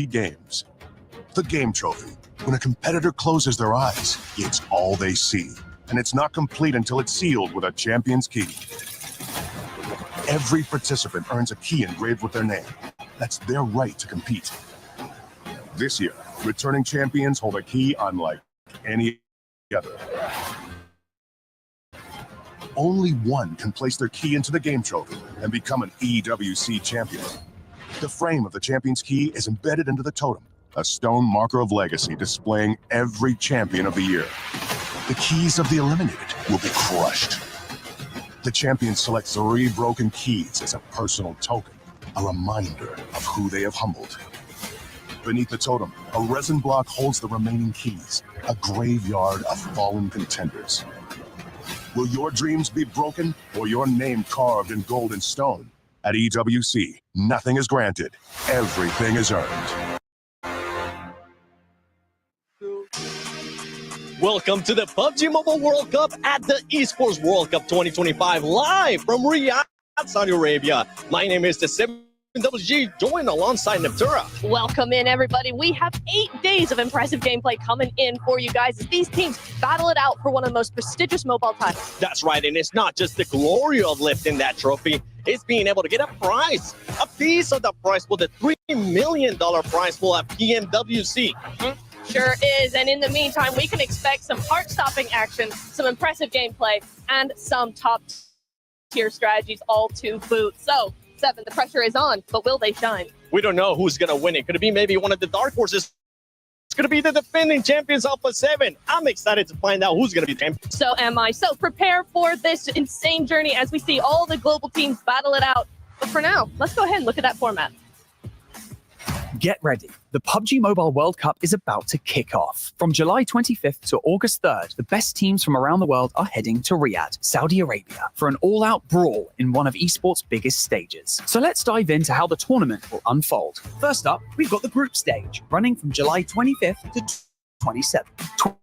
games. The game trophy. When a competitor closes their eyes, it's all they see. And it's not complete until it's sealed with a champion's key. Every participant earns a key engraved with their name. That's their right to compete. This year, returning champions hold a key unlike any other. Only one can place their key into the game trophy and become an EWC champion. The frame of the champion's key is embedded into the totem, a stone marker of legacy displaying every champion of the year. The keys of the eliminated will be crushed. The champion selects 3 broken keys as a personal token, a reminder of who they have humbled. Beneath the totem, a resin block holds the remaining keys, a graveyard of fallen contenders. Will your dreams be broken or your name carved in gold and stone? At EWC, nothing is granted, everything is earned. Welcome to the PUBG Mobile World Cup at the Esports World Cup 2025, live from Riyadh, Saudi Arabia. My name is the PMWC, joined alongside Neptura. Welcome in, everybody. We have 8 days of impressive gameplay coming in for you guys as these teams battle it out for one of the most prestigious mobile titles. That's right, and it's not just the glory of lifting that trophy, it's being able to get a prize, a piece of the prize pool, the $3 million prize pool at PMWC. Sure is, and in the meantime, we can expect some heart-stopping action, some impressive gameplay, and some top-tier strategies all to boot. So, Seven, the pressure is on, but will they shine? We don't know who's going to win it. Could it be maybe one of the dark horses? It's going to be the defending champions Alpha 7. I'm excited to find out who's going to be the champion. So am I. So prepare for this insane journey as we see all the global teams battle it out. But for now, let's go ahead and look at that format. Get ready. The PUBG Mobile World Cup is about to kick off. From July 25th to August 3rd, the best teams from around the world are heading to Riyadh, Saudi Arabia, for an all-out brawl in one of esports' biggest stages. So let's dive into how the tournament will unfold. First up, we've got the group stage, running from July 25th to 27th.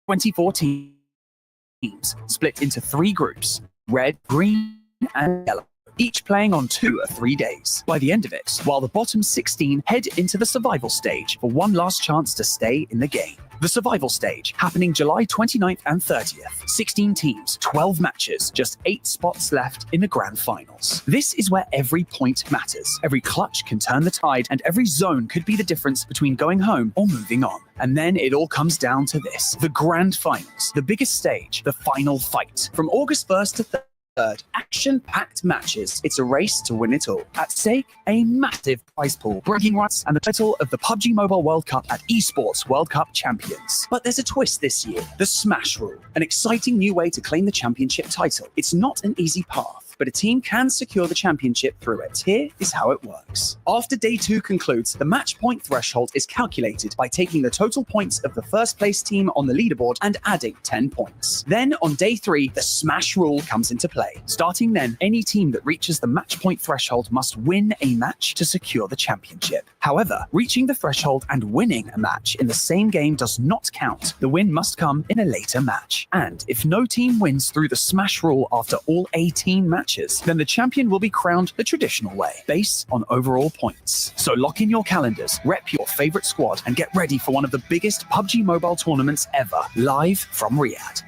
24 teams, split into 3 groups, red, green, and yellow, each playing on 2 or 3 days. By the end of it, while the bottom 16 head into the survival stage for one last chance to stay in the game. The survival stage, happening July 29th and 30th. 16 teams, 12 matches, just 8 spots left in the grand finals. This is where every point matters. Every clutch can turn the tide, and every zone could be the difference between going home or moving on. And then it all comes down to this, the grand finals, the biggest stage, the final fight. From August 1st to 3rd, action-packed matches. It's a race to win it all. At stake, a massive prize pool, bragging rights, and the title of the PUBG Mobile World Cup at Esports World Cup Champions. But there's a twist this year, the Smash Rule, an exciting new way to claim the championship title. It's not an easy path, but a team can secure the championship through it. Here is how it works. After day 2 concludes, the match point threshold is calculated by taking the total points of the first place team on the leaderboard and adding 10 points. Then on day 3, the Smash Rule comes into play. Starting then, any team that reaches the match point threshold must win a match to secure the championship. However, reaching the threshold and winning a match in the same game does not count. The win must come in a later match. And if no team wins through the Smash Rule after all 18 matches, then the champion will be crowned the traditional way, based on overall points. So lock in your calendars, rep your favorite squad, and get ready for one of the biggest PUBG Mobile tournaments ever, live from Riyadh.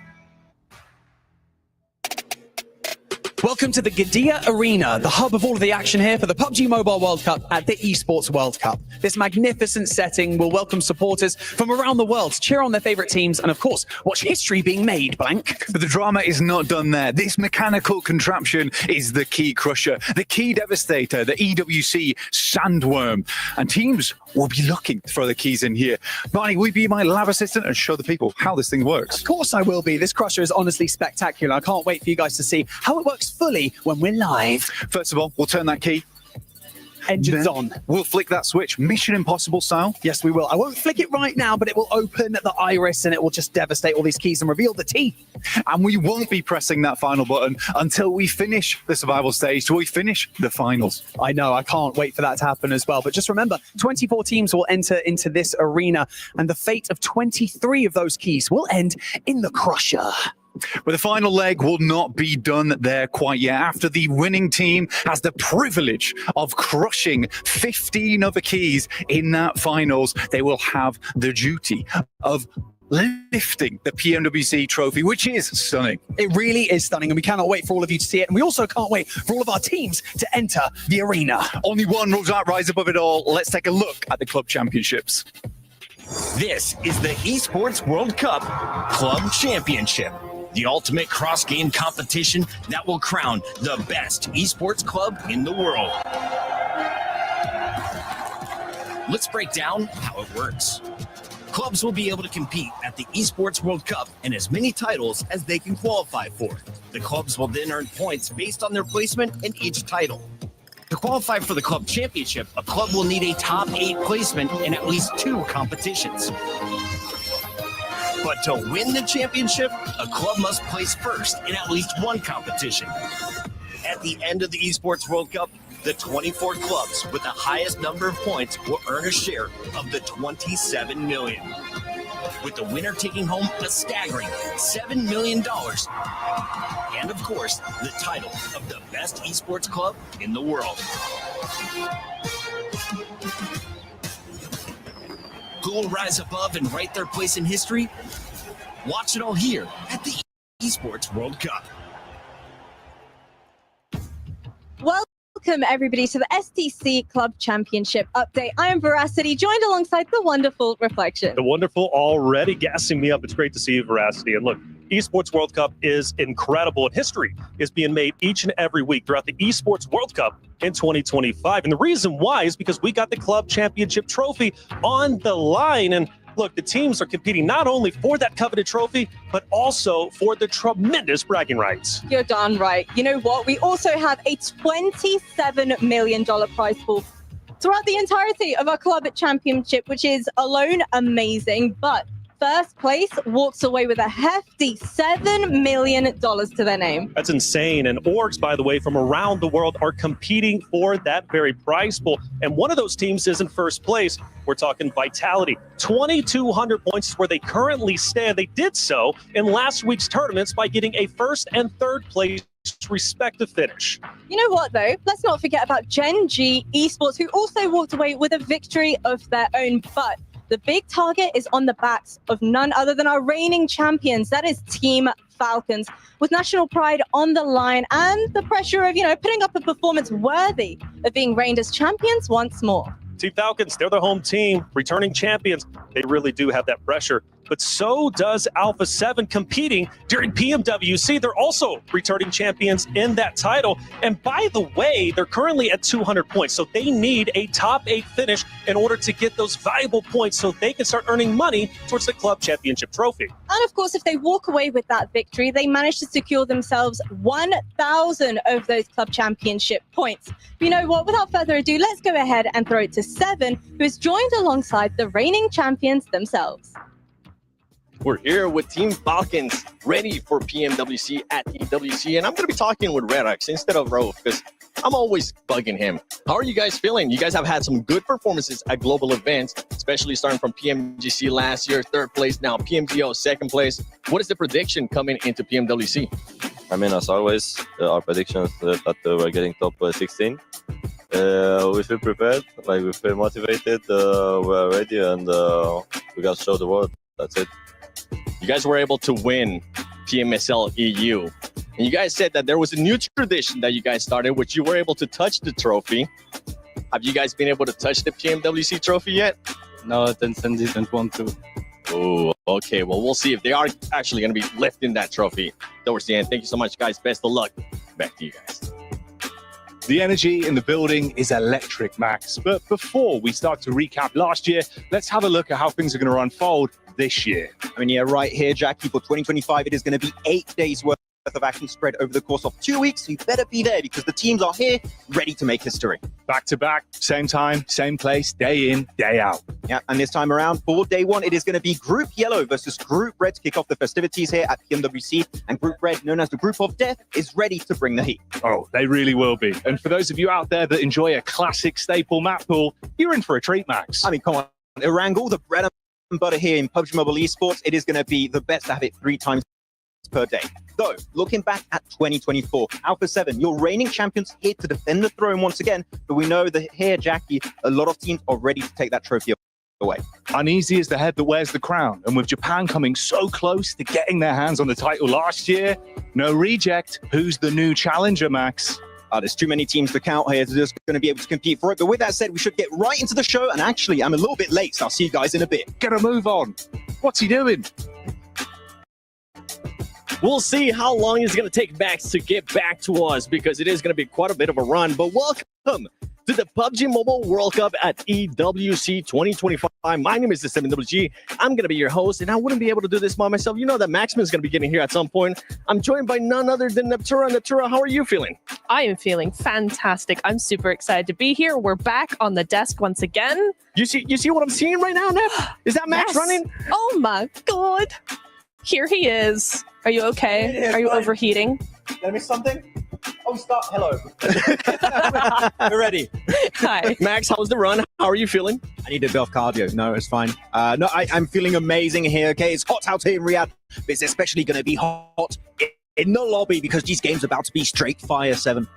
Welcome to the Gadia Arena, the hub of all of the action here for the PUBG Mobile World Cup at the Esports World Cup. This magnificent setting will welcome supporters from around the world to cheer on their favorite teams and, of course, watch history being made, Blank. But the drama is not done there. This mechanical contraption is the Key Crusher, the Key Devastator, the EWC Sandworm. And teams will be looking to throw the keys in here. Barney, will you be my lab assistant and show the people how this thing works? Of course I will be. This Crusher is honestly spectacular. I can't wait for you guys to see how it works fully when we're live. First of all, we'll turn that key. Engines Then on. We'll flick that switch, Mission Impossible style. Yes, we will. I won't flick it right now, but it will open the iris and it will just devastate all these keys and reveal the teeth. And we won't be pressing that final button until we finish the survival stage, till we finish the finals. I know, I can't wait for that to happen as well. But just remember, 24 teams will enter into this arena, and the fate of 23 of those keys will end in the Crusher. But the final leg will not be done there quite yet. After the winning team has the privilege of crushing 15 other keys in that finals, they will have the duty of lifting the PMWC trophy, which is stunning. It really is stunning, and we cannot wait for all of you to see it. And we also can't wait for all of our teams to enter the arena. Only one will rise above it all. Let's take a look at the club championships. This is the Esports World Cup Club Championship, the ultimate cross-game competition that will crown the best esports club in the world. Let's break down how it works. Clubs will be able to compete at the Esports World Cup and as many titles as they can qualify for. The clubs will then earn points based on their placement in each title. To qualify for the club championship, a club will need a top 8 placement in at least 2 competitions. But to win the championship, a club must place first in at least 1 competition. At the end of the Esports World Cup, the 24 clubs with the highest number of points will earn a share of the 27 million, with the winner taking home a staggering $7 million. And of course, the title of the best esports club in the world. Who will rise above and write their place in history? Watch it all here at the Esports World Cup. Welcome, everybody, to the STC Club Championship update. I am Veracity, joined alongside the wonderful Reflection. The wonderful already gassing me up. It's great to see you, Veracity. And look, Esports World Cup is incredible, and history is being made each and every week throughout the Esports World Cup in 2025. And the reason why is because we got the Club Championship trophy on the line. And look, the teams are competing not only for that coveted trophy, but also for the tremendous bragging rights. You're darn right. You know what? We also have a $27 million prize pool throughout the entirety of our club championship, which is alone amazing. But first place walks away with a hefty $7 million to their name. That's insane. And orgs, by the way, from around the world are competing for that very prize pool. And one of those teams is in first place. We're talking Vitality. 2,200 points is where they currently stand. They did so in last week's tournaments by getting a first and third place respective finish. You know what, though? Let's not forget about Gen G Esports, who also walked away with a victory of their own. But the big target is on the backs of none other than our reigning champions. That is Team Falcons, with national pride on the line and the pressure of, putting up a performance worthy of being reigned as champions once more. Team Falcons, they're the home team, returning champions. They really do have that pressure. But so does Alpha 7 competing during PMWC. They're also returning champions in that title. And by the way, they're currently at 200 points. So they need a top 8 finish in order to get those valuable points so they can start earning money towards the club championship trophy. And of course, if they walk away with that victory, they manage to secure themselves 1,000 of those club championship points. But you know what? Without further ado, let's go ahead and throw it to Seven, who is joined alongside the reigning champions themselves. We're here with Team Falcons, ready for PMWC at EWC, and I'm going to be talking with Redox instead of Rove because I'm always bugging him. How are you guys feeling? You guys have had some good performances at global events, especially starting from PMGC last year, 3rd place, now PMGO, 2nd place. What is the prediction coming into PMWC? I mean, as always, our prediction is that we're getting top 16. We feel prepared, we feel motivated, we're ready, and we got to show the world. That's it. You guys were able to win PMSL EU. And you guys said that there was a new tradition that you guys started, which you were able to touch the trophy. Have you guys been able to touch the PMWC trophy yet? No, Tencent didn't want to. Oh, okay. Well, we'll see if they are actually going to be lifting that trophy towards the end. Thank you so much, guys. Best of luck. Back to you guys. The energy in the building is electric, Max. But before we start to recap last year, let's have a look at how things are going to unfold this year. I mean, yeah, right here, Jackie, for 2025, it is going to be 8 days worth of action spread over the course of 2 weeks. So you better be there because the teams are here ready to make history. Back to back, same time, same place, day in, day out. Yeah, and this time around, for day one, it is going to be Group Yellow versus Group Red to kick off the festivities here at PMWC. And Group Red, known as the Group of Death, is ready to bring the heat. Oh, they really will be. And for those of you out there that enjoy a classic staple map pool, you're in for a treat, Max. I mean, come on, Erangel, the bread and butter here in PUBG Mobile Esports, it is going to be the best to have it 3 times per day. Though, looking back at 2024, Alpha 7, your reigning champions here to defend the throne once again, but we know that here, Jackie, a lot of teams are ready to take that trophy away. Uneasy is the head that wears the crown, and with Japan coming so close to getting their hands on the title last year, no reject. Who's the new challenger, Max? There's too many teams to count here. They're just going to be able to compete for it. But with that said, we should get right into the show. And actually, I'm a little bit late, so I'll see you guys in a bit. Get a move on. What's he doing? We'll see how long it's going to take Max to get back to us, because it is going to be quite a bit of a run. But welcome to the PUBG Mobile World Cup at EWC 2025. My name is the 7WG. I'm going to be your host, and I wouldn't be able to do this by myself. You know that Maximus is going to be getting here at some point. I'm joined by none other than Neptura. Neptura, how are you feeling? I am feeling fantastic. I'm super excited to be here. We're back on the desk once again. You see what I'm seeing right now, Nep? Is that Max running? Oh my God. Here he is. Are you okay? Are you overheating? Let me something. Oh, stop. Hello. We're ready. Hi. Max, how's the run? How are you feeling? I need a bit of cardio. No, it's fine. No, I'm feeling amazing here. Okay, it's hot out here in Riyadh. But it's especially going to be hot in the lobby because these games are about to be straight fire, 7.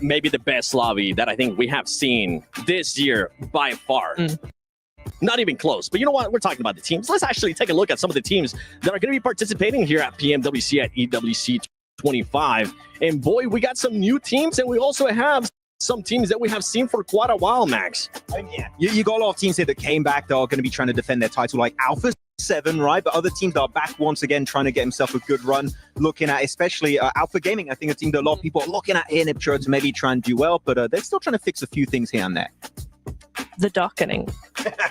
Maybe the best lobby that I think we have seen this year by far. Not even close. But you know what? We're talking about the teams. Let's actually take a look at some of the teams that are going to be participating here at PMWC at EWC 25. And boy, we got some new teams, and we also have some teams that we have seen for quite a while, Max. Yeah, you got a lot of teams here that came back that are going to be trying to defend their title, like Alpha 7, right? But other teams that are back once again trying to get himself a good run. Looking at especially Alpha Gaming, I think a team that a lot of people are looking at here in Ipswich to maybe try and do well, but they're still trying to fix a few things here and there. The dockening.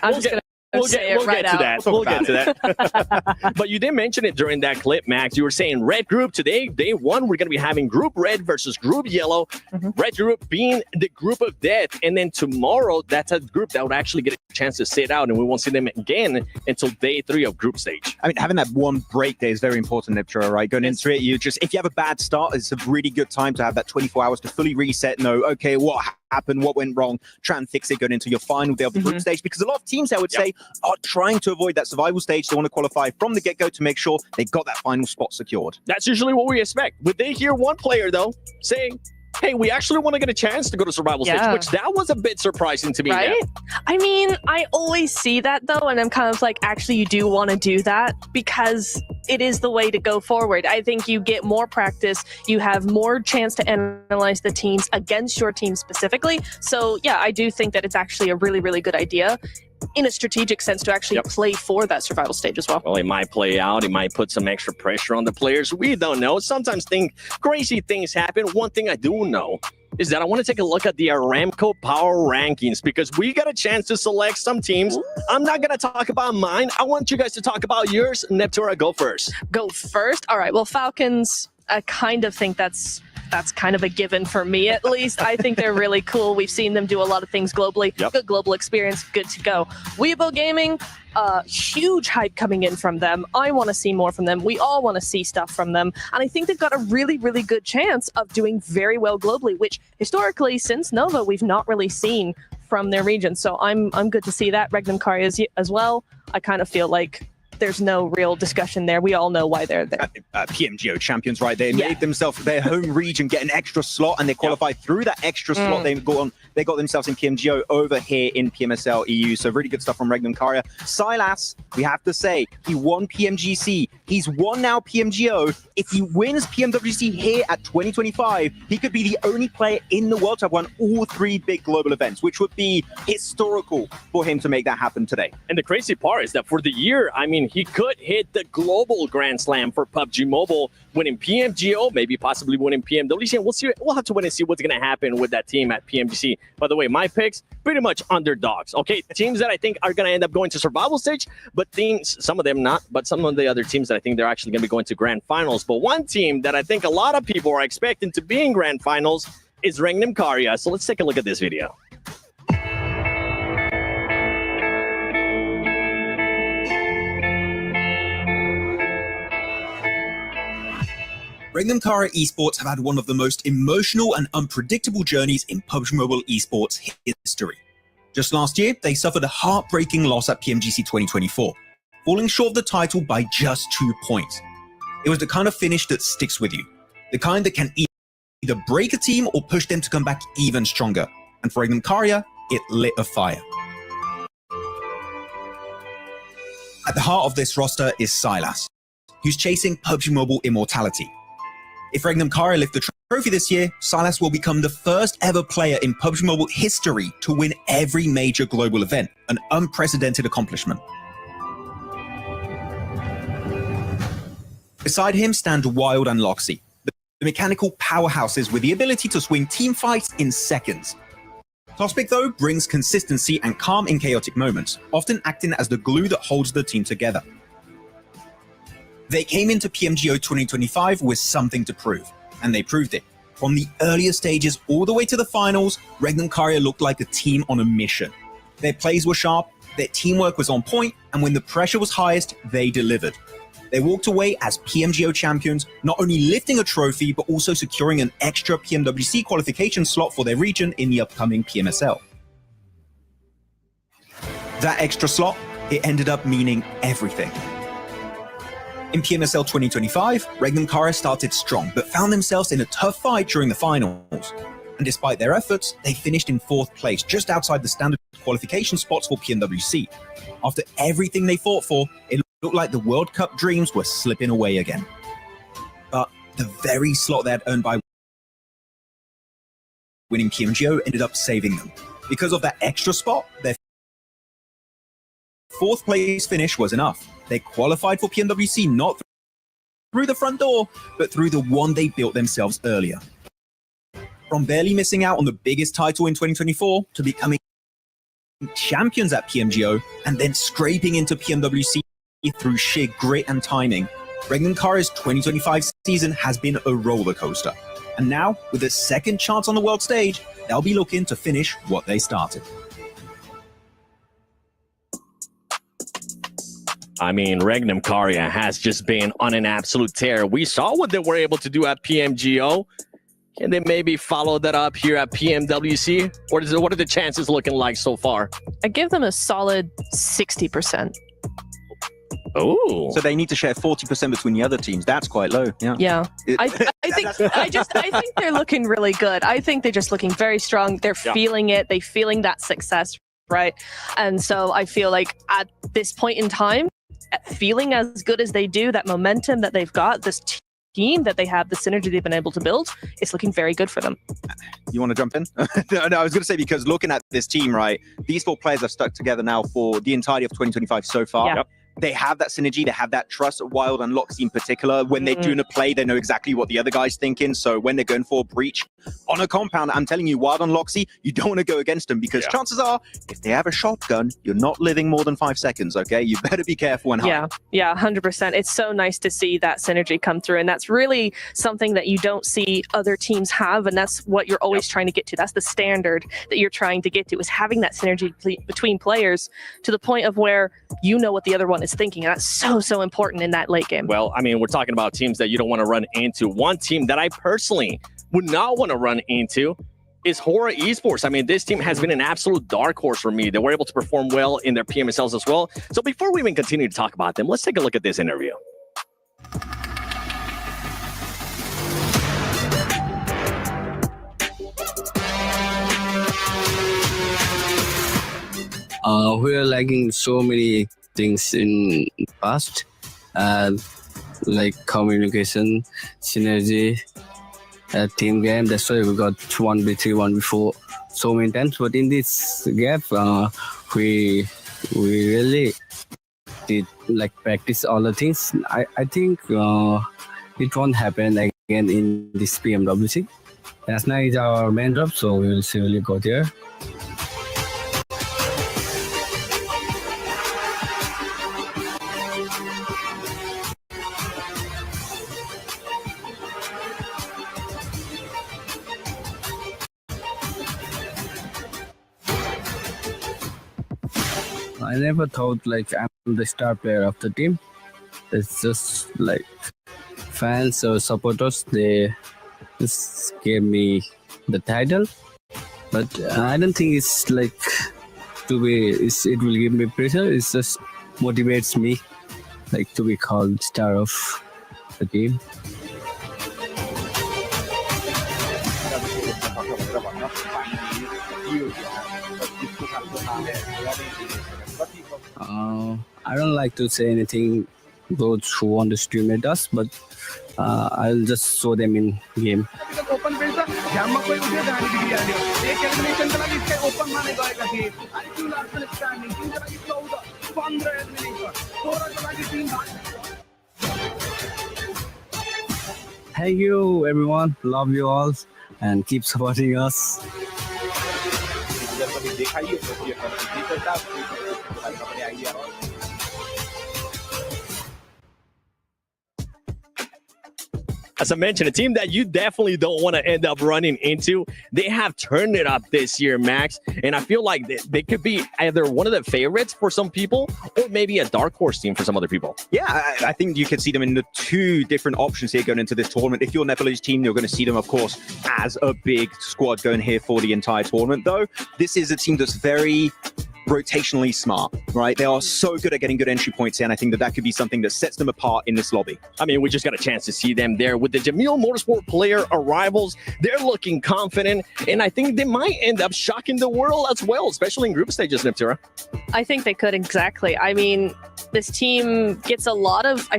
I'm just going to We'll get to that. We'll get to that. But you did mention it during that clip, Max. You were saying red group today, day one, we're going to be having group red versus group yellow. Red group being the group of death. And then tomorrow, that's a group that would actually get a chance to sit out, and we won't see them again until day 3 of group stage. I mean, having that one break day is very important, Niptra, right? Going into it, if you have a bad start, it's a really good time to have that 24 hours to fully reset, know, okay, what happened, what went wrong, try and fix it going into your final day of the group stage, because a lot of teams, I would say, are trying to avoid that survival stage. They want to qualify from the get-go to make sure they got that final spot secured. That's usually what we expect. Would they hear one player, though, saying, hey, we actually want to get a chance to go to survival stage, which that was a bit surprising to me. Right? I mean, I always see that, though, and I'm kind of like, actually, you do want to do that because it is the way to go forward. I think you get more practice. You have more chance to analyze the teams against your team specifically. So, yeah, I do think that it's actually a really, really good idea in a strategic sense to actually play for that survival stage as well. Well, it might play out. It might put some extra pressure on the players. We don't know. Sometimes crazy things happen. One thing I do know is that I want to take a look at the Aramco Power Rankings because we got a chance to select some teams. I'm not going to talk about mine. I want you guys to talk about yours. Neptura, go first. Go first? All right. Well, Falcons, I kind of think that's kind of a given for me, at least. I think they're really cool. We've seen them do a lot of things globally. Good global experience, good to go. Weibo Gaming, huge hype coming in from them. I want to see more from them. We all want to see stuff from them. And I think they've got a really, really good chance of doing very well globally, which historically, since Nova, we've not really seen from their region. So I'm good to see that. Regnum Kari as well. I kind of feel like there's no real discussion there. We all know why they're there. PMGO champions, right? They made themselves their home region get an extra slot, and they qualified through that extra slot. They got themselves in PMGO over here in PMSL EU. So really good stuff from Regnum Karia. Silas, we have to say, he won PMGC. He's won now PMGO. If he wins PMWC here at 2025, he could be the only player in the world to have won all 3 big global events, which would be historical for him to make that happen today. And the crazy part is that for the year, I mean, he could hit the global Grand Slam for PUBG Mobile, winning PMGO, maybe possibly winning PMWC. And we'll see. We'll have to wait and see what's going to happen with that team at PMGC. By the way, my picks, pretty much underdogs. Okay, teams that I think are going to end up going to survival stage, but some of them not, but some of the other teams that I think they're actually going to be going to grand finals. But one team that I think a lot of people are expecting to be in grand finals is Regnum Karia. So let's take a look at this video. Regnum Kara esports have had one of the most emotional and unpredictable journeys in PUBG Mobile esports history. Just last year, they suffered a heartbreaking loss at PMGC 2024, falling short of the title by just 2 points. It was the kind of finish that sticks with you. The kind that can either break a team or push them to come back even stronger. And for Regnum Karya, it lit a fire. At the heart of this roster is Silas, who's chasing PUBG Mobile immortality. If Regnum Karya lift the trophy this year, Silas will become the first ever player in PUBG Mobile history to win every major global event, an unprecedented accomplishment. Beside him stand Wild and Loxy, the mechanical powerhouses with the ability to swing team fights in seconds. Tospic, though, brings consistency and calm in chaotic moments, often acting as the glue that holds the team together. They came into PMGO 2025 with something to prove, and they proved it. From the earlier stages all the way to the finals, Regnum Karya looked like a team on a mission. Their plays were sharp, their teamwork was on point, and when the pressure was highest, they delivered. They walked away as PMGO champions, not only lifting a trophy, but also securing an extra PMWC qualification slot for their region in the upcoming PMSL. That extra slot, it ended up meaning everything. In PMSL 2025, Regnum Karya started strong, but found themselves in a tough fight during the finals. And despite their efforts, they finished in 4th place, just outside the standard qualification spots for PMWC. After everything they fought for, it looked like the World Cup dreams were slipping away again. But the very slot they had earned by winning PMGO ended up saving them. Because of that extra spot, their 4th place finish was enough. They qualified for PMWC not through the front door, but through the one they built themselves earlier. From barely missing out on the biggest title in 2024 to becoming champions at PMGO and then scraping into PMWC through sheer grit and timing, Regnum Karya's 2025 season has been a roller coaster. And now, with a second chance on the world stage, they'll be looking to finish what they started. I mean, Regnum Karya has just been on an absolute tear. We saw what they were able to do at PMGO. Can they maybe follow that up here at PMWC? What are the chances looking like so far? I give them a solid 60%. Oh, so they need to share 40% between the other teams. That's quite low. Yeah. I think they're looking really good. I think they're just looking very strong. They're feeling it. They're feeling that success, right? And so I feel like at this point in time, feeling as good as they do, that momentum that they've got, this team that they have, the synergy they've been able to build, it's looking very good for them. You want to jump in? No, I was going to say, because looking at this team, right, these 4 players have stuck together now for the entirety of 2025 so far. Yeah. Yep. They have that synergy, they have that trust. Wild and Loxy in particular, when they're doing a play, they know exactly what the other guy's thinking. So when they're going for a breach on a compound, I'm telling you, Wild and Loxy, you don't want to go against them, because chances are, if they have a shotgun, you're not living more than 5 seconds, okay? You better be careful and hide. Yeah, 100%. It's so nice to see that synergy come through, and that's really something that you don't see other teams have, and that's what you're always trying to get to. That's the standard that you're trying to get to, is having that synergy between players to the point of where you know what the other one is thinking. And that's so important in that late game. Well, I mean, we're talking about teams that you don't want to run into. One team that I personally would not want to run into is Hora Esports. I mean, this team has been an absolute dark horse for me. They were able to perform well in their PMSLs as well. So before we even continue to talk about them, let's take a look at this interview. We're lacking so many things in past, like communication, synergy, team game. That's why we got 1v3, 1v4 so many times. But in this gap, we really did like practice all the things. I think it won't happen again in this PMWC. Last night is our main drop, so we will surely go there. I never thought like I'm the star player of the team. It's just like fans or supporters, they just gave me the title. But I don't think it's like it will give me pressure. It just motivates me like to be called star of the team. I don't like to say anything those who want to stream at us, but I'll just show them in game. Thank you everyone, love you all and keep supporting us. As I mentioned, a team that you definitely don't want to end up running into. They have turned it up this year, Max. And I feel like they could be either one of the favorites for some people or maybe a dark horse team for some other people. Yeah, I think you can see them in the two different options here going into this tournament. If you're Nepalese team, you're going to see them, of course, as a big squad going here for the entire tournament. Though, this is a team that's very rotationally smart, right? They are so good at getting good entry points here, and I think that could be something that sets them apart in this lobby. I mean, we just got a chance to see them there with the Jamil Motorsport player arrivals. They're looking confident, and I think they might end up shocking the world as well, especially in group stages, Neptura. I think they could, exactly. I mean, this team gets a lot of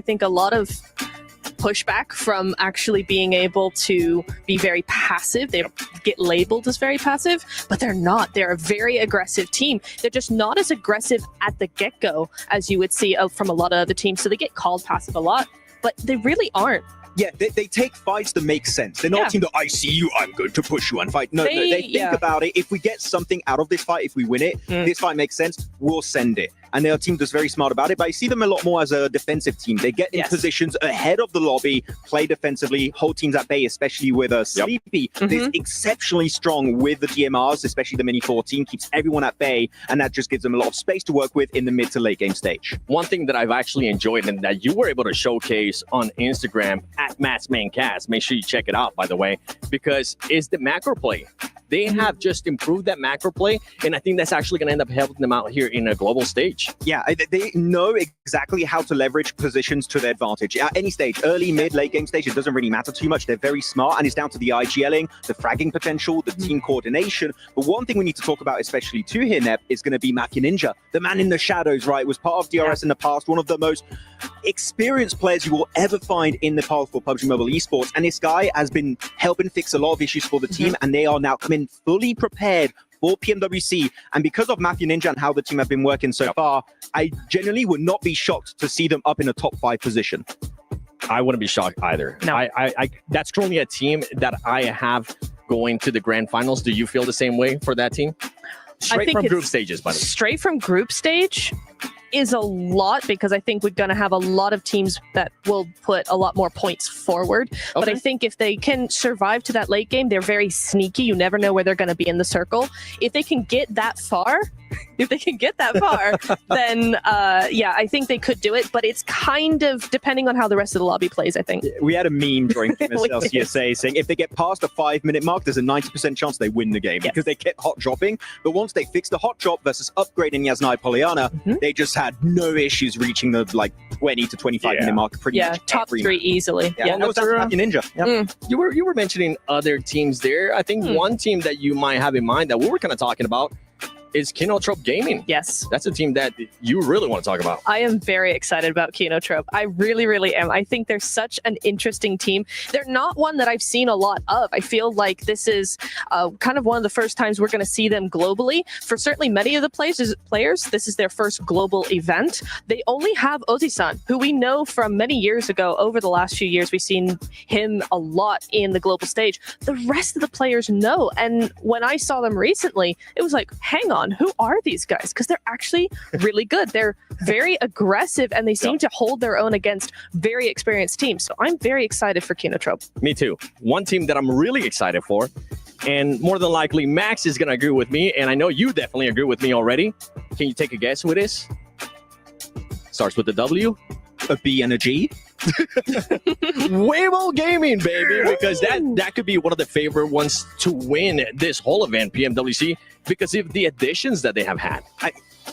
pushback from actually being able to be very passive. They get labeled as very passive, but they're not. They're a very aggressive team. They're just not as aggressive at the get-go as you would see from a lot of other teams. So they get called passive a lot, but they really aren't. Yeah, they take fights that make sense. They're not a team that, I see you, I'm going to push you and fight. No, they think about it. If we get something out of this fight, if we win it, this fight makes sense, we'll send it. And they're a team that's very smart about it, but I see them a lot more as a defensive team. They get in positions ahead of the lobby, play defensively, hold teams at bay, especially with Sleepy. Is exceptionally strong with the DMRs, especially the Mini 14, keeps everyone at bay, and that just gives them a lot of space to work with in the mid to late game stage. One thing that I've actually enjoyed and that you were able to showcase on Instagram at MatsMainCast, make sure you check it out, by the way, because is the macro play. They have just improved that macro play, and I think that's actually going to end up helping them out here in a global stage. Yeah, they know exactly how to leverage positions to their advantage. At any stage, early, mid, late game stage, it doesn't really matter too much. They're very smart, and it's down to the IGLing, the fragging potential, the team coordination. But one thing we need to talk about, especially too here, Nep, is going to be Mafia Ninja, the man in the shadows, right? Was part of DRS in the past, one of the most experienced players you will ever find in the path for PUBG Mobile Esports. And this guy has been helping fix a lot of issues for the team, and they are now coming fully prepared for PMWC. And because of Mafia Ninja and how the team have been working so far, I genuinely would not be shocked to see them up in a top 5 position. I wouldn't be shocked either. No. I that's currently a team that I have going to the grand finals. Do you feel the same way for that team? Straight from group stages, by the way. Straight from group stage is a lot, because I think we're going to have a lot of teams that will put a lot more points forward. Okay. But I think if they can survive to that late game, they're very sneaky. You never know where they're going to be in the circle. If they can get that far, then I think they could do it. But it's kind of depending on how the rest of the lobby plays, I think. We had a meme during PMSL CSA saying if they get past the 5-minute mark, there's a 90% chance they win the game because they kept hot dropping. But once they fixed the hot drop versus upgrading Yasnai Polyana, they just had no issues reaching the 20 to 25 minute mark pretty much top 3 easily. Yeah, that was Ninja. Yep. You were mentioning other teams there. I think one team that you might have in mind that we were kind of talking about is Kinotrope Gaming. Yes. That's a team that you really want to talk about. I am very excited about Kinotrope. I really, really am. I think they're such an interesting team. They're not one that I've seen a lot of. I feel like this is kind of one of the first times we're going to see them globally. For certainly many of the players, this is their first global event. They only have Ozi-san, who we know from many years ago. Over the last few years, we've seen him a lot in the global stage. The rest of the players know. And when I saw them recently, it was like, hang on. Who are these guys? Because they're actually really good. They're very aggressive, and they seem to hold their own against very experienced teams. So I'm very excited for Kinotrope. Me too. One team that I'm really excited for, and more than likely Max is going to agree with me, and I know you definitely agree with me already. Can you take a guess who it is? Starts with the W. A B and a G. Weibo Gaming, baby, because that could be one of the favorite ones to win this whole event, PMWC, because of the additions that they have had.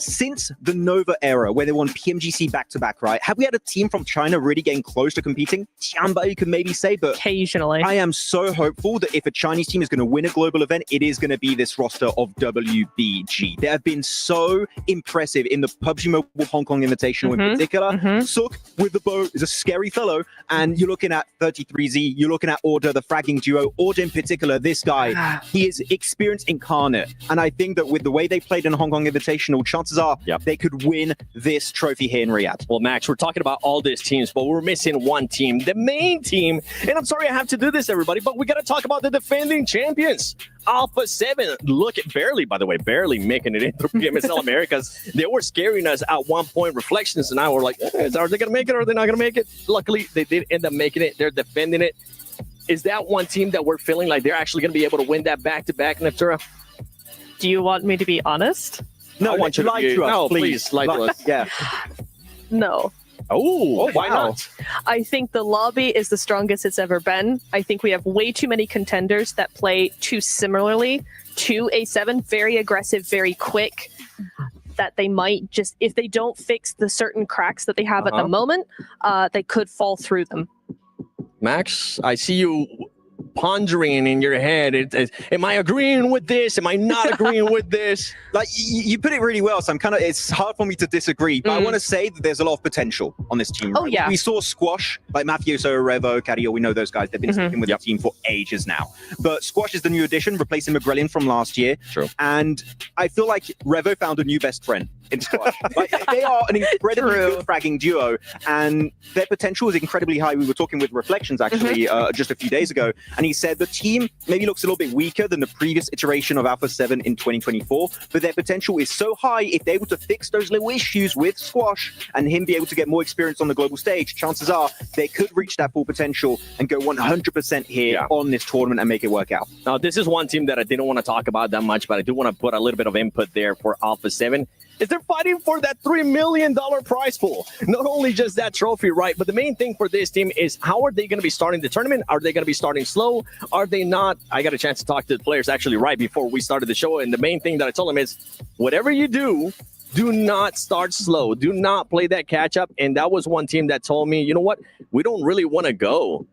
since the Nova era, where they won PMGC back-to-back, right? Have we had a team from China really getting close to competing? Tianba, you could maybe say, but occasionally. I am so hopeful that if a Chinese team is going to win a global event, it is going to be this roster of WBG. They have been so impressive in the PUBG Mobile Hong Kong Invitational in particular. Sook with the bow is a scary fellow, and you're looking at 33Z, you're looking at Order, the fragging duo. Order in particular, this guy, he is experience incarnate, and I think that with the way they played in Hong Kong Invitational, chances are they could win this trophy here in Riyadh. Well, Max, we're talking about all these teams, but we're missing one team, the main team. And I'm sorry I have to do this, everybody, but we got to talk about the defending champions. Alpha 7, look at barely making it into PMSL Americas. They were scaring us at one point. Reflections and I were like, are they going to make it or are they not going to make it? Luckily, they did end up making it. They're defending it. Is that one team that we're feeling like they're actually going to be able to win that back-to-back, Neftura? Do you want me to be honest? No, I want you to lie to us. No, please lie to us. Yeah. No. Oh, why not? I think the lobby is the strongest it's ever been. I think we have way too many contenders that play too similarly to A7. Very aggressive, very quick. That they might just, if they don't fix the certain cracks that they have at the moment, they could fall through them. Max, I see you pondering in your head. Am I agreeing with this? Am I not agreeing with this? Like you put it really well, so it's hard for me to disagree, but I want to say that there's a lot of potential on this team. Oh, yeah. We saw Squash, like Mafioso, Revo, Cario, we know those guys. They've been sticking with the team for ages now. But Squash is the new addition, replacing McGrellion from last year. True. And I feel like Revo found a new best friend in Squash. Like, they are an incredibly good fragging duo, and their potential is incredibly high. We were talking with Reflections, actually, just a few days ago, and he said the team maybe looks a little bit weaker than the previous iteration of Alpha 7 in 2024, but their potential is so high. If they're able to fix those little issues with Squash and him be able to get more experience on the global stage, chances are they could reach that full potential and go 100% here on this tournament and make it work out. Now, this is one team that I didn't want to talk about that much, but I do want to put a little bit of input there for Alpha 7. Is they're fighting for that $3 million prize pool. Not only just that trophy, right? But the main thing for this team is how are they going to be starting the tournament? Are they going to be starting slow? Are they not? I got a chance to talk to the players actually right before we started the show. And the main thing that I told them is whatever you do not start slow. Do not play that catch up. And that was one team that told me, you know what? We don't really want to go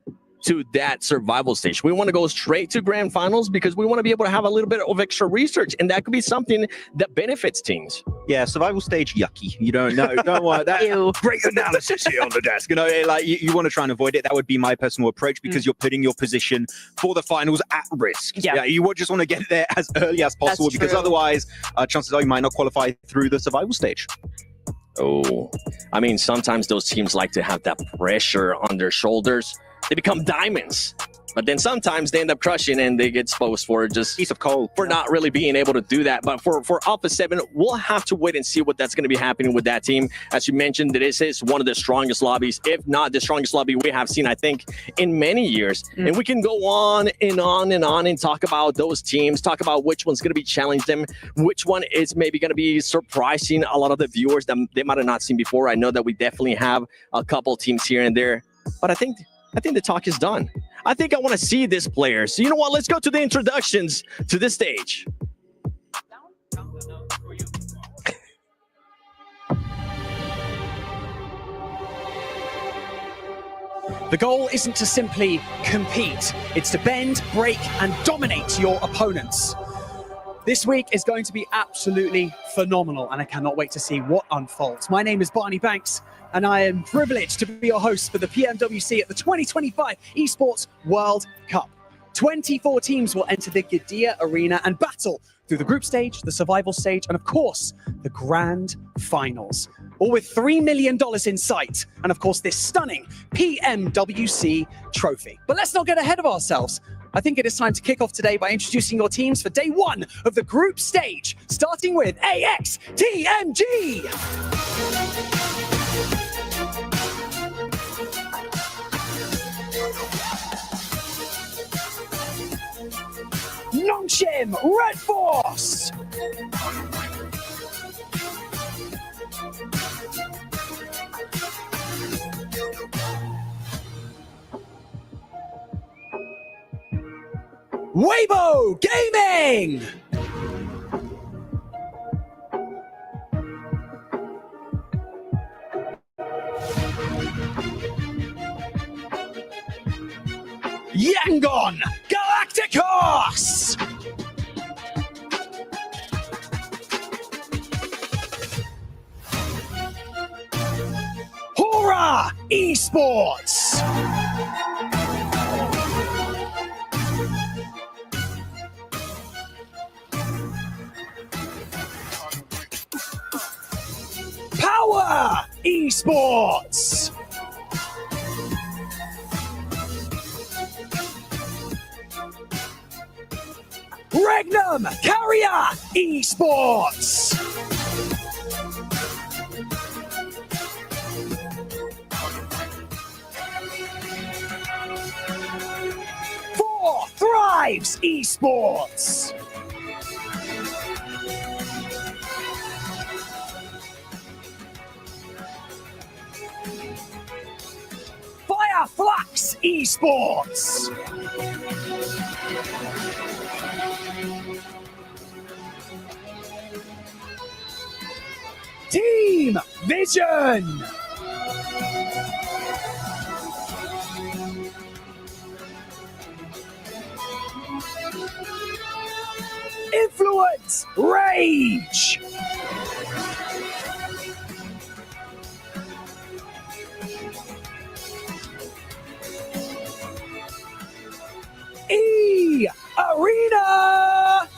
to that survival stage. We want to go straight to grand finals because we want to be able to have a little bit of extra research, and that could be something that benefits teams. Yeah, survival stage, yucky. You don't know. Don't want that. Great analysis here on the desk. You know, like you want to try and avoid it. That would be my personal approach because you're putting your position for the finals at risk. Yeah, you would just want to get there as early as possible because otherwise, chances are you might not qualify through the survival stage. Oh, I mean, sometimes those teams like to have that pressure on their shoulders. They become diamonds, but then sometimes they end up crushing and they get exposed for just piece of coal for not really being able to do that. But for Alpha 7, we'll have to wait and see what that's going to be happening with that team. As you mentioned, this is one of the strongest lobbies, if not the strongest lobby we have seen, I think, in many years. And we can go on and on and on and talk about those teams, talk about which one's going to be challenging them, which one is maybe going to be surprising a lot of the viewers that they might have not seen before. I know that we definitely have a couple teams here and there, but I think the talk is done. I think I want to see this player. So you know what? Let's go to the introductions to the stage. The goal isn't to simply compete. It's to bend, break, and dominate your opponents. This week is going to be absolutely phenomenal, and I cannot wait to see what unfolds. My name is Barney Banks, and I am privileged to be your host for the PMWC at the 2025 Esports World Cup. 24 teams will enter the Gidea Arena and battle through the group stage, the survival stage, and of course, the grand finals. All with $3 million in sight, and of course, this stunning PMWC trophy. But let's not get ahead of ourselves. I think it is time to kick off today by introducing your teams for day one of the group stage, starting with AXTMG. Nongshim Red Force. Weibo Gaming! Yangon Galacticos! Hora Esports! Power Esports! Regnum Carrier Esports! Four Thrives Esports! Fireflux Esports! Team Vision! Influence Rage! E Arena!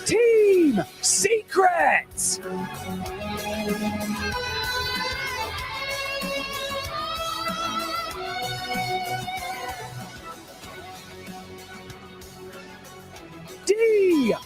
Team Secret! DRX!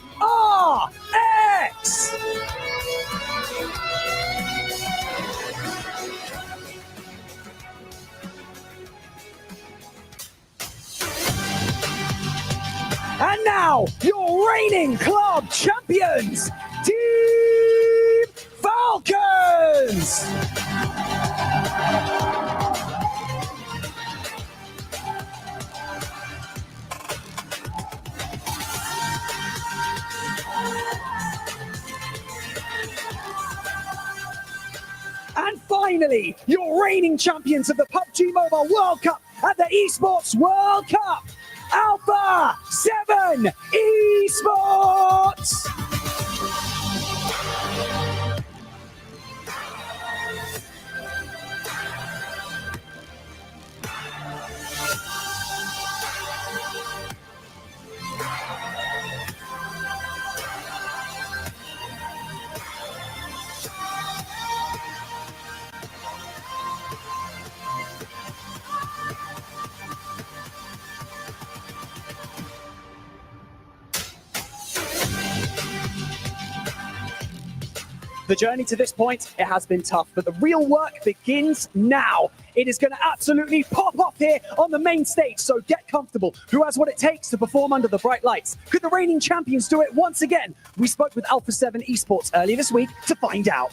And now, your reigning club champions, Team Falcons! And finally, your reigning champions of the PUBG Mobile World Cup at the Esports World Cup, Alpha 7 Esports! The journey to this point, it has been tough, but the real work begins now. It is going to absolutely pop off here on the main stage, so get comfortable. Who has what it takes to perform under the bright lights? Could the reigning champions do it once again? We spoke with Alpha 7 Esports earlier this week to find out.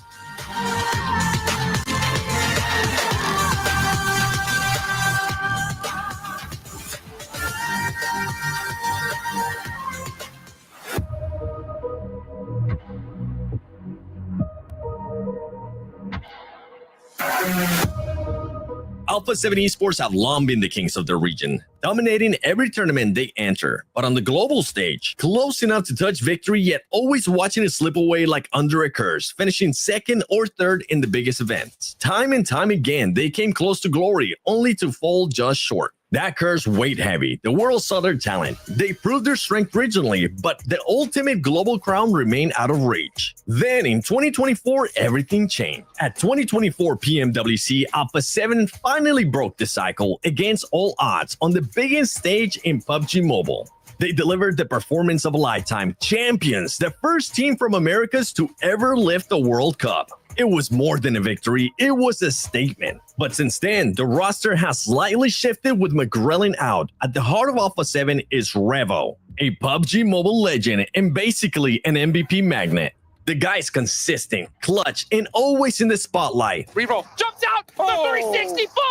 Alpha 7 Esports have long been the kings of their region, dominating every tournament they enter. But on the global stage, close enough to touch victory, yet always watching it slip away like under a curse, finishing second or third in the biggest events. Time and time again, they came close to glory, only to fall just short. That curse weighed heavy. The world saw their talent. They proved their strength regionally, but the ultimate global crown remained out of reach. Then in 2024, everything changed. At 2024 PMWC, Alpha 7 finally broke the cycle against all odds on the biggest stage in PUBG Mobile. They delivered the performance of a lifetime. Champions, the first team from Americas to ever lift the World Cup. It was more than a victory, it was a statement. But since then, the roster has slightly shifted with McGrellin out. At the heart of Alpha 7 is Revo, a PUBG Mobile legend and basically an MVP magnet. The guy's consistent, clutch, and always in the spotlight. Revo jumps out from 364,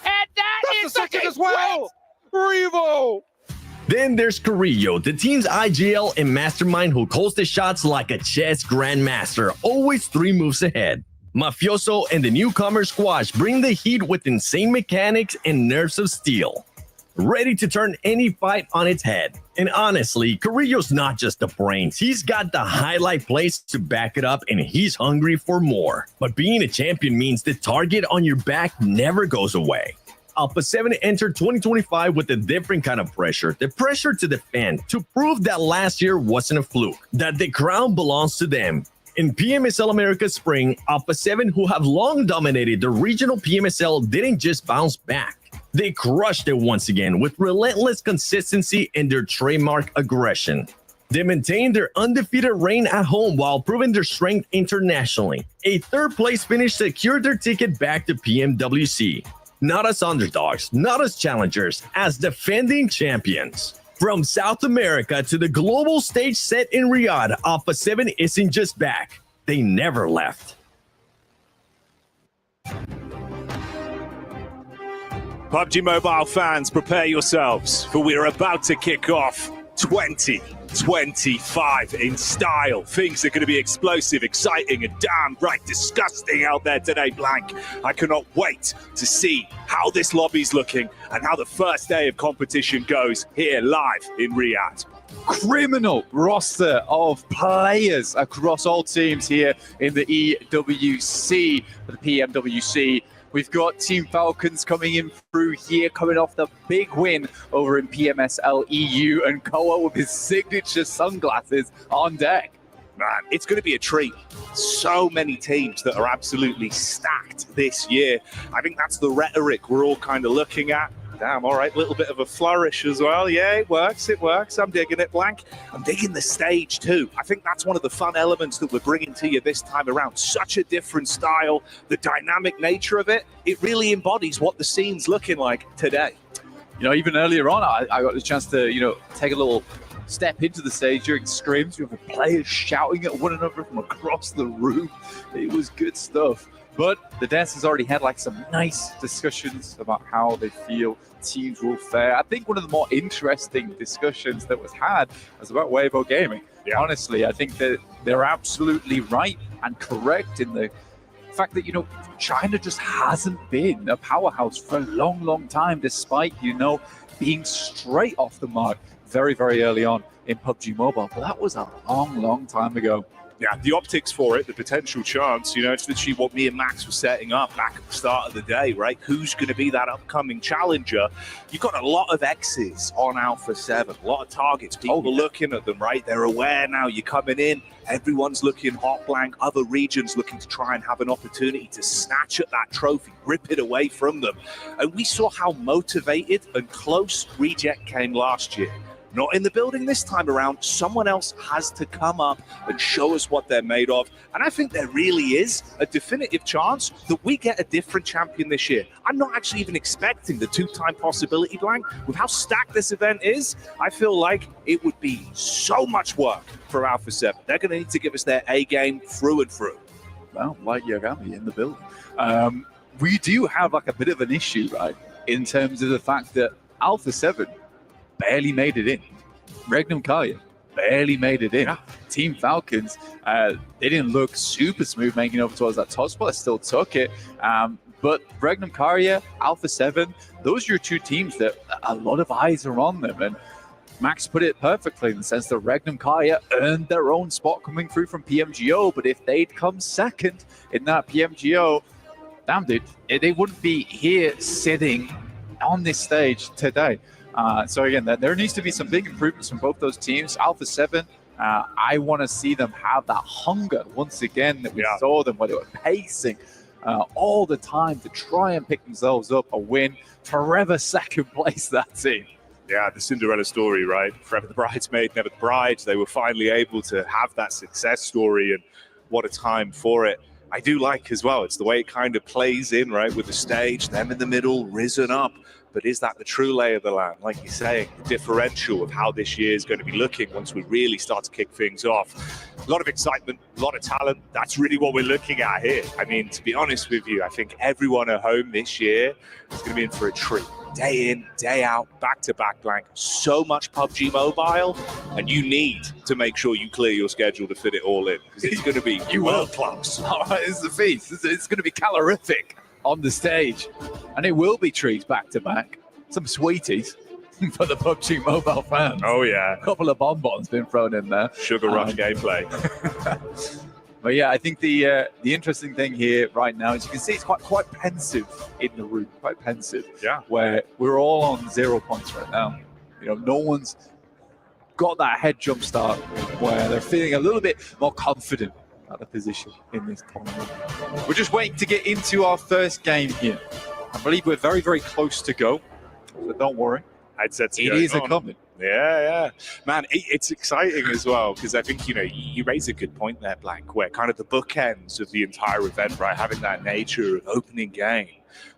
and that's the second as well. Revo. Then there's Carrillo, the team's IGL and mastermind who calls the shots like a chess grandmaster, always 3 moves ahead. Mafioso and the newcomer Squash bring the heat with insane mechanics and nerves of steel, ready to turn any fight on its head. And honestly, Carrillo's not just the brains. He's got the highlight plays to back it up, and he's hungry for more. But being a champion means the target on your back never goes away. Alpha 7 entered 2025 with a different kind of pressure, the pressure to defend, to prove that last year wasn't a fluke, that the crown belongs to them. In PMSL America Spring, Alpha 7, who have long dominated the regional PMSL, didn't just bounce back. They crushed it once again with relentless consistency and their trademark aggression. They maintained their undefeated reign at home while proving their strength internationally. A 3rd place finish secured their ticket back to PMWC. Not as underdogs, not as challengers, as defending champions. From South America to the global stage set in Riyadh, Alpha 7 isn't just back. They never left. PUBG Mobile fans, prepare yourselves, for we're about to kick off 2025 in style. Things are going to be explosive, exciting, and damn right disgusting out there today, Blank. I cannot wait to see how this lobby's looking and how the first day of competition goes here live in Riyadh. Criminal roster of players across all teams here in the EWC, the PMWC. We've got Team Falcons coming in through here, coming off the big win over in PMSL EU, and Koa with his signature sunglasses on deck. Man, it's going to be a treat. So many teams that are absolutely stacked this year. I think that's the rhetoric we're all kind of looking at. Damn, all right, little bit of a flourish as well. Yeah, it works. I'm digging it, Blank. I'm digging the stage too. I think that's one of the fun elements that we're bringing to you this time around. Such a different style, the dynamic nature of it. It really embodies what the scene's looking like today. You know, even earlier on, I got the chance to, take a little step into the stage during scrims. You have players shouting at one another from across the room. It was good stuff. But the dance has already had some nice discussions about how they feel teams will fare. I think one of the more interesting discussions that was had was about Weibo Gaming. Yeah. Honestly, I think that they're absolutely right and correct in the fact that, China just hasn't been a powerhouse for a long, long time, despite, being straight off the mark very, very early on in PUBG Mobile. But that was a long, long time ago. Yeah, the optics for it, the potential chance, it's literally what me and Max were setting up back at the start of the day, right? Who's going to be that upcoming challenger? You've got a lot of X's on Alpha 7, a lot of targets. People are looking at them, right? They're aware now you're coming in. Everyone's looking hot, Blank. Other regions looking to try and have an opportunity to snatch at that trophy, rip it away from them. And we saw how motivated and close Reject came last year. Not in the building this time around. Someone else has to come up and show us what they're made of. And I think there really is a definitive chance that we get a different champion this year. I'm not actually even expecting the 2-time possibility, Blank. With how stacked this event is, I feel like it would be so much work for Alpha 7. They're going to need to give us their A game through and through. Well, like Yagami in the building. We do have a bit of an issue, right, in terms of the fact that Alpha 7 barely made it in. Regnum Karya barely made it in. Yeah. Team Falcons, they didn't look super smooth making over towards that top spot. They still took it. But Regnum Karya, Alpha 7, those are your 2 teams that a lot of eyes are on them. And Max put it perfectly in the sense that Regnum Karya earned their own spot coming through from PMGO. But if they'd come second in that PMGO, damn dude, they wouldn't be here sitting on this stage today. So again, there needs to be some big improvements from both those teams. Alpha 7, I want to see them have that hunger once again that we saw them, where they were pacing all the time to try and pick themselves up a win. Forever second place, that team. Yeah, the Cinderella story, right? Forever the bridesmaid, never the bride. They were finally able to have that success story, and what a time for it. I do like as well, it's the way it kind of plays in, right? With the stage, them in the middle, risen up. But is that the true lay of the land? Like you're saying, the differential of how this year is going to be looking once we really start to kick things off. A lot of excitement, a lot of talent. That's really what we're looking at here. I mean, to be honest with you, I think everyone at home this year is going to be in for a treat. day in, day out, back-to-back blank. So much PUBG Mobile, and you need to make sure you clear your schedule to fit it all in, because it's going to be world-class. All right, it's the feast. It's going to be calorific on the stage, and it will be treats back-to-back. Some sweeties for the PUBG Mobile fans. Oh, yeah. A couple of bonbons been thrown in there. Sugar Rush gameplay. But yeah, I think the interesting thing here right now is you can see it's quite pensive in the room, quite pensive. Yeah. Where we're all on 0 points right now. You know, no one's got that head jump start where they're feeling a little bit more confident at the position in this tournament. We're just waiting to get into our first game here. I believe we're very, very close to go, so don't worry. Headsets It is coming. Yeah. Man, it's exciting as well, because I think, you raise a good point there, Blank, where kind of the bookends of the entire event, right, having that nature of opening game,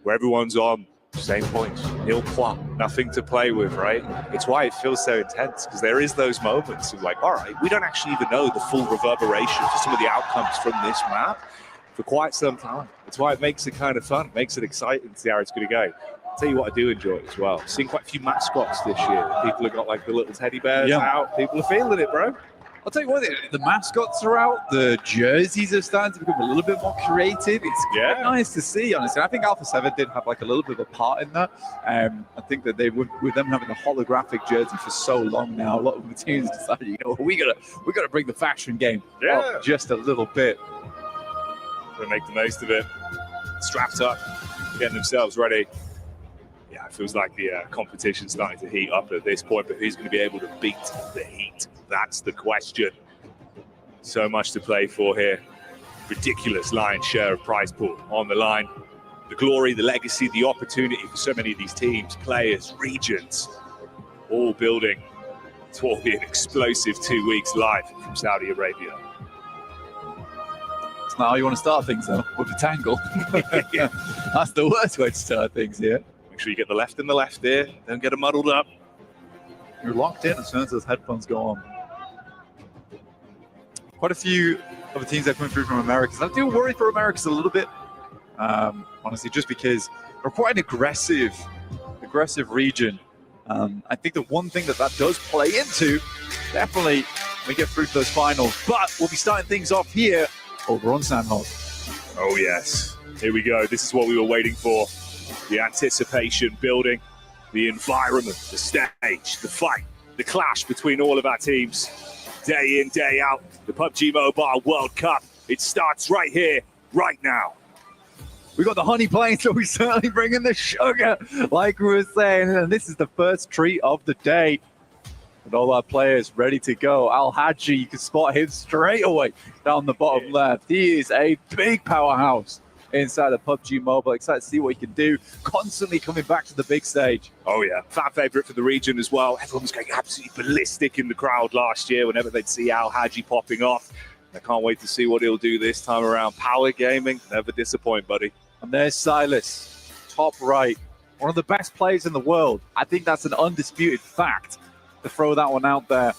where everyone's on same points, nil plot, nothing to play with, right? It's why it feels so intense, because there is those moments of like, all right, we don't actually even know the full reverberation to some of the outcomes from this map for quite some time. It's why it makes it kind of fun, makes it exciting to see how it's going to go. I'll tell you what I do enjoy as well. Seeing quite a few mascots this year. People have got like the little teddy bears out. People are feeling it, bro. I'll tell you what, the mascots are out. The jerseys are starting to become a little bit more creative. It's quite nice to see, honestly. I think Alpha 7 did have like a little bit of a part in that. I think that they would, with them having a holographic jersey for so long now, a lot of the teams decided, we gotta bring the faction game up just a little bit. Gonna make the most of it. Strapped up, getting themselves ready. Yeah, it feels like the competition's starting to heat up at this point, but who's going to be able to beat the heat? That's the question. So much to play for here. Ridiculous lion's share of prize pool on the line. The glory, the legacy, the opportunity for so many of these teams, players, regions, all building toward an explosive 2 weeks live from Saudi Arabia. It's not how you want to start things, though, with a tangle. That's the worst way to start things here. Make sure you get the left in the left there. Don't get them muddled up. You're locked in as soon as those headphones go on. Quite a few of the teams that come through from Americas. I do worry for Americas a little bit, honestly, just because we're quite an aggressive region. I think the one thing that does play into, definitely, we get through to those finals. But we'll be starting things off here over on Sandhog. Oh, yes. Here we go. This is what we were waiting for. The anticipation building, the environment, the stage, the fight, the clash between all of our teams. Day in, day out, the PUBG Mobile World Cup. It starts right here, right now. We got the honey plane, so we certainly bring in the sugar, like we were saying. And this is the first treat of the day. With all our players ready to go. Al Haji, you can spot him straight away down the bottom left. He is a big powerhouse inside the PUBG Mobile. Excited to see what he can do. Constantly coming back to the big stage. Oh, yeah. Fan favorite for the region as well. Everyone was going absolutely ballistic in the crowd last year whenever they'd see Al Haji popping off. I can't wait to see what he'll do this time around. Power gaming, never disappoint, buddy. And there's Silas, top right. One of the best players in the world. I think that's an undisputed fact to throw that one out there.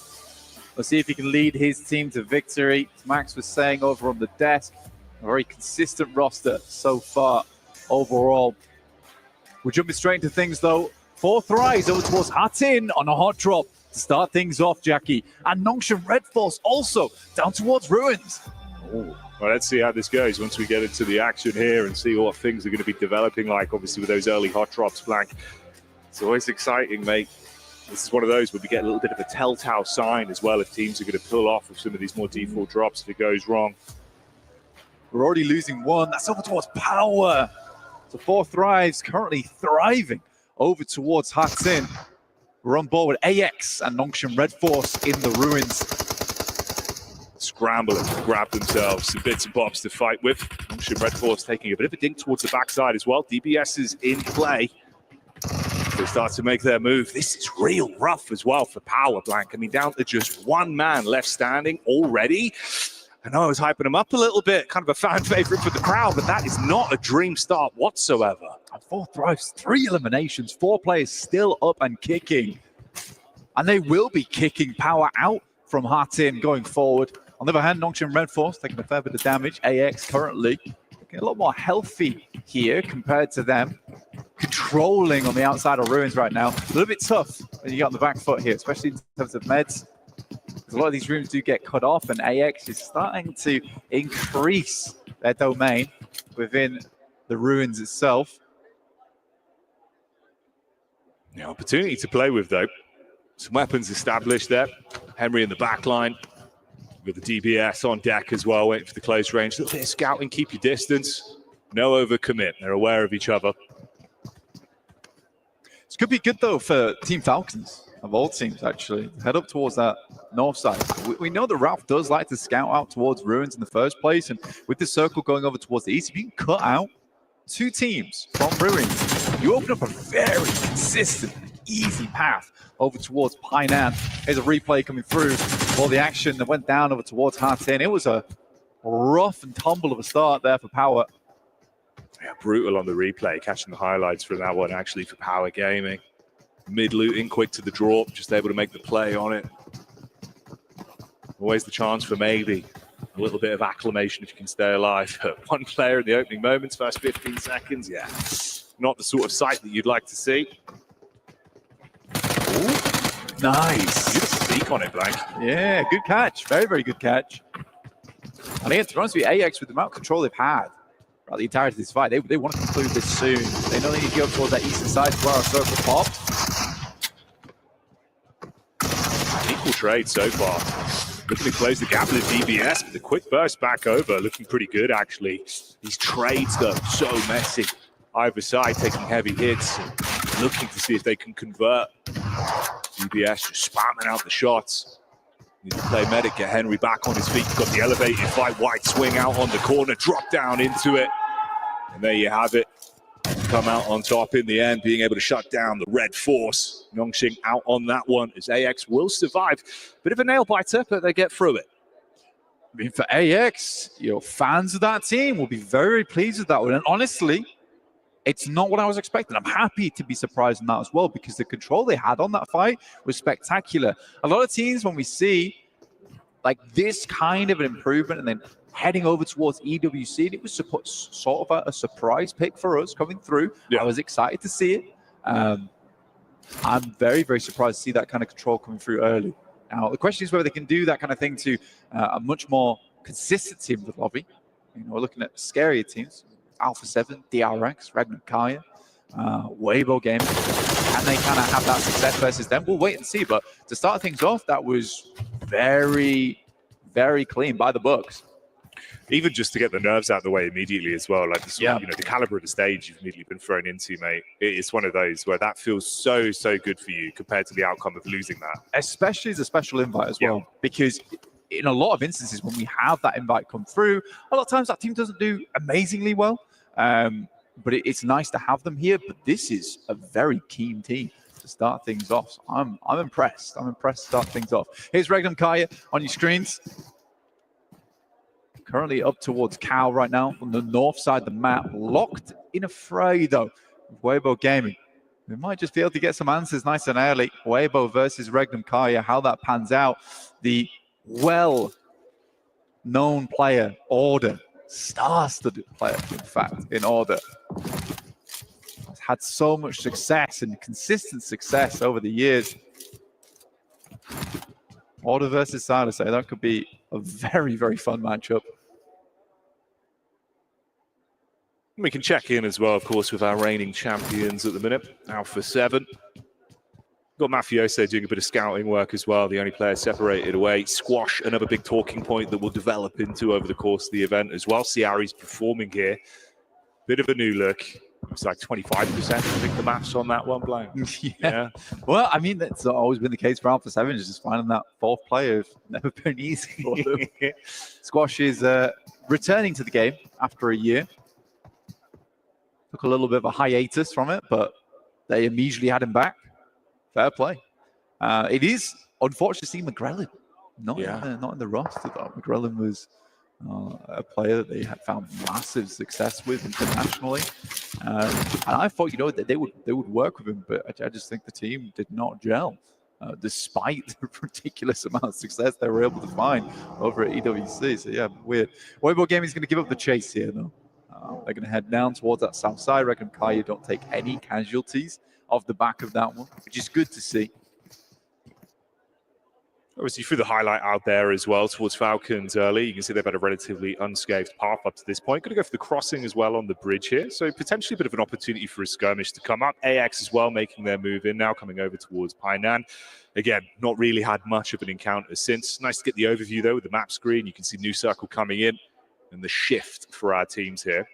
Let's see if he can lead his team to victory. As Max was saying over on the desk, a very consistent roster so far overall. We're jumping straight into things though. 4 thrives over towards Hatin on a hot drop to start things off, Jackie. And Nongshan Red Force also down towards Ruins. Ooh. Well, let's see how this goes once we get into the action here and see what things are going to be developing like, obviously, with those early hot drops, Blank. It's always exciting, mate. This is one of those where we get a little bit of a telltale sign as well if teams are going to pull off with some of these more default drops if it goes wrong. We're already losing one. That's over towards Power. So 4 thrives currently thriving over towards Hatin. We're on board with AX and Nongshan Red Force in the Ruins. Scrambling to grab themselves some bits and bobs to fight with. Nongshan Red Force taking a bit of a dink towards the backside as well. DBS is in play. They start to make their move. This is real rough as well for Power, Blank. I mean, down to just one man left standing already. I know I was hyping him up a little bit, kind of a fan favorite for the crowd, but that is not a dream start whatsoever. And 4 thrives, 3 eliminations, 4 players still up and kicking. And they will be kicking Power out from Hatin going forward. On the other hand, Nongshan Red Force taking a fair bit of damage. AX currently looking a lot more healthy here compared to them. controlling on the outside of Ruins right now. A little bit tough when you get on the back foot here, especially in terms of meds. Because a lot of these rooms do get cut off, and AX is starting to increase their domain within the Ruins itself. The opportunity to play with, though. Some weapons established there. Henry in the back line. With the DBS on deck as well, waiting for the close range. A little bit of scouting, keep your distance. No overcommit. They're aware of each other. This could be good, though, for Team Falcons, of all teams, actually. Head up towards that north side. We know that Ralph does like to scout out towards Ruins in the first place, and with the circle going over towards the east, if you can cut out 2 teams from Ruins, you open up a very consistent, easy path over towards Painan. There's a replay coming through for the action that went down over towards Hartin. It was a rough and tumble of a start there for Power. Yeah, brutal on the replay, catching the highlights from that one actually for Power Gaming. Mid-looting, quick to the drop, just able to make the play on it. Always the chance for maybe a little bit of acclamation if you can stay alive. One player in the opening moments, first 15 seconds, yeah. Not the sort of sight that you'd like to see. Ooh, nice. Beautiful peek on it, Blank. Yeah, good catch. Very, very good catch. And again, to be honest with you, AX, with the amount of control they've had throughout the entirety of this fight, they want to conclude this soon. They know they need to go towards that eastern side where our circle popped. Equal trade so far. Looking to close the gap with the DBS, but the quick burst back over, looking pretty good, actually. These trades, though, so messy. Either side taking heavy hits, looking to see if they can convert. DBS just spamming out the shots. Need to play medic, get Henry back on his feet. Got the elevated fight, wide swing out on the corner, drop down into it. And there you have it. Come out on top in the end, being able to shut down the Red Force. Yongxing out on that one as AX will survive. Bit of a nail biter, but they get through it. I mean, for AX, fans of that team will be very, very pleased with that one. And honestly, it's not what I was expecting. I'm happy to be surprised in that as well, because the control they had on that fight was spectacular. A lot of teams, when we see like this kind of an improvement and then heading over towards EWC, it was sort of a surprise pick for us coming through. Yeah. I was excited to see it. I'm very, very surprised to see that kind of control coming through early. Now, the question is whether they can do that kind of thing to a much more consistent team with Lobby. We're looking at scarier teams. Alpha 7, DRX, Ragnar Kaya, Weibo Gaming. Can they kind of have that success versus them? We'll wait and see. But to start things off, that was very, very clean by the books. Even just to get the nerves out of the way immediately as well, like the caliber of the stage you've immediately been thrown into, mate. It's one of those where that feels so, so good for you compared to the outcome of losing that. Especially as a special invite as well, because in a lot of instances when we have that invite come through, a lot of times that team doesn't do amazingly well. But it's nice to have them here. But this is a very keen team to start things off. So I'm impressed. I'm impressed to start things off. Here's Regnum Kaya on your screens. Currently up towards Cal right now on the north side of the map. Locked in a fray, though, with Weibo Gaming. We might just be able to get some answers nice and early. Weibo versus Regnum Kaya, how that pans out. The well-known player, Order, star-studded player, in fact, in Order. Has had so much success and consistent success over the years. Order versus Silas, that could be a very, very fun matchup. We can check in as well, of course, with our reigning champions at the minute, Alpha 7. Got Mafioso doing a bit of scouting work as well, the only player separated away. Squash, another big talking point that will develop into over the course of the event as well. Ciari's performing here. Bit of a new look. It's like 25%, I think, the maths on that one, Blind. Yeah. Well, I mean, that's always been the case for Alpha 7, is just finding that fourth player. It's never been easy for them. Squash is returning to the game after a year. Took a little bit of a hiatus from it, but they immediately had him back. Fair play. It is unfortunate to see McGrellin not in the roster, though. McGrellin was a player that they had found massive success with internationally, and I thought that they would work with him, but I just think the team did not gel, despite the ridiculous amount of success they were able to find over at EWC. So yeah, weird. Weibo Gaming is going to give up the chase here, though. They're going to head down towards that south side. Reckon Kaya don't take any casualties off the back of that one, which is good to see. Obviously, threw the highlight out there as well towards Falcons early. You can see they've had a relatively unscathed path up to this point. Going to go for the crossing as well on the bridge here. So potentially a bit of an opportunity for a skirmish to come up. AX as well making their move in now, coming over towards Painan. Again, not really had much of an encounter since. Nice to get the overview, though, with the map screen. You can see New Circle coming in and the shift for our teams here.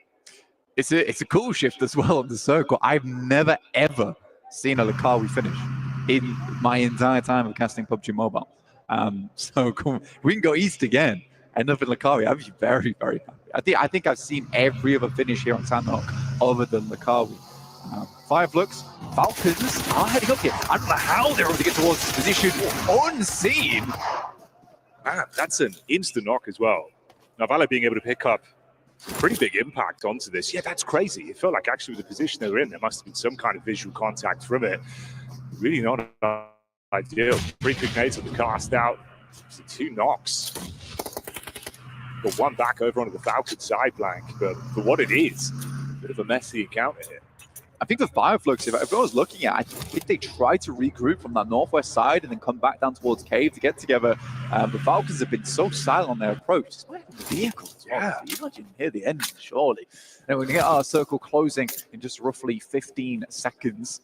It's a cool shift as well on the circle. I've never, ever seen a Lukawi finish in my entire time of casting PUBG Mobile. So cool. We can go east again, end up in Lukawi. I'd be very, very happy. I think I've seen every other finish here on Sandhawk other than Lukawi. Fireflux, Falcons are heading up here. I don't know how they're able to get towards this position unseen. Man, that's an instant knock as well. Now, Vale being able to pick up some pretty big impact onto this. Yeah, that's crazy. It felt like actually with the position they were in, there must have been some kind of visual contact from it. Really not ideal. 3 quick nades with the cast out. So 2 knocks. Got 1 back over onto the Falcon side flank, but for what it is, a bit of a messy encounter here. I think the Fireflux, if I was looking at, I think they tried to regroup from that northwest side and then come back down towards Cave to get together. The Falcons have been so silent on their approach. It's the vehicle as well. Yeah. You imagine hear the end, surely. And we're going to get our circle closing in just roughly 15 seconds.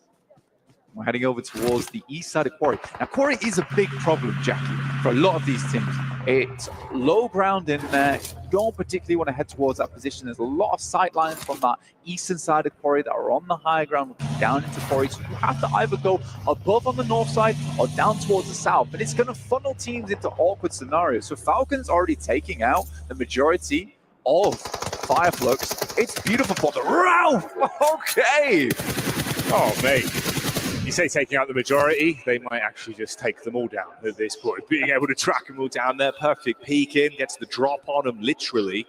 We're heading over towards the east side of Quarry. Now, Quarry is a big problem, Jackie, for a lot of these teams. It's low ground in there. You don't particularly want to head towards that position. There's a lot of sight lines from that eastern side of Quarry that are on the high ground, looking down into Quarry. So you have to either go above on the north side or down towards the south. But it's going to funnel teams into awkward scenarios. So Falcons already taking out the majority of Fireflux. It's beautiful for the Ralph. Okay. Oh, mate. You say taking out the majority, they might actually just take them all down at this point. Being able to track them all down there, perfect peek in, gets the drop on them, literally.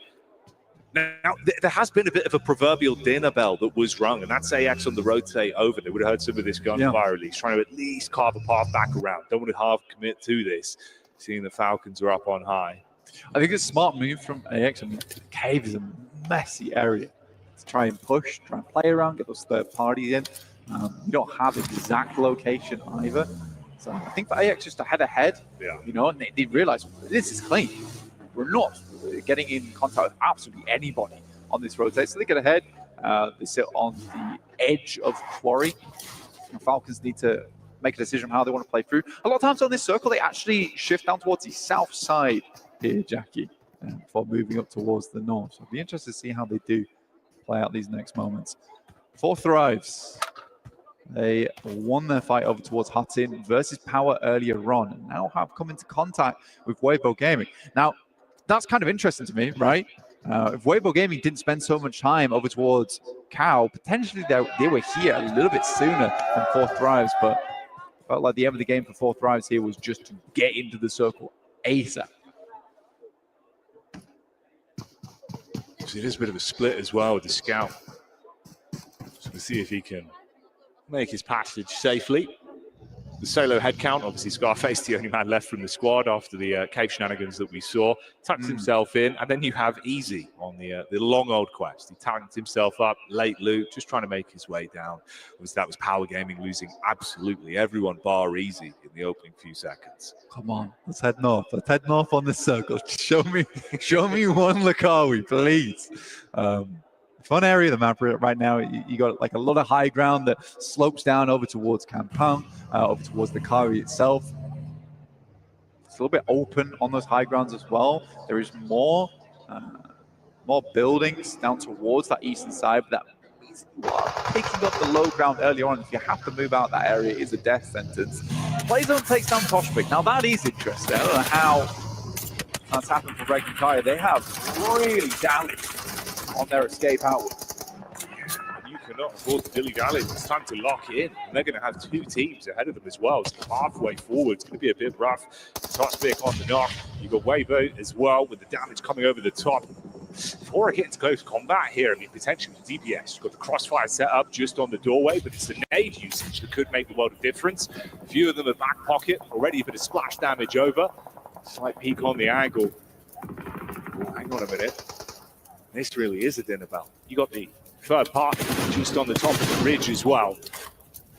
Now, there has been a bit of a proverbial dinner bell that was rung, and that's AX on the rotate over. They would have heard some of this gunfire at least, trying to at least carve a path back around. Don't want to half commit to this, seeing the Falcons are up on high. I think it's a smart move from AX. I mean, the cave is a messy area to try and push, try and play around, get those third parties in. You don't have exact location either. So I think for AX just to head ahead, you know, and they realize this is clean. We're not getting in contact with absolutely anybody on this rotate. So they get ahead. They sit on the edge of Quarry. The Falcons need to make a decision on how they want to play through. A lot of times on this circle, they actually shift down towards the south side here, Jackie, before moving up towards the north. So I'll be interested to see how they do play out these next moments. 4 Thrives. They won their fight over towards Hutton versus Power earlier on, and now have come into contact with Weibo Gaming. Now, that's kind of interesting to me, right? If Weibo Gaming didn't spend so much time over towards Cow, potentially they were here a little bit sooner than 4 Thrives, but felt like the end of the game for 4 Thrives here was just to get into the circle ASAP. So it is a bit of a split as well with the scout. So we'll see if he can make his passage safely. The solo head count, obviously Scarface, the only man left from the squad after the cave shenanigans that we saw, tucks himself in, and then you have Easy on the long old quest. He tanked himself up, late loot, just trying to make his way down. That was Power Gaming losing absolutely everyone bar Easy in the opening few seconds. Come on, let's head north. Let's head north on this circle. Show me one Lukawi, please. Fun area of the map right now. You got like a lot of high ground that slopes down over towards Kampang, over towards the Kari itself. It's a little bit open on those high grounds as well. There is more buildings down towards that eastern side, but that means you are picking up the low ground earlier on. If you have to move out that area, it is a death sentence. Playzone takes down Toshvik. Now that is interesting. I don't know how that's happened for Breaking Kaya. They have really damaged on their escape outwards. You cannot afford to dilly-dally. It's time to lock in. And they're going to have 2 teams ahead of them as well. So halfway forward, it's going to be a bit rough. Toshvik on the knock. You've got Weibo as well with the damage coming over the top. Before I get into close combat here, I mean, potentially with DPS, you've got the crossfire set up just on the doorway, but it's the nade usage that could make the world of difference. A few of them are back pocket, already a bit of splash damage over. Slight peek on the angle. Oh, hang on a minute. This really is a dinner bell. You got the third party just on the top of the ridge as well.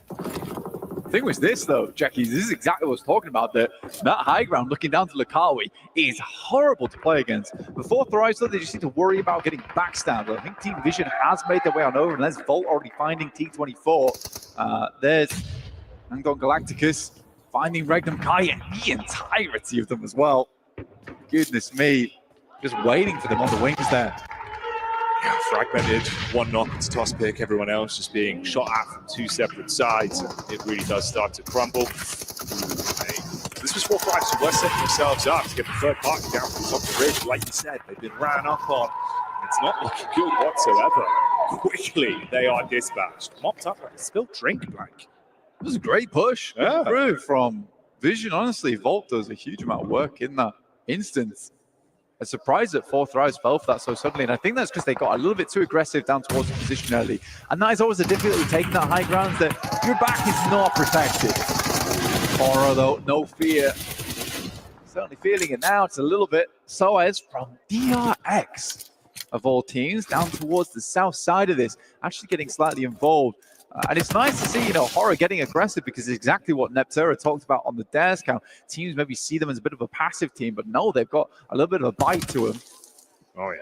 The thing was this, though, Jackie, this is exactly what I was talking about. That high ground looking down to Lukawi is horrible to play against. Before Thrice, though, they just need to worry about getting backstabbed. I think Team Vision has made their way on over, and there's Volt already finding T24. There's Angon Galacticus finding Regnum Kai and the entirety of them as well. Goodness me. Just waiting for them on the wings there. Yeah, fragmented, one knock, it's toss pick, everyone else just being shot at from two separate sides. It really does start to crumble. This was 4-5, so we're setting themselves up to get the third party down to the top of the ridge. Like you said, they've been ran up on. It's not looking good whatsoever. Quickly, they are dispatched. Mopped up like a spilled drink, Blank. It was a great push. Yeah. Through from Vision. Honestly, Volt does a huge amount of work in that instance. A surprise that 4 Thrives fell for that so suddenly, and I think that's because they got a little bit too aggressive down towards the position early. And that is always the difficulty with taking that high ground, that your back is not protected. Horror, though, no fear. Certainly feeling it now. It's a little bit. Soaz from DRX, of all teams, down towards the south side of this, actually getting slightly involved. And it's nice to see, Horror getting aggressive, because it's exactly what Neptera talked about on the dares count. Teams maybe see them as a bit of a passive team, but no, they've got a little bit of a bite to them. Oh, yeah.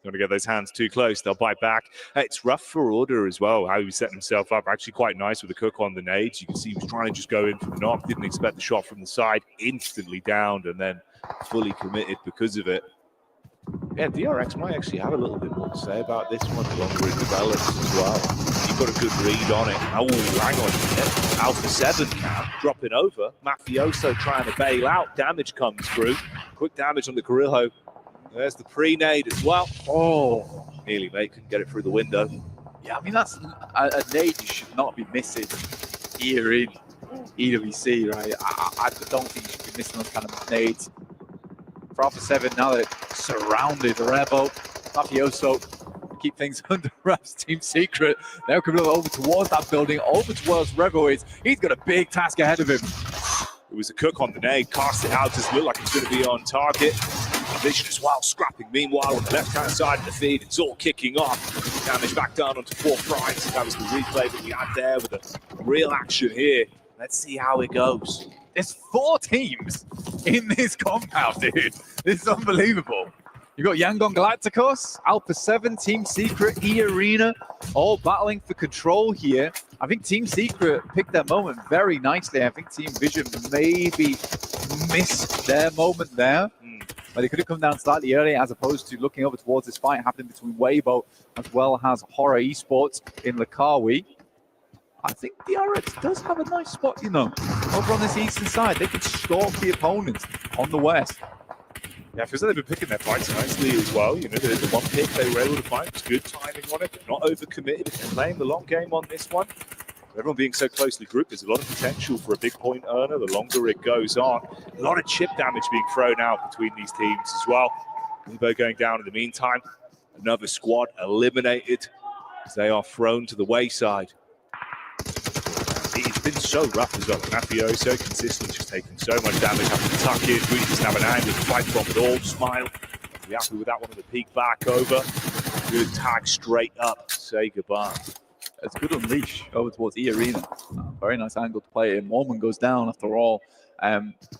Don't want to get those hands too close. They'll bite back. It's rough for Order as well, how he set himself up. Actually quite nice with the cook on the nades. You can see he was trying to just go in for the knock. Didn't expect the shot from the side. Instantly downed and then fully committed because of it. Yeah, DRX might actually have a little bit more to say about this one. The longer it develops as well. You've got a good read on it. Oh, hang on a minute. Alpha 7 now dropping over. Mafioso trying to bail out. Damage comes through. Quick damage on the Carrillo. There's the pre-nade as well. Oh, nearly, mate. Couldn't get it through the window. Yeah, I mean, that's a nade you should not be missing here in EWC, right? I don't think you should be missing those kind of nades. For Alpha 7, now that it's surrounded, Revo, Mafioso, keep things under wraps. Team Secret, they're coming over towards that building, over towards Revo is. He's got a big task ahead of him. It was a cook on the nade, cast it out, doesn't look like it's going to be on target. Vision as well, scrapping. Meanwhile, on the left-hand side of the feed, it's all kicking off. Damage back down onto 4 Thrives. That was the replay that we had there with a real action here. Let's see how it goes. There's 4 teams in this compound, dude. This is unbelievable. You've got Yangon Galacticos, Alpha 7, Team Secret, E-Arena, all battling for control here. I think Team Secret picked their moment very nicely. I think Team Vision maybe missed their moment there. But they could have come down slightly earlier, as opposed to looking over towards this fight happening between Weibo as well as Horror Esports in Lakawi. I think DRX does have a nice spot, over on this eastern side. They can stalk the opponents on the west. Yeah, it feels like they've been picking their fights nicely as well. The one pick they were able to find was good timing on it, but not overcommitted. If they're playing the long game on this one, everyone being so closely grouped, there's a lot of potential for a big point earner the longer it goes on. A lot of chip damage being thrown out between these teams as well. Weibo going down in the meantime. Another squad eliminated as they are thrown to the wayside. It's been so rough as well. Mafioso consistently just taking so much damage, having to tuck in, really doesn't have an angle to fight from at all. Smile. Be happy with that one on the peak back over. Good tag straight up. Say goodbye. It's good unleash over towards E-Arena. Very nice angle to play in. Mormon goes down after all.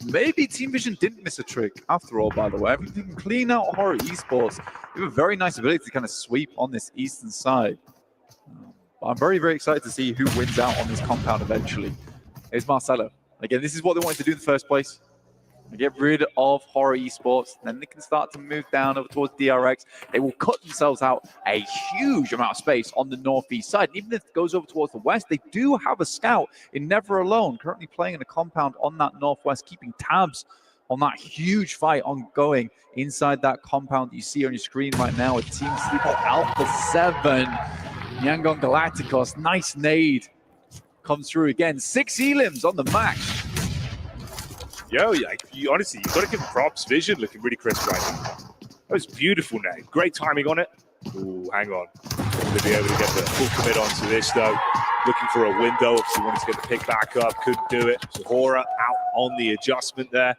Maybe Team Vision didn't miss a trick after all, by the way. If you can clean out Horror Esports, you have a very nice ability to kind of sweep on this eastern side. I'm very, very excited to see who wins out on this compound eventually. Here's Marcelo. Again, this is what they wanted to do in the first place. Get rid of Horror Esports, then they can start to move down over towards DRX. They will cut themselves out a huge amount of space on the northeast side. And even if it goes over towards the west, they do have a scout in Never Alone, currently playing in a compound on that northwest, keeping tabs on that huge fight ongoing inside that compound that you see on your screen right now with Team Secret Alpha 7. Yangon Galacticos, nice nade. Comes through again. 6 elims on the max. Yo, honestly, you've got to give props. Vision looking really crisp right now. That was beautiful nade. Great timing on it. Ooh, hang on. Going to be able to get the full commit onto this, though. Looking for a window. Obviously wanted to get the pick back up. Couldn't do it. Zahora out on the adjustment there.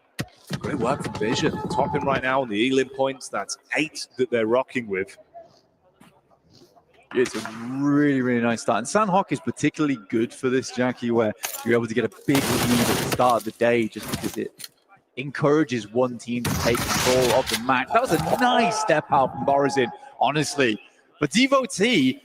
Great work from Vision. Topping right now on the Elim points. That's 8 that they're rocking with. It's a really, really nice start. And Sandhawk is particularly good for this, Jackie, where you're able to get a big lead at the start of the day just because it encourages one team to take control of the match. That was a nice step out from Borazin, honestly. But Devotee,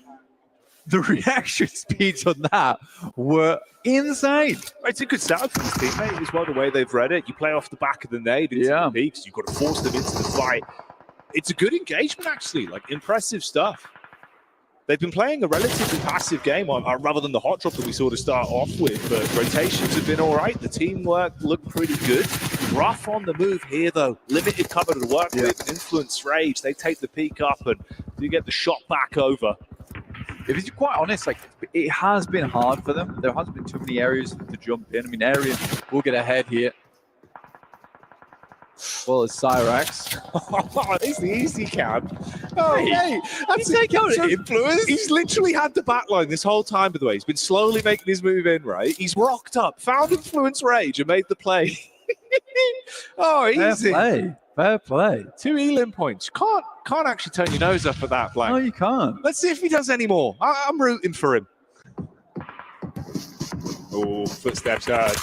the reaction speeds on that were insane. It's a good setup for this teammate as well, the way they've read it. You play off the back of the nade into the peaks. You've got to force them into the fight. It's a good engagement, actually. Like, impressive stuff. They've been playing a relatively passive game rather than the hot drop that we saw to start off with, but rotations have been all right. The teamwork looked pretty good. Rough on the move here, though. Limited cover to work with. Influence Rage. They take the peak up and do get the shot back over. If you're quite honest, like, it has been hard for them. There hasn't been too many areas to jump in. I mean, Arian will get ahead here. Well, it's Cyrax. It's the easy camp. Oh, hey, that's take out influence. He's literally had the backline this whole time, by the way. He's been slowly making his move in, right? He's rocked up, found Influence Rage, and made the play. Oh, easy. Fair play. 2 Elim points. Can't actually turn your nose up at that, Blank. No, you can't. Let's see if he does any more. I'm rooting for him. Oh, footsteps heard.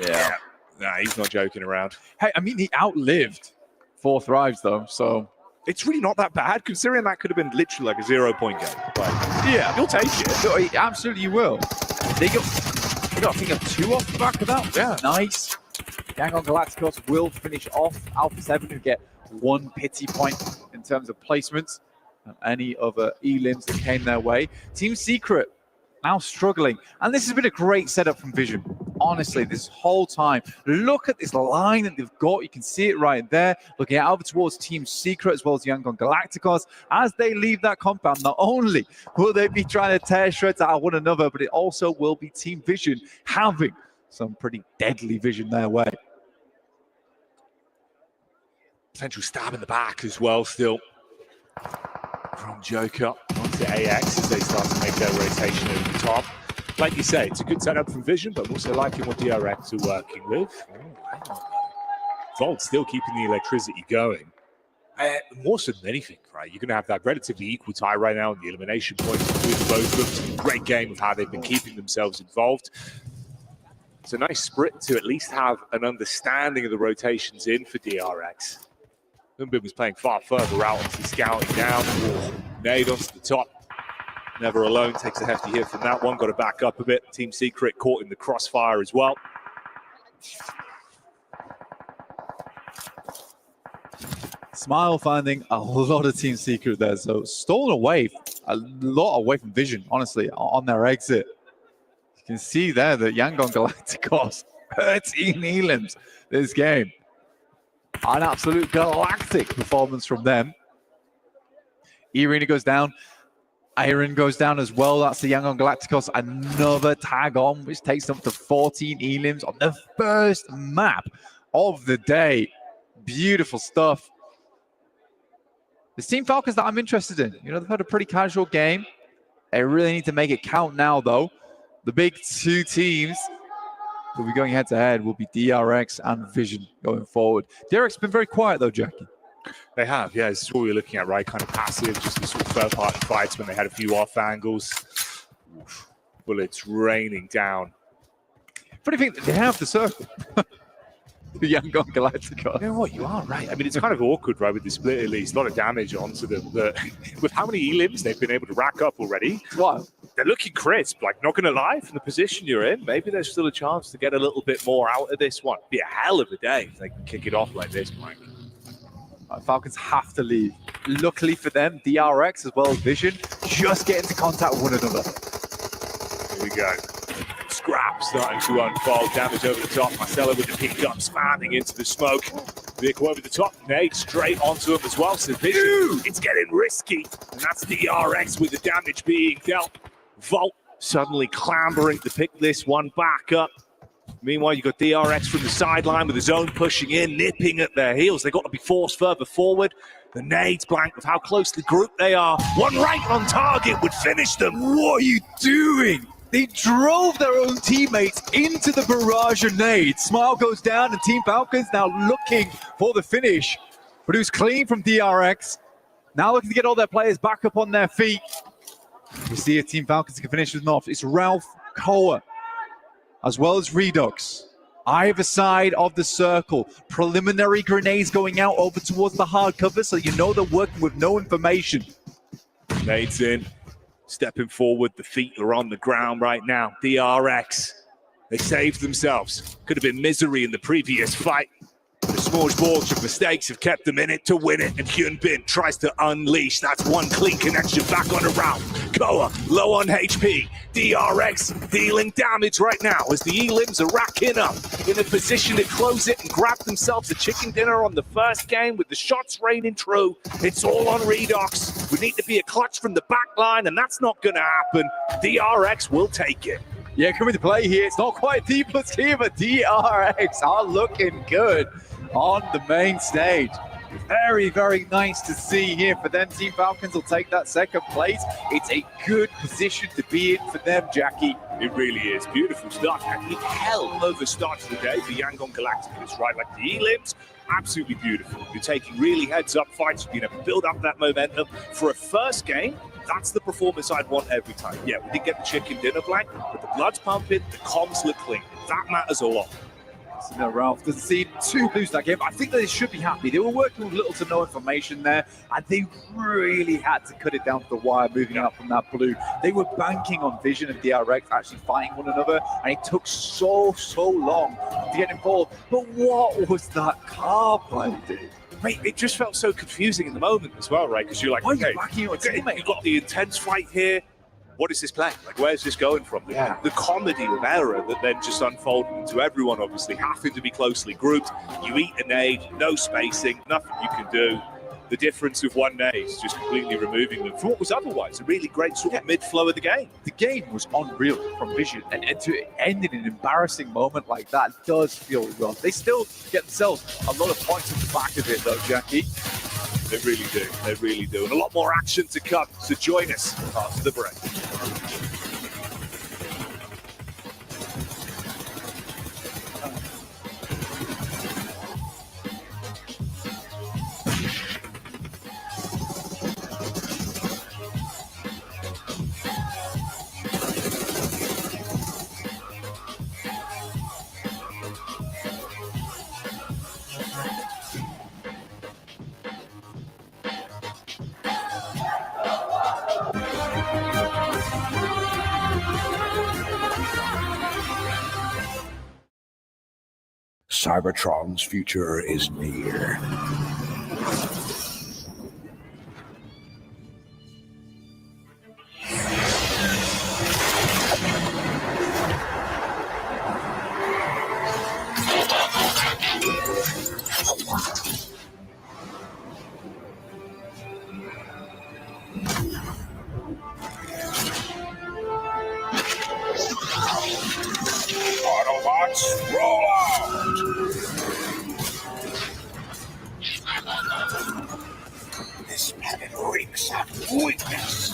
Yeah. Nah, he's not joking around. Hey, I mean, he outlived 4 Thrives, though, so... It's really not that bad, considering that could have been literally like a 0-point game. Like, yeah. You'll take it. No, absolutely, you will. They got, I think, a 2 off the back of that. Yeah. Nice. Yangon Galacticos will finish off Alpha 7, who get 1 pity point in terms of placements. Any other Elims that came their way. Team Secret now struggling. And this has been a great setup from Vision. Honestly, this whole time. Look at this line that they've got. You can see it right there. Looking out over towards Team Secret as well as Yangon Galacticos. As they leave that compound, not only will they be trying to tear shreds out of one another, but it also will be Team Vision having some pretty deadly vision their way. Potential stab in the back as well still. From Joker onto AX as they start to make their rotation over the top. Like you say, it's a good setup from Vision, but I'm also liking what DRX are working with. Volt still keeping the electricity going. More so than anything, right? You're going to have that relatively equal tie right now in the elimination points between both of them. It's a great game of how they've been keeping themselves involved. It's a nice sprint to at least have an understanding of the rotations in for DRX. Umbin was playing far further out, obviously scouting down. Nade onto the top. Never Alone takes a hefty hit from that one. Got to back up a bit. Team Secret caught in the crossfire as well. Smile finding a lot of Team Secret there. So stolen away, a lot away from Vision, honestly, on their exit. You can see there that Yangon Galacticos 13 Elims this game. An absolute galactic performance from them. Irina goes down. Iron goes down as well. That's the Yangon Galacticos. Another tag on, which takes them to 14 Elims on the first map of the day. Beautiful stuff. This Team Falcons that I'm interested in. You know, they've had a pretty casual game. They really need to make it count now, though. The big 2 teams who will be going head-to-head will be DRX and Vision going forward. DRX has been very quiet, though, Jackie. They have, yeah. This is what we were looking at, right? Kind of passive, just the sort of third-party fights when they had a few off angles. Oof. Bullets raining down. Funny thing, they have the circle. The Yangon Galacticos. You know what? You are right. I mean, it's kind of awkward, right, with the split at least. A lot of damage onto them. With how many Elims they've been able to rack up already. What? They're looking crisp. Like, not going to lie, from the position you're in, maybe there's still a chance to get a little bit more out of this one. Be a hell of a day if they can kick it off like this, Mike. Falcons have to leave. Luckily for them, DRX as well as Vision just get into contact with one another. Here we go. Scrap starting to unfold. Damage over the top. Marcelo with the pick up, spamming into the smoke. Vehicle over the top. Nade straight onto him as well. So Vision, it's getting risky. And that's DRX with the damage being dealt. Volt suddenly clambering to pick this one back up. Meanwhile, you've got DRX from the sideline with his own pushing in, nipping at their heels. They've got to be forced further forward. The nades blank with how closely grouped they are. One right on target would finish them. What are you doing? They drove their own teammates into the barrage of nades. Smile goes down, and Team Falcons now looking for the finish. Produced clean from DRX. Now looking to get all their players back up on their feet. We see if Team Falcons can finish with North. It's Ralph, Koa, as well as Redux. Either side of the circle. Preliminary grenades going out over towards the hard cover, so you know they're working with no information. Nades in. Stepping forward, the feet are on the ground right now. DRX, they saved themselves. Could have been misery in the previous fight. The smorgasbord of mistakes have kept them in it to win it, and Hyun Bin tries to unleash. That's one clean connection back on a round. Koa, low on HP. DRX dealing damage right now as the E-limbs are racking up in a position to close it and grab themselves a chicken dinner on the first game with the shots raining true. It's all on Redux. We need to be a clutch from the back line, and that's not going to happen. DRX will take it. Yeah, coming to play here. It's not quite D plus T, but DRX are looking good on the main stage. Very, very nice to see here for them. Team Falcons will take that second place. It's a good position to be in for them, Jackie. It really is. Beautiful start. And a hell of a start to the day for Yangon Galacticus, right? Like the E-limbs, absolutely beautiful. You're taking really heads-up fights. You're going to build up that momentum. For a first game, that's the performance I'd want every time. Yeah, we didn't get the chicken dinner blank, but the blood's pumping, the comms look clean. That matters a lot. So no, Ralph doesn't see two blues that game. I think they should be happy. They were working with little to no information there, and they really had to cut it down to the wire moving out from that blue. They were banking on Vision and DRX actually fighting one another, and it took so long to get involved. But what was that car play, dude? Mate, it just felt so confusing in the moment as well, right? Because you're like, okay, you've got the intense fight here. What is this plan? Like, where's this going from? The comedy of error that then just unfolded into everyone, obviously, having to be closely grouped. You eat a nade, no spacing, nothing you can do. The difference of one nade is just completely removing them from what was otherwise a really great sort of mid-flow of the game. The game was unreal from Vision, and to end in an embarrassing moment like that does feel rough. They still get themselves a lot of points at the back of it, though, Jackie. They really do. They really do. And a lot more action to come. So join us after the break. Cybertron's future is near. Autobots, roll out! This planet reeks of weakness.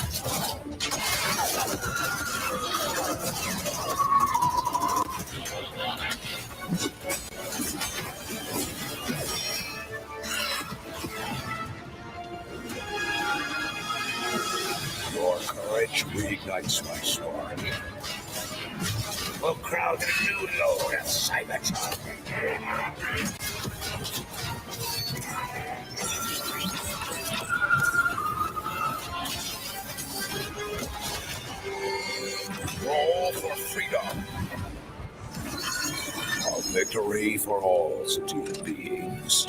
Your courage reignites my spark. We'll crowd a new load of Cybertron. Roll for freedom. A victory for all sentient beings.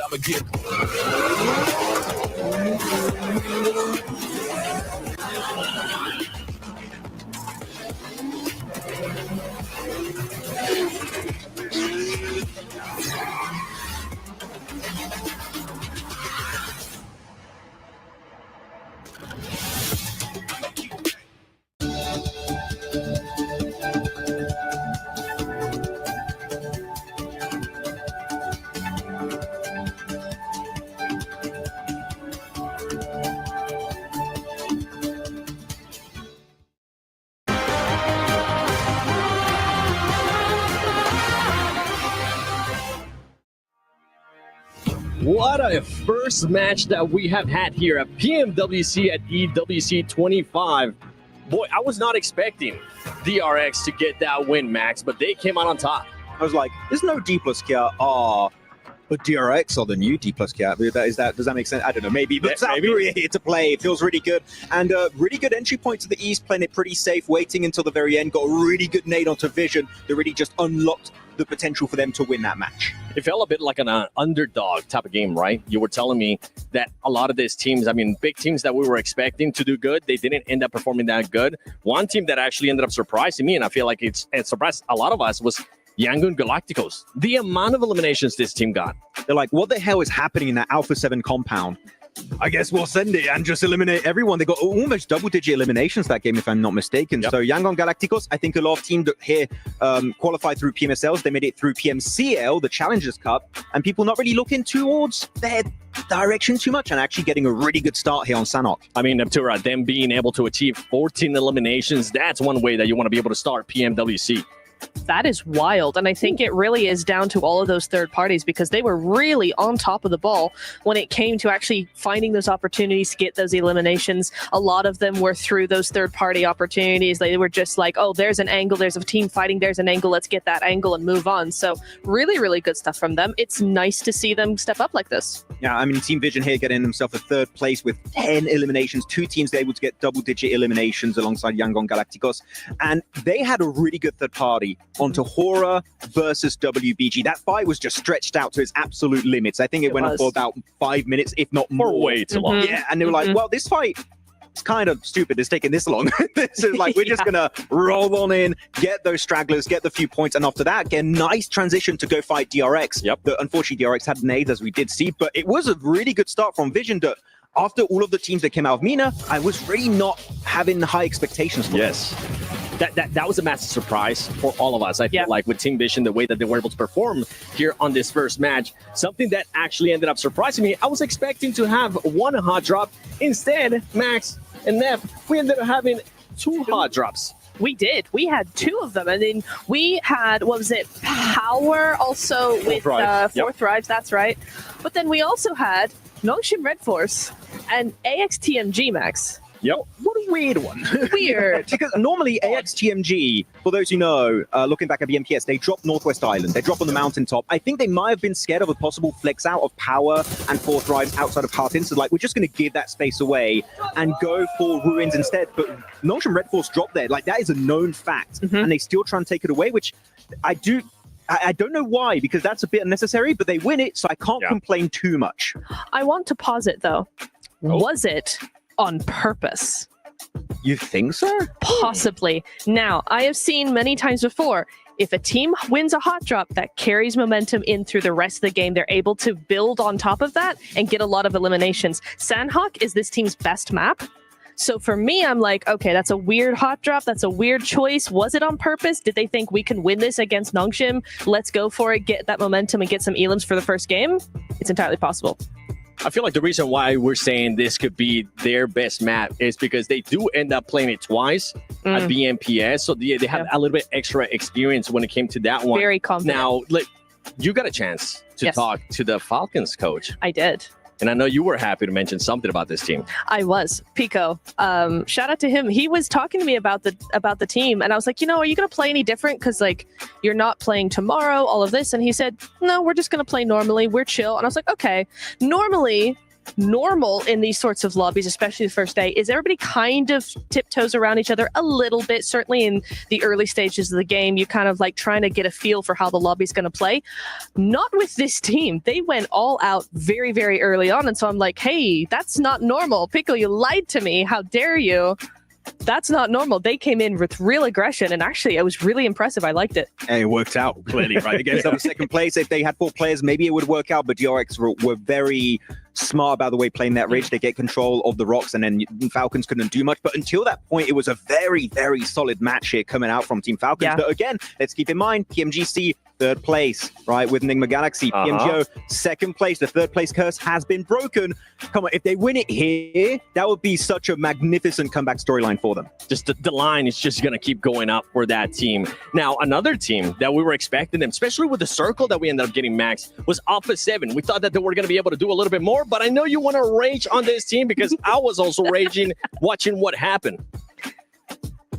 I'ma get. What a first match that we have had here at PMWC at EWC 25. Boy, I was not expecting DRX to get that win, Max, but they came out on top. I was like, there's no D plus Kia. But DRX are the new D plus Kia. Does that make sense? I don't know. Maybe. But South Korea here to play. It feels really good. And really good entry point to the East, playing it pretty safe, waiting until the very end. Got a really good nade onto Vision that really just unlocked the potential for them to win that match. It felt a bit like an underdog type of game, right? You were telling me that a lot of these teams, I mean, big teams that we were expecting to do good, they didn't end up performing that good. One team that actually ended up surprising me, and I feel like it surprised a lot of us, was Yangon Galacticos. The amount of eliminations this team got. They're like, what the hell is happening in that Alpha 7 compound? I guess we'll send it and just eliminate everyone. They got almost double-digit eliminations that game, if I'm not mistaken. Yep. So Yangon Galacticos, I think a lot of teams here qualified through PMSLs. They made it through PMCL, the Challengers Cup, and people not really looking towards their direction too much and actually getting a really good start here on Sanhok. I mean, Neptura, them being able to achieve 14 eliminations, that's one way that you want to be able to start PMWC. That is wild. And I think it really is down to all of those third parties, because they were really on top of the ball when it came to actually finding those opportunities to get those eliminations. A lot of them were through those third party opportunities. They were just like, oh, there's an angle, there's a team fighting, there's an angle, let's get that angle and move on. So really, really good stuff from them. It's nice to see them step up like this. Yeah, I mean, Team Vision here getting themselves a third place with 10 eliminations. Two teams able to get double-digit eliminations alongside Yangon Galacticos. And they had a really good third party onto Hora versus WBG. That fight was just stretched out to its absolute limits. I think it went on for about 5 minutes, if not more. Way too long. Yeah, and they were like, well, this fight, it's kind of stupid. It's taking this long. This is like, we're just going to roll on in, get those stragglers, get the few points, and after that, get a nice transition to go fight DRX. Yep. Unfortunately, DRX had nades, as we did see, but it was a really good start from Vision that after all of the teams that came out of MENA, I was really not having high expectations for Yes. That was a massive surprise for all of us. I feel like with Team Vision, the way that they were able to perform here on this first match, something that actually ended up surprising me. I was expecting to have one hot drop. Instead, Max and Neff, we ended up having two hot drops. We did. We had two of them. And then we had, what was it, Power also with Fourth Rise. That's right. But then we also had Nongshim Red Force and AXTMG, Max. Yep. What a weird one. Weird. Because normally AXTMG, for those who know, looking back at BMPS, they drop Northwest Island. They drop on the mountaintop. I think they might have been scared of a possible flex out of Power and Fourth Rise outside of Heartin. So like, we're just going to give that space away and go for Ruins instead. But Nongshim Red Force dropped there. Like, that is a known fact. And they still try and take it away, which I don't know why, because that's a bit unnecessary, but they win it, so I can't complain too much. I want to pause it, though. Was it on purpose? You think so? Possibly. Now, I have seen many times before, if a team wins a hot drop, that carries momentum in through the rest of the game. They're able to build on top of that and get a lot of eliminations. Sanhok is this team's best map. So for me, I'm like, okay, that's a weird hot drop. That's a weird choice. Was it on purpose? Did they think we can win this against Nongshim? Let's go for it, get that momentum and get some elims for the first game? It's entirely possible. I feel like the reason why we're saying this could be their best map is because they do end up playing it twice at BMPS. So they have a little bit extra experience when it came to that one. Very confident. Now, you got a chance to talk to the Falcons coach. I did. And I know you were happy to mention something about this team. I was. Pico. Shout out to him. He was talking to me about the team, and I was like, are you going to play any different? Because you're not playing tomorrow, all of this. And he said, no, we're just going to play normally. We're chill. And I was like, okay. Normally, normal in these sorts of lobbies, especially the first day, is everybody kind of tiptoes around each other a little bit. Certainly in the early stages of the game, you kind of like trying to get a feel for how the lobby's going to play. Not with this team. They went all out very, very early on. And so I'm like, hey, that's not normal. Pickle, you lied to me. How dare you? That's not normal. They came in with real aggression, and actually, it was really impressive. I liked it. And it worked out, clearly, right? They gave themselves second place. If they had 4 players, maybe it would work out, but DRX were very smart about the way playing that ridge. They get control of the rocks, and then Falcons couldn't do much. But until that point, it was a very, very solid match here coming out from Team Falcons. Yeah. But again, let's keep in mind, PMGC, 3rd place, right, with Enigma Galaxy. PMGO, 2nd place. The 3rd place curse has been broken. Come on, if they win it here, that would be such a magnificent comeback storyline for them. Just the line is just going to keep going up for that team. Now, another team that we were expecting them, especially with the circle that we ended up getting, Max, was Alpha 7. We thought that they were going to be able to do a little bit more, but I know you want to rage on this team because I was also raging watching what happened.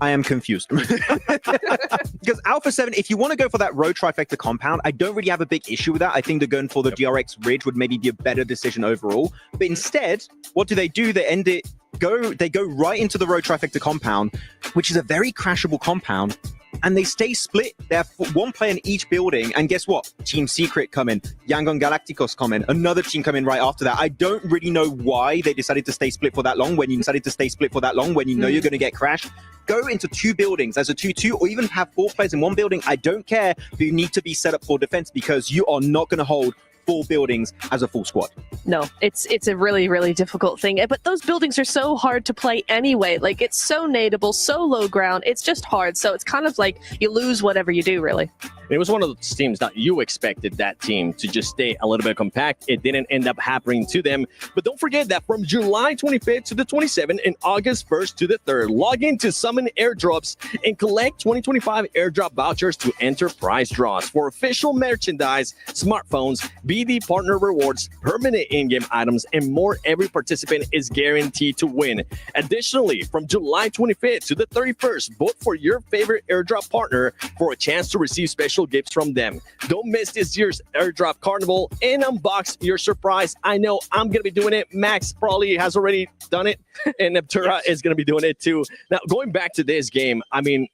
I am confused. Because Alpha 7, if you want to go for that road trifecta compound, I don't really have a big issue with that. I think they're going for the DRX Ridge would maybe be a better decision overall. But instead, what do? They go right into the road trifecta compound, which is a very crashable compound. And they stay split. They have 1 player in each building. And guess what? Team Secret come in. Yangon Galacticos come in. Another team come in right after that. I don't really know why they decided to stay split for that long. When you decided to stay split for that long, when you know you're going to get crashed, go into 2 buildings as a 2-2, or even have 4 players in 1 building. I don't care. But you need to be set up for defense because you are not going to hold 4 buildings as a full squad. No, it's a really, really difficult thing. But those buildings are so hard to play anyway. Like, it's so nadeable, so low ground. It's just hard. So it's kind of like you lose whatever you do, really. It was one of those teams that you expected that team to just stay a little bit compact. It didn't end up happening to them. But don't forget that from July 25th to the 27th and August 1st to the 3rd, log in to Summon Airdrops and collect 2025 airdrop vouchers to enter prize draws for official merchandise, smartphones, BD partner rewards, permanent in-game items, and more. Every participant is guaranteed to win. Additionally, from July 25th to the 31st, vote for your favorite airdrop partner for a chance to receive special gifts from them. Don't miss this year's airdrop carnival and unbox your surprise. I know I'm going to be doing it. Max probably has already done it, and Neptura is going to be doing it too. Now, going back to this game, I mean,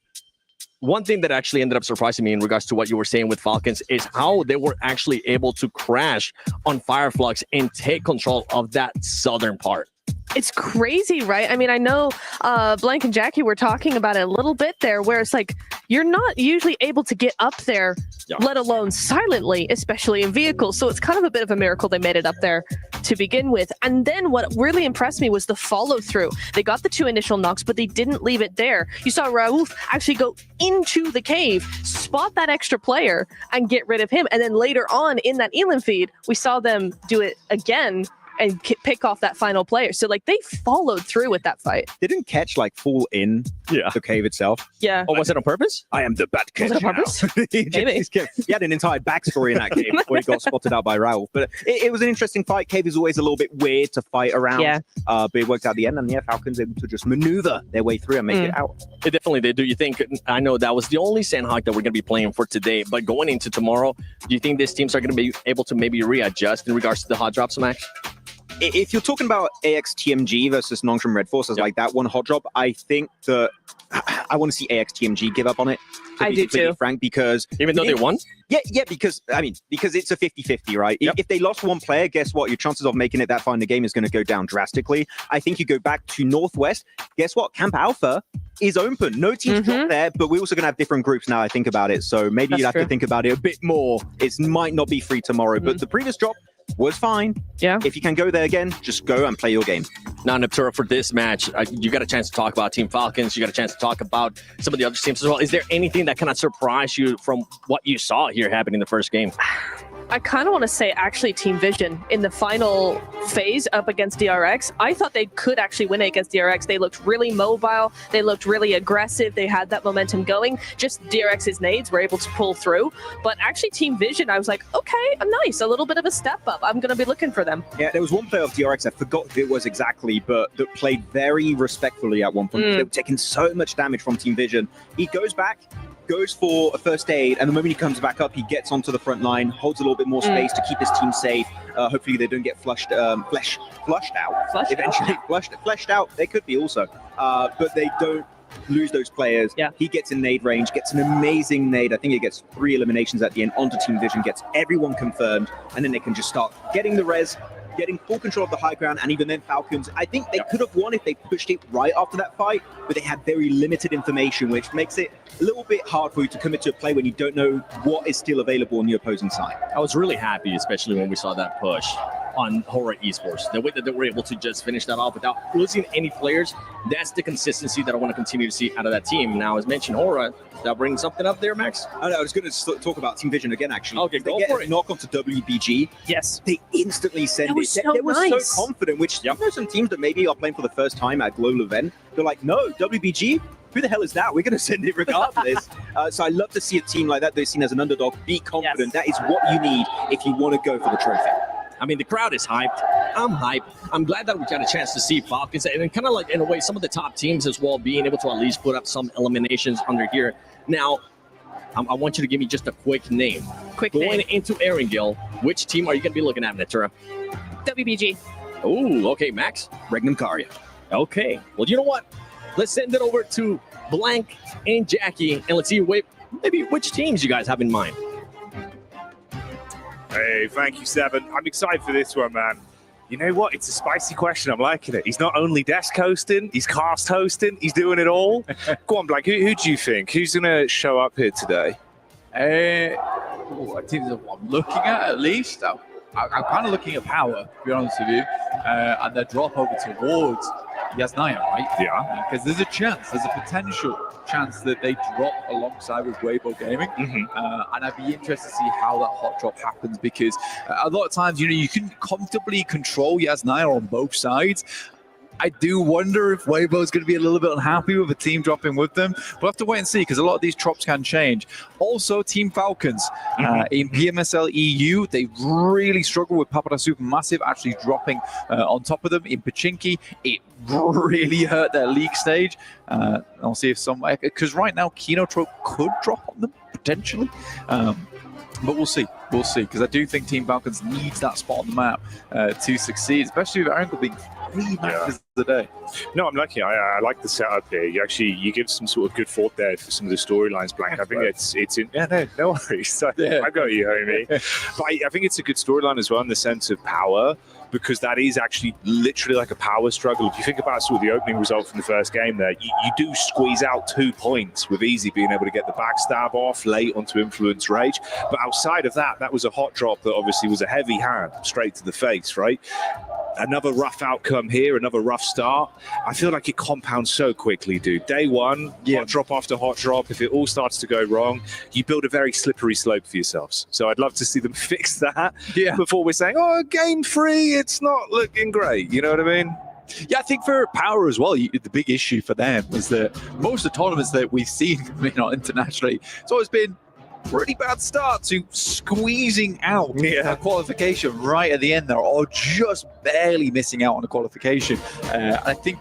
one thing that actually ended up surprising me in regards to what you were saying with Falcons is how they were actually able to crash on Fireflux and take control of that southern part. It's crazy, right? I mean, I know Blank and Jackie were talking about it a little bit there, where it's like you're not usually able to get up there, let alone silently, especially in vehicles. So it's kind of a bit of a miracle they made it up there to begin with. And then what really impressed me was the follow through. They got the 2 initial knocks, but they didn't leave it there. You saw Raouf actually go into the cave, spot that extra player, and get rid of him. And then later on in that Elam feed, we saw them do it again and pick off that final player. So, like, they followed through with that fight. They didn't catch, like, full in the cave itself. Yeah. Oh, was it on purpose? I am the bad kid. Was it on purpose? He had an entire backstory in that cave where he got spotted out by Raoul. But it was an interesting fight. Cave is always a little bit weird to fight around. Yeah. But it worked out at the end. And, yeah, Falcons able to just maneuver their way through and make it out. It definitely did. Do you think, I know that was the only Sandhawk that we're going to be playing for today, but going into tomorrow, do you think these teams are going to be able to maybe readjust in regards to the hot drops, Max? If you're talking about AX TMG versus Nongshim Red Forces, like that one hot drop, I think that I want to see AX TMG give up on it. I do too. Frank, because even though they won? Yeah, because it's a 50-50, right? If they lost 1 player, guess what? Your chances of making it that far in the game is going to go down drastically. I think you go back to Northwest. Guess what? Camp Alpha is open. No teams dropped there, but we're also going to have different groups now. I think about it, so maybe you'd have to think about it a bit more. It might not be free tomorrow, but the previous drop was fine. Yeah. If you can go there again, just go and play your game. Now, Neptura, for this match, you got a chance to talk about Team Falcons. You got a chance to talk about some of the other teams as well. Is there anything that kind of surprised you from what you saw here happen in the first game? I kind of want to say actually Team Vision in the final phase up against DRX. I thought they could actually win it against DRX. They looked really mobile. They looked really aggressive. They had that momentum going. Just DRX's nades were able to pull through. But actually Team Vision, I was like, okay, nice. A little bit of a step up. I'm going to be looking for them. Yeah, there was one player of DRX, I forgot who it was exactly, but that played very respectfully at one point. They were taking so much damage from Team Vision. He goes back, goes for a first aid, and the moment he comes back up, he gets onto the front line, holds a little bit more space to keep his team safe. Hopefully they don't get flushed out. Eventually, fleshed out. They could be also, but they don't lose those players. Yeah. He gets in nade range, gets an amazing nade. I think he gets 3 eliminations at the end onto Team Vision, gets everyone confirmed, and then they can just start getting the res, getting full control of the high ground, and even then Falcons, I think they could have won if they pushed it right after that fight, but they had very limited information, which makes it a little bit hard for you to commit to a play when you don't know what is still available on the opposing side. I was really happy, especially when we saw that push on Horror Esports. The way that they were able to just finish that off without losing any players, that's the consistency that I want to continue to see out of that team. Now, as mentioned, Horror, that brings something up there, Max? I was going to talk about Team Vision again, actually. Okay, go they get for a it. knock onto WBG. Yes. They instantly send That was it. so They were nice. so confident, which you know some teams that maybe are playing for the first time at global event, they're like, no, WBG? Who the hell is that? We're going to send it regardless. So I love to see a team like that. They're seen as an underdog. Be confident. That is what you need if you want to go for the trophy. I mean, the crowd is hyped. I'm hyped. I'm glad that we got a chance to see Falcons and kind of like, in a way, some of the top teams as well being able to at least put up some eliminations under here. Now, I want you to give me just a quick name. Going into Erangel, which team are you going to be looking at, Natura? WBG. Ooh, okay, Max. Regnum Karya. Okay. Well, you know what? Let's send it over to Blank and Jackie, and let's see maybe which teams you guys have in mind. Hey, thank you, Seven. I'm excited for this one, man. You know what? It's a spicy question. I'm liking it. He's not only desk hosting, he's cast hosting, he's doing it all. Go on, Blank. Who do you think? Who's going to show up here today? I think what I'm looking at least. I'm kind of looking at Power, to be honest with you, and their drop over towards Yasnaya, right? Yeah. Because there's a potential chance that they drop alongside with Weibo Gaming, and I'd be interested to see how that hot drop happens, because a lot of times, you can comfortably control Yasnaya on both sides. I do wonder if Weibo's going to be a little bit unhappy with a team dropping with them. We'll have to wait and see, because a lot of these drops can change. Also, Team Falcons in PMSL EU, they really struggle with Papada Supermassive actually dropping on top of them. In Pachinki, it really hurt their league stage. I'll see if because right now Kinotrope could drop on them potentially. But we'll see, because I do think Team Falcons needs that spot on the map to succeed, especially with Erangel being 3 matches a day. No, I'm lucky. I like the setup here. You give some sort of good thought there for some of the storylines, Blank. I think it's in. Yeah, no worries. I got you, homie. But I think it's a good storyline as well in the sense of power, because that is actually literally like a power struggle. If you think about sort of the opening result from the first game there, you do squeeze out 2 points with Easy being able to get the backstab off late onto Influence Rage. But outside of that, that was a hot drop that obviously was a heavy hand straight to the face, right? Another rough outcome here, another rough start. I feel like it compounds so quickly, dude. Day one, hot drop after hot drop. If it all starts to go wrong, you build a very slippery slope for yourselves. So I'd love to see them fix that before we're saying, oh, game 3, it's not looking great. You know what I mean? Yeah, I think for Power as well, the big issue for them is that most of the tournaments that we've seen internationally, it's always been pretty bad start to squeezing out a qualification right at the end there, or just barely missing out on a qualification. I think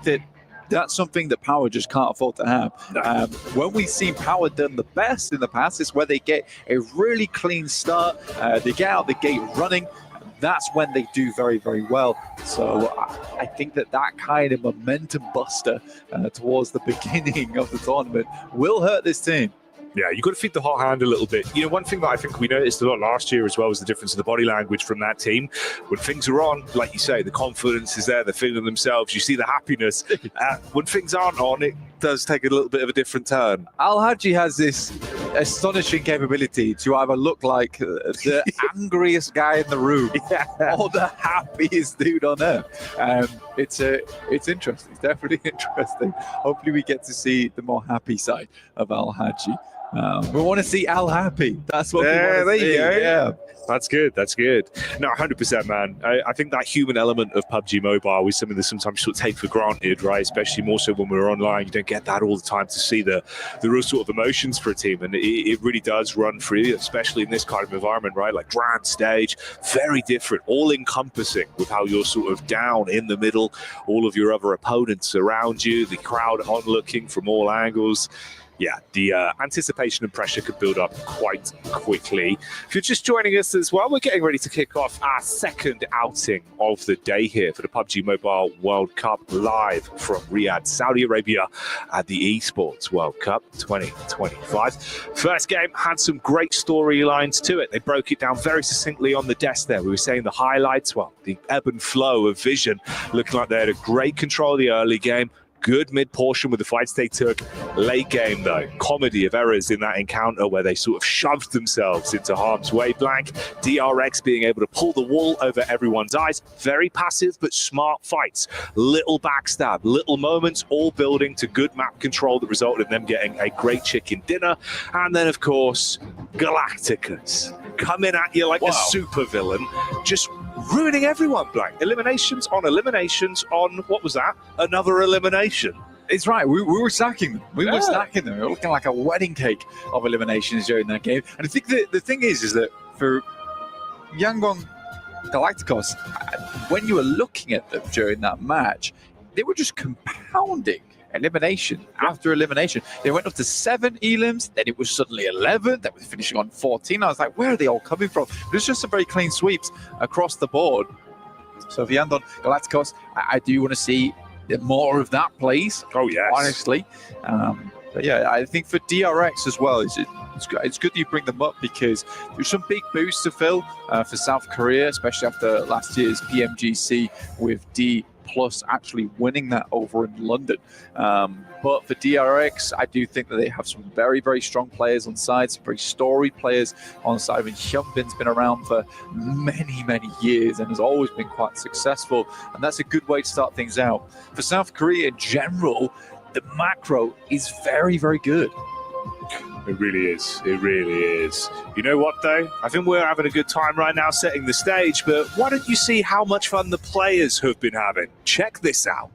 that's something that Power just can't afford to have. When we've seen Power done the best in the past, is where they get a really clean start, they get out the gate running. That's when they do very, very well. So I think that kind of momentum buster towards the beginning of the tournament will hurt this team. Yeah, you've got to feed the hot hand a little bit. You know, one thing that I think we noticed a lot last year as well was the difference in the body language from that team. When things are on, like you say, the confidence is there, they're feeling themselves, you see the happiness. When things aren't on, it does take a little bit of a different turn. Al-Haji has this astonishing capability to either look like the angriest guy in the room or the happiest dude on earth. It's interesting. It's definitely interesting. Hopefully we get to see the more happy side of Al-Haji. We want to see Al happy. That's what we want to see. Yeah. That's good. No, 100%, man. I think that human element of PUBG Mobile is something that sometimes sort of take for granted, right? Especially more so when we're online. You don't get that all the time to see the real sort of emotions for a team. And it really does run free, especially in this kind of environment, right? Like grand stage, very different, all encompassing with how you're sort of down in the middle, all of your other opponents around you, the crowd onlooking from all angles. Yeah, the anticipation and pressure could build up quite quickly. If you're just joining us as well, we're getting ready to kick off our second outing of the day here for the PUBG Mobile World Cup live from Riyadh, Saudi Arabia at the Esports World Cup 2025. First game had some great storylines to it. They broke it down very succinctly on the desk there. We were saying the highlights, well, the ebb and flow of Vision, looking like they had a great control of the early game. Good mid-portion with the fights they took. Late game, though, comedy of errors in that encounter where they sort of shoved themselves into harm's way. Blank, DRX being able to pull the wool over everyone's eyes. Very passive, but smart fights. Little backstab, little moments, all building to good map control that resulted in them getting a great chicken dinner. And then, of course, Galacticus coming at you like a super villain, just ruining everyone, Blank. Eliminations on, what was that? Another elimination. It's right. We were stacking them. We were stacking them. We were looking like a wedding cake of eliminations during that game. And I think the thing is that for Yangon Galacticos, when you were looking at them during that match, they were just compounding elimination after elimination. They went up to 7 elims, then it was suddenly 11, then we're finishing on 14. I was like, where are they all coming from? It was just some very clean sweeps across the board. So for Yandon Galacticos, I do want to see more of that, please. Oh, yes. Honestly. But yeah, I think for DRX as well, it's good that you bring them up because there's some big boosts to fill for South Korea, especially after last year's PMGC with D+ actually winning that over in London. But for DRX, I do think that they have some very, very strong players on side, some very storied players on side. I mean, Hyunbin's been around for many, many years and has always been quite successful. And that's a good way to start things out. For South Korea in general, the macro is very, very good. It really is. It really is. You know what, though? I think we're having a good time right now setting the stage, but why don't you see how much fun the players have been having? Check this out.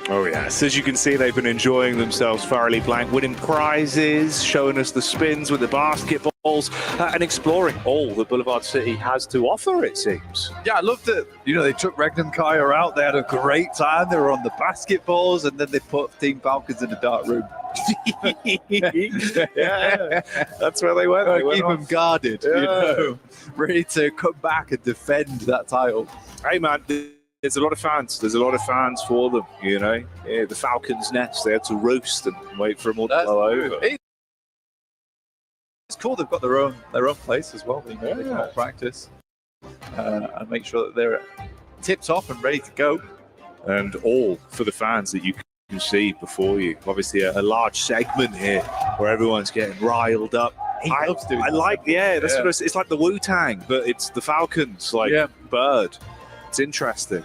Oh yes, as you can see, they've been enjoying themselves thoroughly, Blank, winning prizes, showing us the spins with the basketballs, and exploring all that Boulevard City has to offer, it seems. Yeah, I loved it. You know, they took Regnum Kaya out, they had a great time, they were on the basketballs, and then they put Team Falcons in the dark room. Yeah, that's where they went. They keep them guarded, you know, ready to come back and defend that title. Hey man, there's a lot of fans. There's a lot of fans for them, you know. Yeah, the Falcons' nest, they had to roast and wait for them all to blow over. It's cool. They've got their own place as well. They can all practice and make sure that they're tip top and ready to go. and all for the fans that you can see before you. Obviously, a large segment here where everyone's getting riled up. I like, that's what it's like the Wu-Tang, but it's the Falcons, like bird. It's interesting.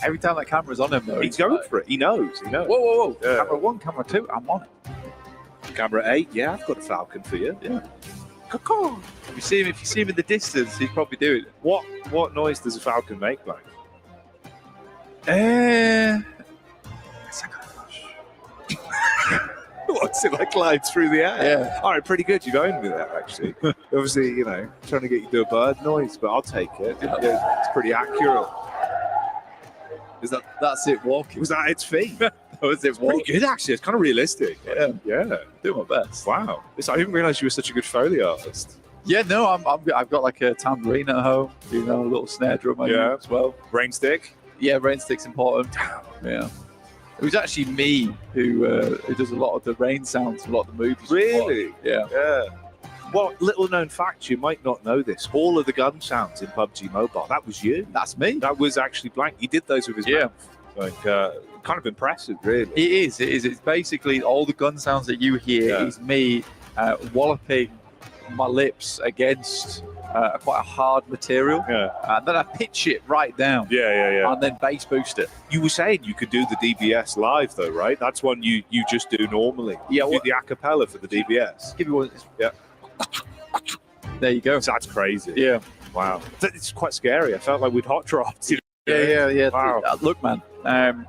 Every time that camera's on him, though, he's going for it. He knows. Whoa, whoa, whoa! Yeah. Camera 1, camera 2, I'm on it. Camera 8, yeah, I've got a Falcon for you. Yeah. Caw-caw. If you see him in the distance, he's probably doing it. What noise does a Falcon make, like? What's it like glides through the air? Yeah. All right, pretty good. You're going with that, actually. Obviously, trying to get you to do a bird noise, but I'll take it. Yeah, it's pretty accurate. That's it walking? Was that its feet? Was it walking? Pretty good, actually. It's kind of realistic. Yeah. Do my best. Wow. I didn't realize you were such a good Foley artist. Yeah, no, I've got like a tambourine at home, a little snare drum as well. Rain stick? Yeah, rain stick's important. Yeah. It was actually me who does a lot of the rain sounds for a lot of the movies. Really? Yeah. Well, little known fact, you might not know this. All of the gun sounds in PUBG Mobile, that was you. That's me. That was actually Blank. He did those with his mouth. Like, kind of impressive, really. It is. It's basically all the gun sounds that you hear is me walloping my lips against quite a hard material. Yeah. And then I pitch it right down. Yeah. And then bass boost it. You were saying you could do the DBS live, though, right? That's one you just do normally. Yeah. You do the acapella for the DBS. Give me one. Yeah. There you go. That's crazy. Yeah. Wow. It's quite scary. I felt like we'd hot dropped. Yeah. Wow. Look, man. I'm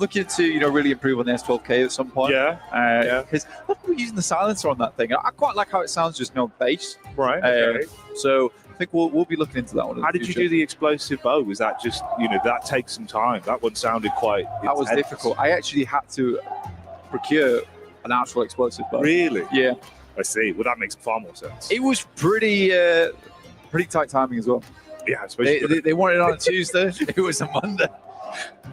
looking to really improve on the S12K at some point. Yeah. Because we're using the silencer on that thing. I quite like how it sounds just bass. Right. Okay. So I think we'll be looking into that one. How did you do the explosive bow? Was that just that takes some time? That one sounded quite. That was difficult. I actually had to procure an actual explosive bow. Really? Yeah. I see. Well, that makes far more sense. It was pretty tight timing as well. Yeah, I suppose they wanted it on a Tuesday. It was a Monday.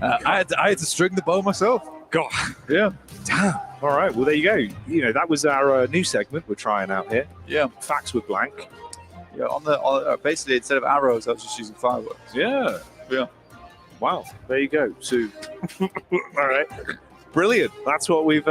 I had to string the bow myself. God. Yeah. Damn. All right. Well, there you go. That was our new segment we're trying out here. Yeah. Facts with Blank. Yeah. On basically instead of arrows, I was just using fireworks. Yeah. Yeah. Wow. There you go. So, all right. Brilliant. That's what we've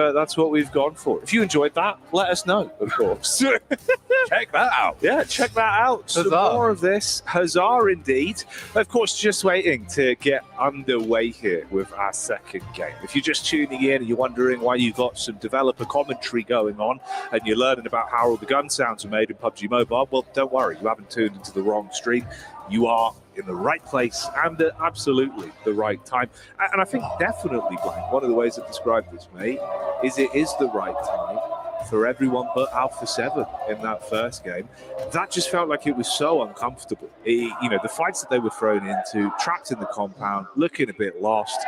gone for. If you enjoyed that, let us know, of course. Check that out. Yeah, check that out. Some more of this. Huzzah, indeed. Of course, just waiting to get underway here with our second game. If you're just tuning in and you're wondering why you've got some developer commentary going on and you're learning about how all the gun sounds are made in PUBG Mobile, well, don't worry. You haven't tuned into the wrong stream. You are in the right place and at absolutely the right time. And I think definitely, Blank, one of the ways I've described this, mate, is it is the right time for everyone but Alpha 7 in that first game. That just felt like it was so uncomfortable. The fights that they were thrown into, trapped in the compound, looking a bit lost,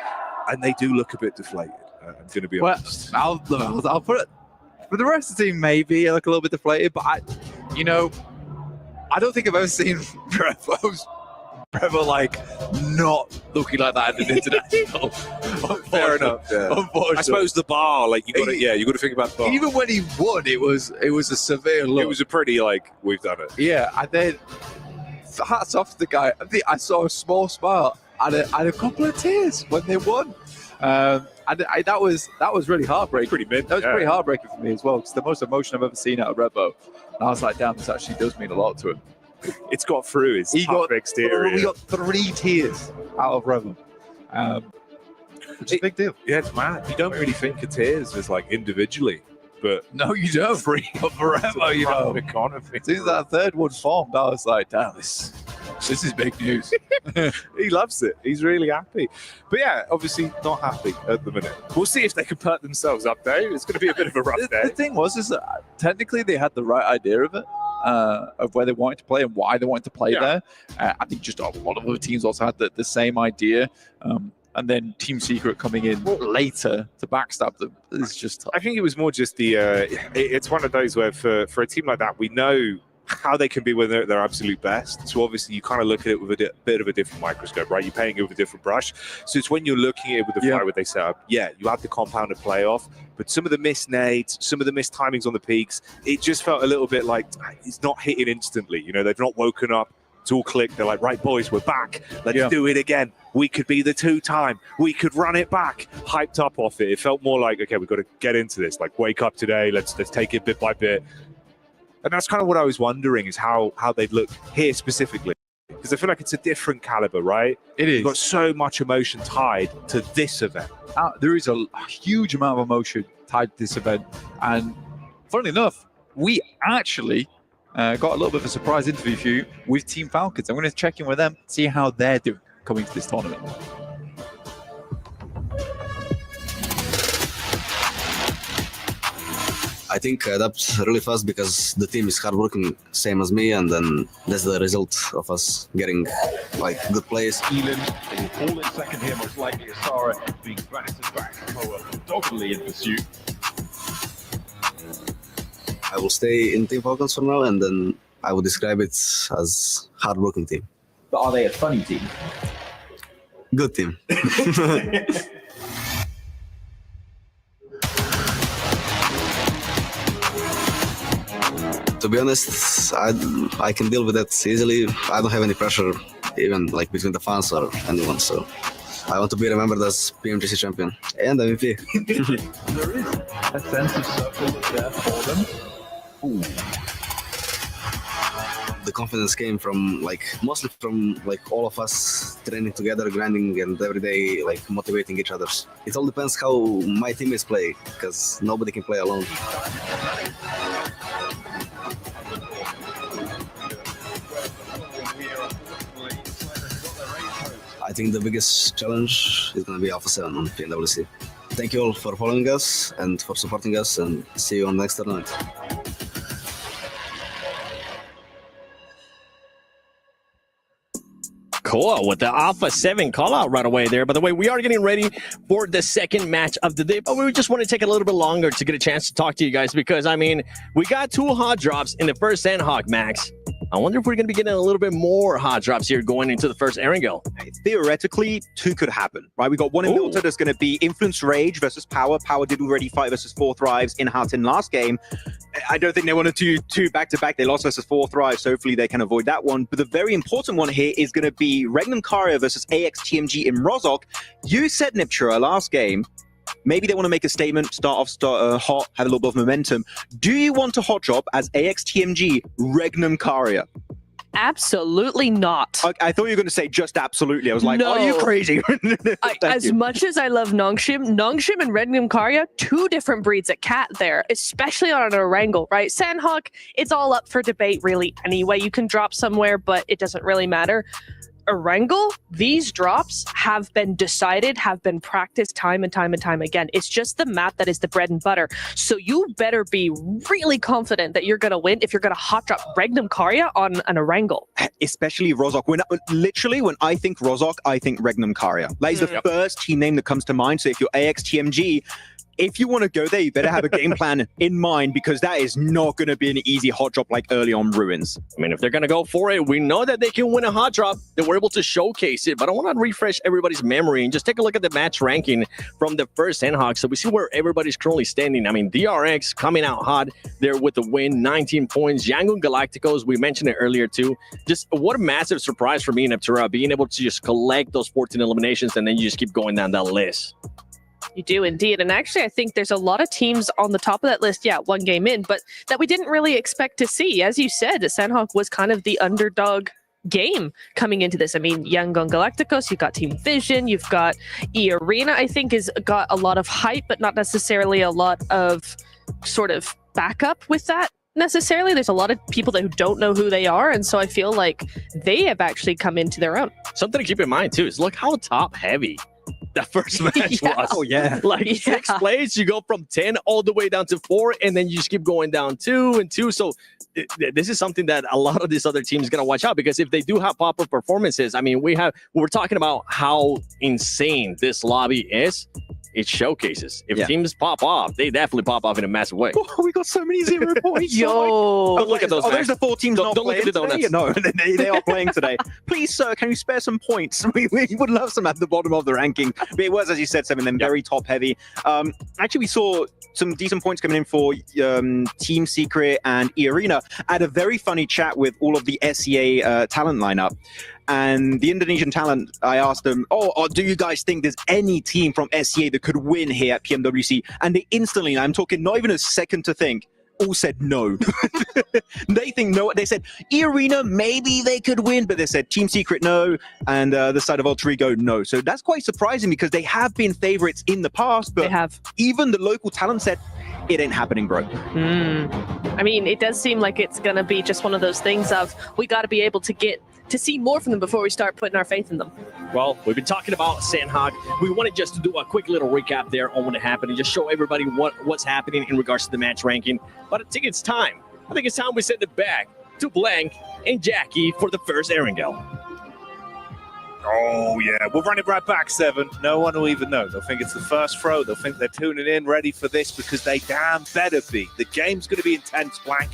and they do look a bit deflated. I'm going to be honest. I'll put it. For the rest of the team, maybe I look a little bit deflated, but I don't think I've ever seen Trevor like not looking like that in an international. Fair enough. Yeah. Unfortunately. I suppose the bar, like you got to think about the bar. Even when he won, it was a severe look. It was a pretty we've done it. Yeah, and then hats off to the guy. I saw a small smile and a couple of tears when they won. And that was really heartbreaking. Pretty mid. That was pretty heartbreaking for me as well. It's the most emotion I've ever seen out of Revo. And I was like, damn, this actually does mean a lot to him. It's got through his tough exterior. We got 3 tears out of Revo. Which is a big deal. Yeah, it's mad. You don't really think of tears as individually, but no, you don't. But forever, economy. As soon as that third one formed, I was like, damn, this is big news. He loves it. He's really happy. But yeah, obviously not happy at the minute. We'll see if they can perk themselves up, though. It's going to be a bit of a rough day. The thing is that technically they had the right idea of it. Of where they wanted to play and why they wanted to play there. I think just a lot of other teams also had the same idea. And then Team Secret coming in later to backstab them is just tough. I think it was more just it's one of those where for a team like that, we know how they can be when they're at their absolute best. So obviously you kind of look at it with a bit of a different microscope, right? You're painting it with a different brush. So it's when you're looking at it with the fight where they set up, you had the compound to play off, but some of the missed nades, some of the missed timings on the peaks, it just felt a little bit like it's not hitting instantly. They've not woken up. It's all clicked. They're like, right, boys, we're back. Let's do it again. We could be the 2-time. We could run it back. Hyped up off it. It felt more like, okay, we've got to get into this. Like, wake up today. Let's take it bit by bit. And that's kind of what I was wondering, is how they'd look here specifically. Because I feel like it's a different caliber, right? It is. You've got so much emotion tied to this event. There is a huge amount of emotion tied to this event. And funnily enough, we actually got a little bit of a surprise interview for you with Team Falcons. I'm going to check in with them, see how they're doing coming to this tournament. I think I adapt really fast because the team is hardworking, same as me, and then that's the result of us getting like good plays. Elan all in second here, most likely Asara being battered back. Koa doggedly in pursuit. I will stay in Team Falcons for now, and then I would describe it as hardworking team. But are they a funny team? Good team. To be honest, I can deal with that easily. I don't have any pressure, even like between the fans or anyone. So I want to be remembered as PMWC champion and MVP. There is a sense of circle there for them. Ooh. The confidence came from mostly from all of us training together, grinding, and every day motivating each other. It all depends how my teammates play, because nobody can play alone. I think the biggest challenge is going to be Alpha 7 on PMWC. Thank you all for following us and for supporting us, and see you on the next tournament. Cool, with the Alpha 7 call out right away there. By the way, we are getting ready for the second match of the day, but we just want to take a little bit longer to get a chance to talk to you guys because, I mean, we got 2 hot drops in the first Sandhawk, Max. I wonder if we're going to be getting a little bit more hot drops here going into the first Erangel. Theoretically, 2 could happen, right? We got one in Milta that's going to be Influence Rage versus Power. Power did already fight versus 4 Thrives in Houghton last game. I don't think they want to do 2 back-to-back. They lost versus 4 Thrives, so hopefully they can avoid that one. But the very important one here is going to be Regnum Karia versus AXTMG in Rozhok. You said, Niptura, last game, maybe they want to make a statement, start off hot, have a little bit of momentum. Do you want to hot drop as AXTMG Regnum Karia? Absolutely not. I thought you were going to say just absolutely. I was like, no. Are you crazy? As much as I love Nongshim and Regnum Karia, 2 different breeds at cat there, especially on an Erangel, right? Sandhawk, it's all up for debate really anyway. You can drop somewhere, but it doesn't really matter. Erangel, these drops have been decided, have been practiced time and time and time again. It's just the map that is the bread and butter. So you better be really confident that you're going to win if you're going to hot drop Regnum Karia on an Erangel. Especially Rozhok. When I think Rozhok, I think Regnum Karia. That is the first team name that comes to mind. So if you're AXTMG, if you want to go there, you better have a game plan in mind, because that is not going to be an easy hot drop like early on Ruins. I mean, if they're going to go for it, we know that they can win a hot drop, that we're able to showcase it. But I want to refresh everybody's memory and just take a look at the match ranking from the first Sandhawk. So we see where everybody's currently standing. I mean, DRX coming out hot there with the win, 19 points. Yangon Galacticos, we mentioned it earlier too. Just what a massive surprise for me and Neptura, being able to just collect those 14 eliminations and then you just keep going down that list. You do indeed. And actually, I think there's a lot of teams on the top of that list, 1 game in, but that we didn't really expect to see. As you said, Sandhawk was kind of the underdog game coming into this. I mean, Yangon Galacticos, you've got Team Vision, you've got E-Arena, I think, has got a lot of hype, but not necessarily a lot of sort of backup with that. Necessarily, there's a lot of people who don't know who they are, and so I feel like they have actually come into their own. Something to keep in mind too is look how top heavy that first match was. Oh yeah, like 6 plays, you go from 10 all the way down to 4, and then you just keep going down 2 and 2. So this is something that a lot of these other teams gonna watch out, because if they do have pop-up performances, I mean, we're talking about how insane this lobby is. It showcases. If teams pop off, they definitely pop off in a massive way. Oh, we got so many 0 points. Yo, look at those. Oh, there's the 4 teams not don't playing look at the today. No, they are playing today. Please, sir, can you spare some points? We would love some at the bottom of the ranking. But it was, as you said, Seven, them very top heavy. Actually, we saw some decent points coming in for Team Secret and E-Arena. I had a very funny chat with all of the SEA talent lineup. And the Indonesian talent, I asked them, do you guys think there's any team from SCA that could win here at PMWC? And they instantly, I'm talking not even a second to think, all said no. They think no. They said E-Arena, maybe they could win, but they said Team Secret, no. And the side of Alter Ego, no. So that's quite surprising because they have been favorites in the past, but even the local talent said, it ain't happening, bro. I mean, it does seem like it's going to be just one of those things of we got to be able to get to see more from them before we start putting our faith in them. Well, we've been talking about Sandhog. We wanted just to do a quick little recap there on what happened and just show everybody what's happening in regards to the match ranking. But I think it's time. We send it back to Blank and Jackie for the first Erangel. Oh, yeah. We'll run it right back, Seven. No one will even know. They'll think it's the first throw. They'll think they're tuning in, ready for this, because they damn better be. The game's going to be intense, Blank.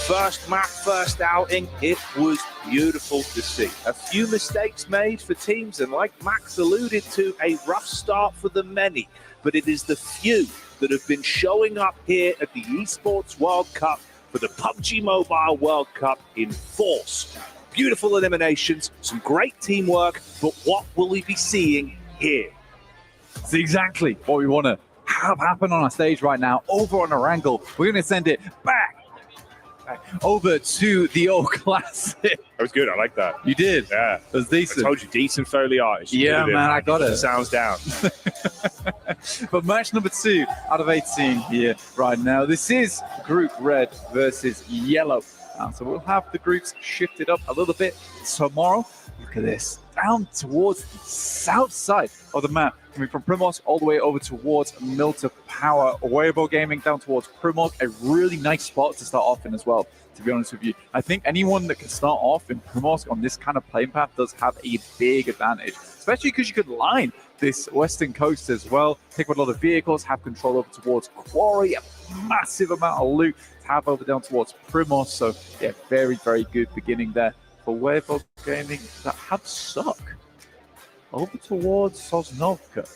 First map, first outing. It was beautiful to see. A few mistakes made for teams, and like Max alluded to, a rough start for the many. But it is the few that have been showing up here at the Esports World Cup for the PUBG Mobile World Cup in force. Beautiful eliminations, some great teamwork, but what will we be seeing here? It's exactly what we want to have happen on our stage right now. Over on Erangel, we're going to send it back over to the old classic. That was good. I like that. You did? Yeah. It was decent. I told you, decent Foley artist. Yeah, man, I got it. Sounds down. But match number 2 out of 18 here right now. This is Group Red versus Yellow. So we'll have the groups shifted up a little bit tomorrow. Look at this. Down towards the south side of the map. Coming from Primos all the way over towards Milter Power. Weibo Gaming down towards Primos. A really nice spot to start off in as well, to be honest with you. I think anyone that can start off in Primos on this kind of playing path does have a big advantage. Especially because you could line this western coast as well. Pick up a lot of vehicles, have control over towards Quarry. A massive amount of loot to have over down towards Primos. So yeah, very, very good beginning there for Weibo Gaming that had suck over towards Sosnovka.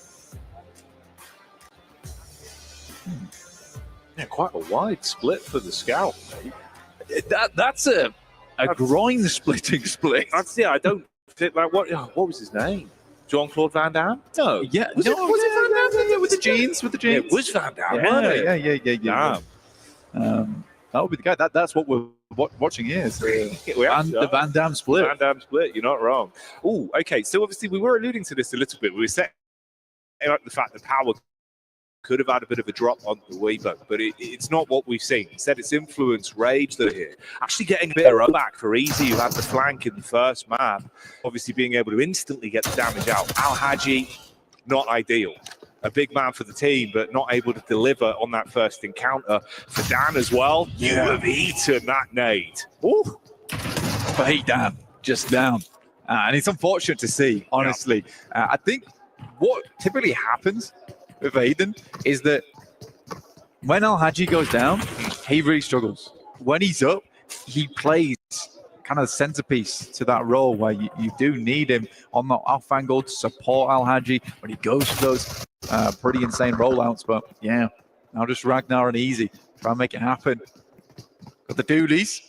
Yeah, quite a wide split for the scout, mate. That's a groin-splitting split. I don't think like what was his name? Jean-Claude Van Damme? No. Yeah. Was it Van Damme? Yeah, with the jeans. Yeah, it was Van Damme, Yeah, wasn't it? yeah. That would be the guy. That's what we're watching here. So the Van Damme split. Van Damme split. You're not wrong. Oh, okay. So obviously we were alluding to this a little bit. We were setting up the fact that Power could have had a bit of a drop on the Weibo, but it's not what we've seen. Instead, it's Influence, Rage that are here. Actually getting a bit of back for Easy, who had the flank in the first map. Obviously being able to instantly get the damage out. Al Haji, not ideal. A big man for the team, but not able to deliver on that first encounter. For Dan as well, you have eaten that nade. Ooh. But hey, Dan, just down. And it's unfortunate to see, honestly. I think what typically happens with Aiden is that when Al Haji goes down, he really struggles. When he's up, he plays kind of centerpiece to that role where you do need him on the off angle to support Al Haji, but he goes for those pretty insane rollouts. But yeah, now just Ragnar and Easy try and make it happen. Got the doolies.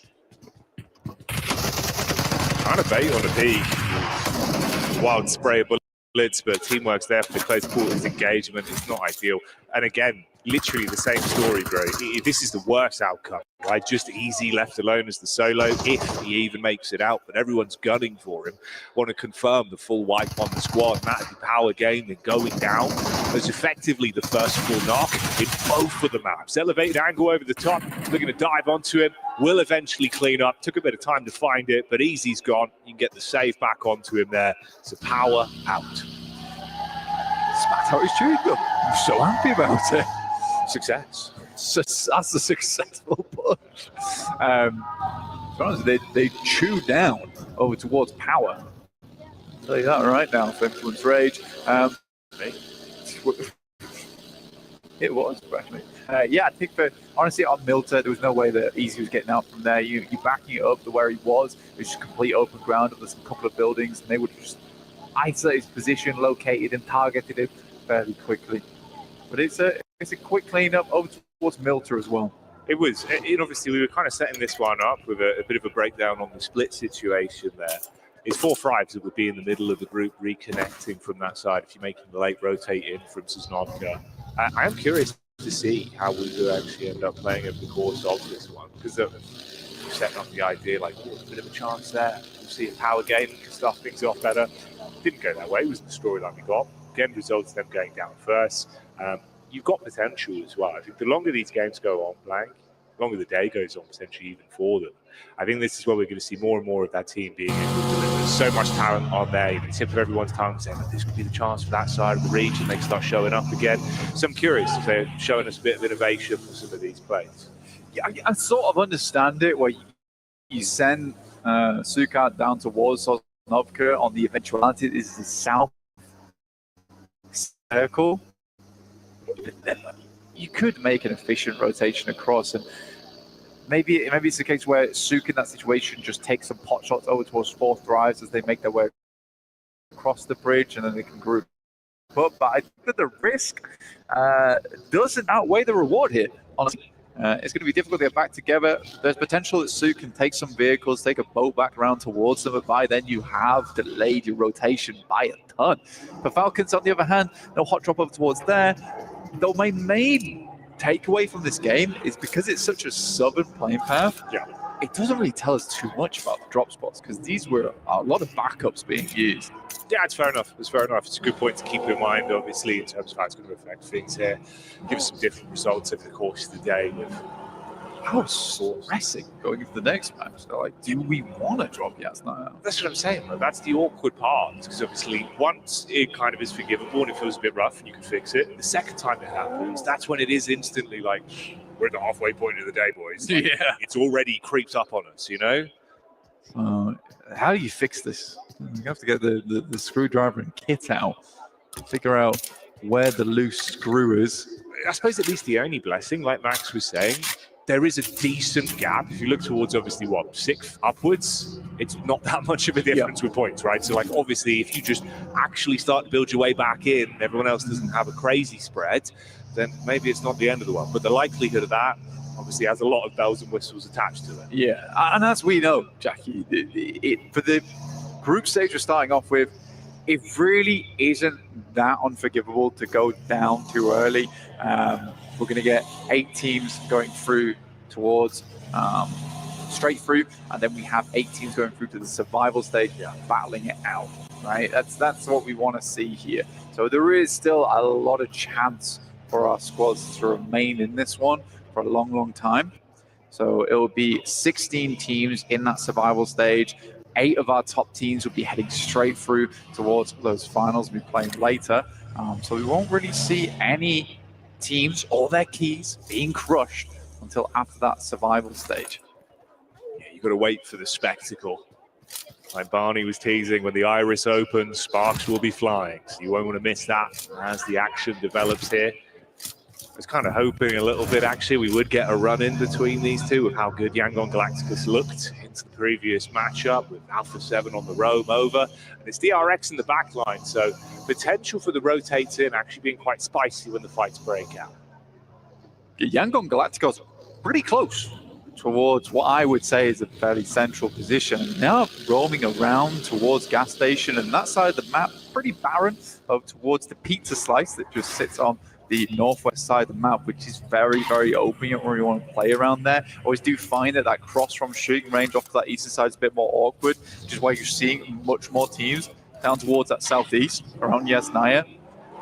Trying to bait on a peak. Wild spray of bullets, but teamwork's there for the close quarters engagement. It's not ideal. And again, literally the same story, bro. This is the worst outcome, right? Just Easy left alone as the solo, if he even makes it out, but everyone's gunning for him. Want to confirm the full wipe on the squad. Matt, the Power Gaming going down as effectively the first full knock in both of the maps. Elevated angle over the top. They're going to dive onto him. Will eventually clean up. Took a bit of time to find it, but Easy's gone. You can get the save back onto him there. So Power out. Spat out his chewing gum. I'm so happy about it. Success. That's a successful push. They chew down over towards Power. I'll tell you that right now for Influence Rage. It was, actually. Yeah, I think honestly on Milter, there was no way that Easy was getting out from there. You backing it up to where he was. It was just complete open ground. There's a couple of buildings, and they would just isolate his position, located and targeted him fairly quickly. But it's a quick cleanup over towards Milter as well. It was. Obviously, we were kind of setting this one up with a bit of a breakdown on the split situation there. It's 4 Thrives that would be in the middle of the group reconnecting from that side if you're making the late rotate in from Sosnovka. I am curious to see how we will actually end up playing over the course of this one, because they're setting up the idea like, oh, a bit of a chance there. We'll see if Power Gaming can start things off better. Didn't go that way. It was the storyline we got. The end results them going down first. You've got potential as well. I think the longer these games go on, Blank, the longer the day goes on, potentially even for them. I think this is where we're going to see more and more of that team being able to deliver so much talent on there. You can tip of everyone's tongue saying that this could be the chance for that side of the region. They start showing up again. So I'm curious if they're showing us a bit of innovation for some of these plays. Yeah, I sort of understand it where you send Sukat down towards Sosnovka on the eventuality is the south circle. You could make an efficient rotation across, and maybe it's the case where Suk in that situation just takes some pot shots over towards 4 Thrives as they make their way across the bridge, and then they can group up. But I think that the risk doesn't outweigh the reward here. Honestly, it's going to be difficult to get back together. There's potential that Suk can take some vehicles, take a boat back around towards them, but by then you have delayed your rotation by a ton. For Falcons, on the other hand, no hot drop over towards there. Though my main takeaway from this game is because it's such a southern playing path, it doesn't really tell us too much about the drop spots, because these were a lot of backups being used. Yeah, it's fair enough. It's fair enough. It's a good point to keep in mind, obviously, in terms of how it's going to affect things here. Give us some different results over the course of the day. I was stressing going into the next match. So, like, do we want to drop Yasnaya? That's what I'm saying, bro. That's the awkward part. Because obviously, once it kind of is forgivable and it feels a bit rough and you can fix it, the second time it happens, that's when it is instantly like, we're at the halfway point of the day, boys. Like, it's already creeps up on us, you know? How do you fix this? You have to get the screwdriver and kit out, figure out where the loose screw is. I suppose at least the only blessing, like Max was saying, there is a decent gap. If you look towards, obviously, what, 6th upwards, it's not that much of a difference with points, right? So, like, obviously, if you just actually start to build your way back in, and everyone else doesn't have a crazy spread, then maybe it's not the end of the world. But the likelihood of that, obviously, has a lot of bells and whistles attached to it. Yeah, and as we know, Jackie, for the group stage we're starting off with, it really isn't that unforgivable to go down too early. We're going to get 8 teams going through towards straight through, and then we have 8 teams going through to the survival stage, battling it out, right? That's what we want to see here. So there is still a lot of chance for our squads to remain in this one for a long, long time. So it will be 16 teams in that survival stage. 8 of our top teams will be heading straight through towards those finals we'll be playing later. So we won't really see any teams or their keys being crushed until after that survival stage. Yeah, you've got to wait for the spectacle. Like Barney was teasing, when the iris opens, sparks will be flying. So you won't want to miss that as the action develops here. I was kind of hoping a little bit, actually, we would get a run-in between these two of how good Yangon Galacticus looked into the previous matchup with Alpha 7 on the roam over. And it's DRX in the back line, so potential for the rotates in actually being quite spicy when the fights break out. Yangon Galacticos pretty close towards what I would say is a fairly central position. Now roaming around towards gas station, and that side of the map pretty barren towards the pizza slice that just sits on the northwest side of the map, which is very, very open. You don't really want to play around there. Always do find that cross from shooting range off to that eastern side is a bit more awkward, which is why you're seeing much more teams down towards that southeast around Yasnaya,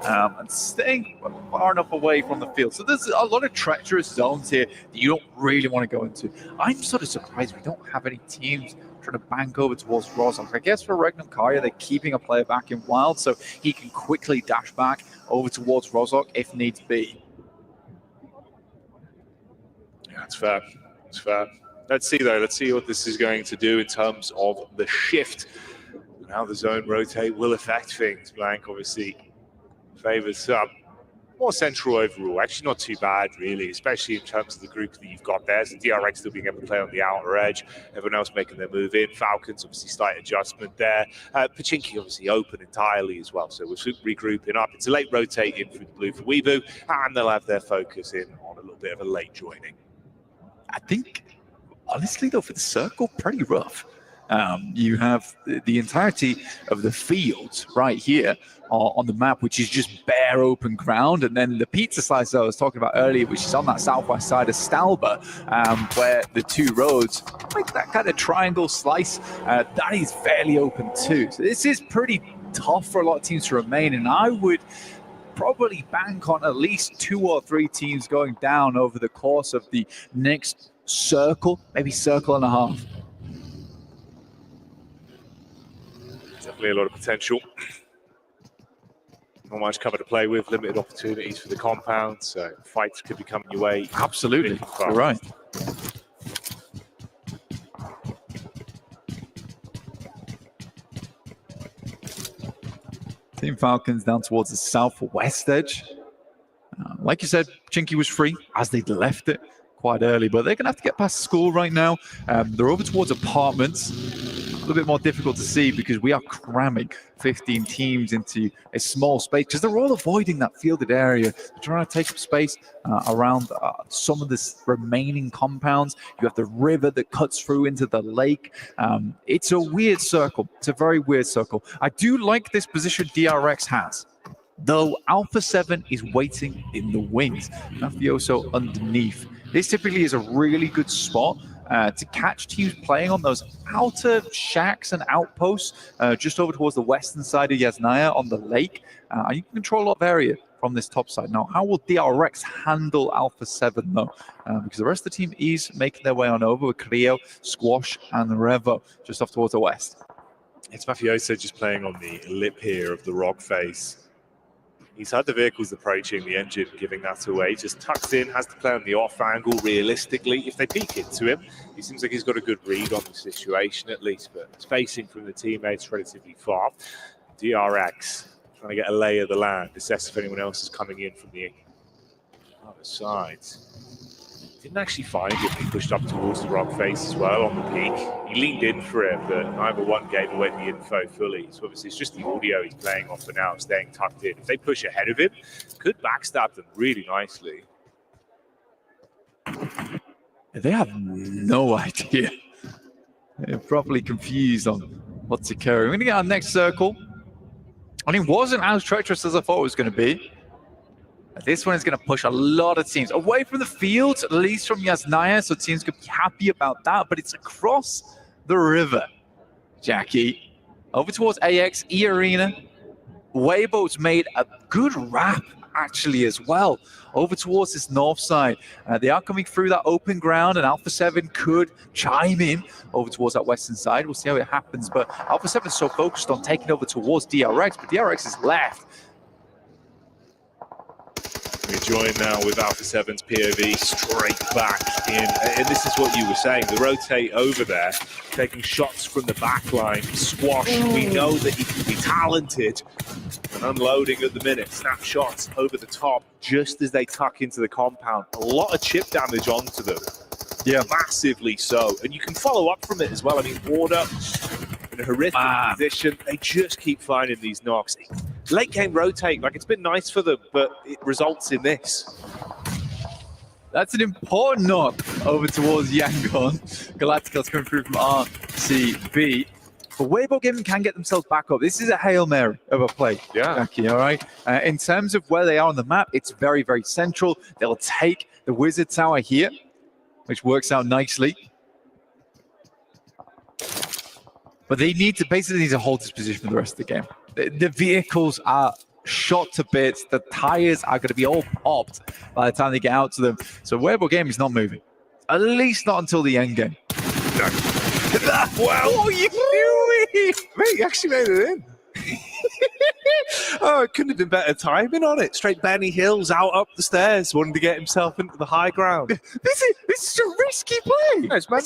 and staying far enough away from the field. So there's a lot of treacherous zones here that you don't really want to go into. I'm sort of surprised we don't have any teams trying to bank over towards Rozok. I guess for Regnum Karya, they're keeping a player back in Wild so he can quickly dash back over towards Rozok if needs be. Yeah, that's fair. That's fair. Let's see, though. Let's see what this is going to do in terms of the shift and how the zone rotate will affect things. Blank, obviously, favors more central overall. Actually, not too bad, really, especially in terms of the group that you've got there. So DRX still being able to play on the outer edge. Everyone else making their move in. Falcons, obviously, slight adjustment there. Pachinki, obviously, open entirely as well. So we're regrouping up. It's a late rotate in through the blue for Weebu, and they'll have their focus in on a little bit of a late joining. I think, honestly, though, for the circle, pretty rough. You have the entirety of the field right here on the map, which is just bare open ground, and then the pizza slice that I was talking about earlier, which is on that southwest side of Stalba, where the two roads make that kind of triangle slice. That is fairly open too. So this is pretty tough for a lot of teams to remain, and I would probably bank on at least 2 or 3 teams going down over the course of the next circle, maybe circle and a half. Definitely a lot of potential. Not much cover to play with, limited opportunities for the compound, so fights could be coming your way. Absolutely, you're right. Team Falcons down towards the southwest edge. Like you said, Chinky was free as they'd left it quite early, but they're going to have to get past school right now. They're over towards apartments. A little bit more difficult to see because we are cramming 15 teams into a small space because they're all avoiding that fielded area. They're trying to take up space around some of the remaining compounds. You have the river that cuts through into the lake. It's a weird circle. It's a very weird circle. I do like this position DRX has, though Alpha 7 is waiting in the wings. Mafioso underneath. This typically is a really good spot to catch teams playing on those outer shacks and outposts just over towards the western side of Yasnaya on the lake. You can control a lot of area from this top side. Now, how will DRX handle Alpha 7 though? Because the rest of the team is making their way on over with Creo, Squash, and Revo just off towards the west. It's Mafioso just playing on the lip here of the rock face. He's had the vehicles approaching, the engine giving that away. Just tucks in, has to play on the off angle realistically. If they peek into him, he seems like he's got a good read on the situation at least, but spacing from the teammates relatively far. DRX trying to get a lay of the land, assess if anyone else is coming in from the other side. Didn't actually find him. He pushed up towards the rock face as well on the peak. He leaned in for it, but neither one gave away the info fully. So obviously it's just the audio he's playing off for now, staying tucked in. If they push ahead of him, could backstab them really nicely. They have no idea. They're probably confused on what's occurring. We're going to get our next circle. And it wasn't as treacherous as I thought it was going to be. This one is going to push a lot of teams away from the field, at least from Yasnaya, so teams could be happy about that, but it's across the river, Jackie. Over towards AX, E-Arena. Weibo's made a good wrap, actually, as well, over towards this north side. They are coming through that open ground, and Alpha 7 could chime in over towards that western side. We'll see how it happens, but Alpha 7 is so focused on taking over towards DRX, but DRX is left. We join now with Alpha 7's POV straight back in. And this is what you were saying, the rotate over there, taking shots from the back line. Squash, we know that he can be talented. And unloading at the minute, snapshots over the top just as they tuck into the compound. A lot of chip damage onto them. Yeah. Massively so. And you can follow up from it as well. I mean, Order in a horrific position. They just keep finding these knocks. Late game rotate, like it's been nice for them, but it results in this. That's an important knock over towards Yangon. Galacticos coming through from RCB. But Weibo Gaming can get themselves back up. This is a Hail Mary of a play, Jackie, all right? In terms of where they are on the map, it's very, very central. They'll take the Wizard Tower here, which works out nicely. But they need to basically hold this position for the rest of the game. The vehicles are shot to bits. The tires are going to be all popped by the time they get out to them. So Weibo Game is not moving, at least not until the end game. No. Wow! You knew it! Mate, you actually made it in. Oh, it couldn't have been better timing on it. Straight Benny Hills out up the stairs, wanting to get himself into the high ground. This is a risky play. No, there's no one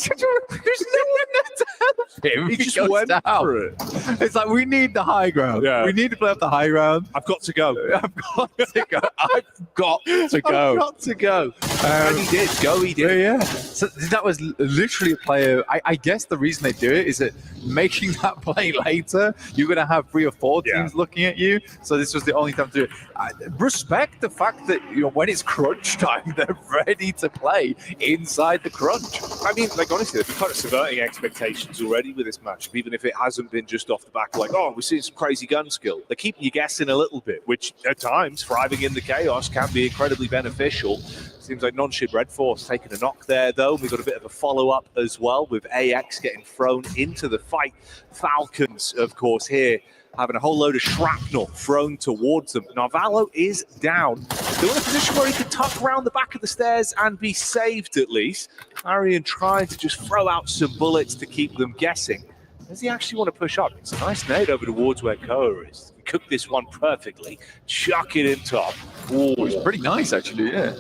there to help him. He just went for it. It's like we need the high ground. Yeah. We need to play up the high ground. I've got to go. I've got to go. I've got to go. I've got to go. And he did. He did. Yeah. So that was literally a player. I guess the reason they do it is that making that play later, you're going to have 3 or 4 teams looking at you. So this was the only time to do it. I respect the fact that when it's crunch time, they're ready to play inside the crunch. I mean, like, honestly, they've been kind of subverting expectations already with this match, even if it hasn't been just off the back like, oh, we're seeing some crazy gun skill. They're keeping you guessing a little bit, which at times, thriving in the chaos, can be incredibly beneficial. Seems like non-ship Red Force taking a knock there, though. We've got a bit of a follow-up as well with AX getting thrown into the fight. Falcons, of course, here having a whole load of shrapnel thrown towards them. Narvalo is down. They're in a position where he could tuck around the back of the stairs and be saved at least. Arian trying to just throw out some bullets to keep them guessing. Does he actually want to push up? It's a nice nade over towards where Koa is. He cooked this one perfectly. Chuck it in top. Ooh. It's pretty nice, actually, yeah.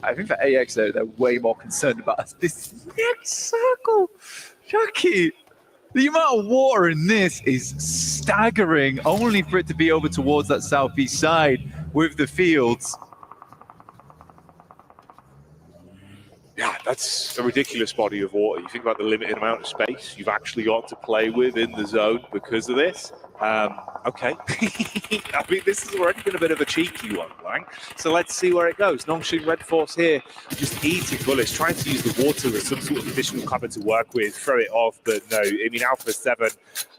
I think for AX, they're way more concerned about this next circle. Jackie, the amount of water in this is staggering, only for it to be over towards that southeast side with the fields. Yeah, that's a ridiculous body of water. You think about the limited amount of space you've actually got to play with in the zone because of this. Okay. I mean, this has already been a bit of a cheeky one, right? So let's see where it goes. Nongshim Red Force here, just eating bullets, trying to use the water as some sort of additional cover to work with, throw it off, but no. I mean, Alpha 7,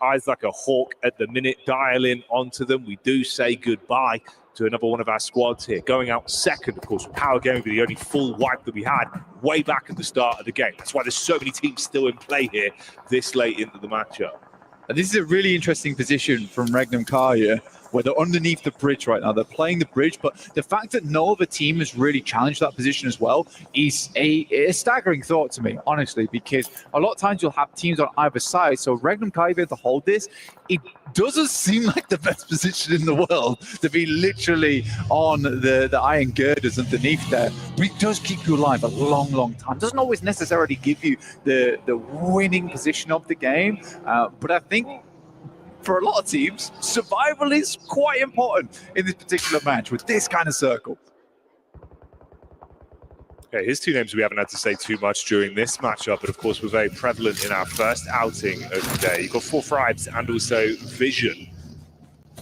eyes like a hawk at the minute, dialing onto them. We do say goodbye to another one of our squads here. Going out second, of course, with Power Gaming, the only full wipe that we had way back at the start of the game. That's why there's so many teams still in play here this late into the matchup. And this is a really interesting position from Regnum Karya, where they're underneath the bridge right now. They're playing the bridge, but the fact that no other team has really challenged that position as well is a staggering thought to me, honestly, because a lot of times you'll have teams on either side. So Regnum Karya be able to hold this, it doesn't seem like the best position in the world to be literally on the iron girders underneath there. But it does keep you alive a long, long time. It doesn't always necessarily give you the winning position of the game, but I think for a lot of teams, survival is quite important in this particular match with this kind of circle. Okay, his 2 names we haven't had to say too much during this matchup, but of course were very prevalent in our first outing of the day. You've got 4 Fribes and also Vision.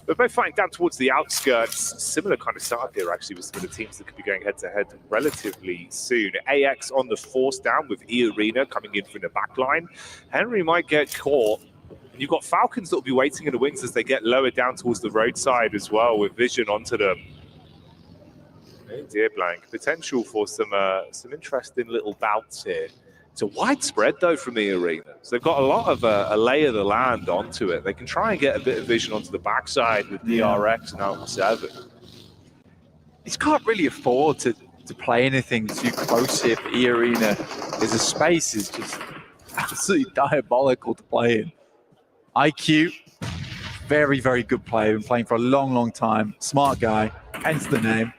They're both fighting down towards the outskirts. Similar kind of setup here, actually, with some of the teams that could be going head-to-head relatively soon. AX on the force down with E-Arena coming in from the back line. Henry might get caught. And you've got Falcons that will be waiting in the wings as they get lower down towards the roadside as well, with Vision onto them. Oh dear, Blank. Potential for some interesting little bouts here. It's a widespread, though, from the arena. So they've got a lot of a lay of the land onto it. They can try and get a bit of vision onto the backside with DRX and Alpha 7. He can't really afford to play anything too close here for E-Arena. The space is just absolutely diabolical to play in. IQ, very, very good player. Been playing for a long, long time. Smart guy, hence the name.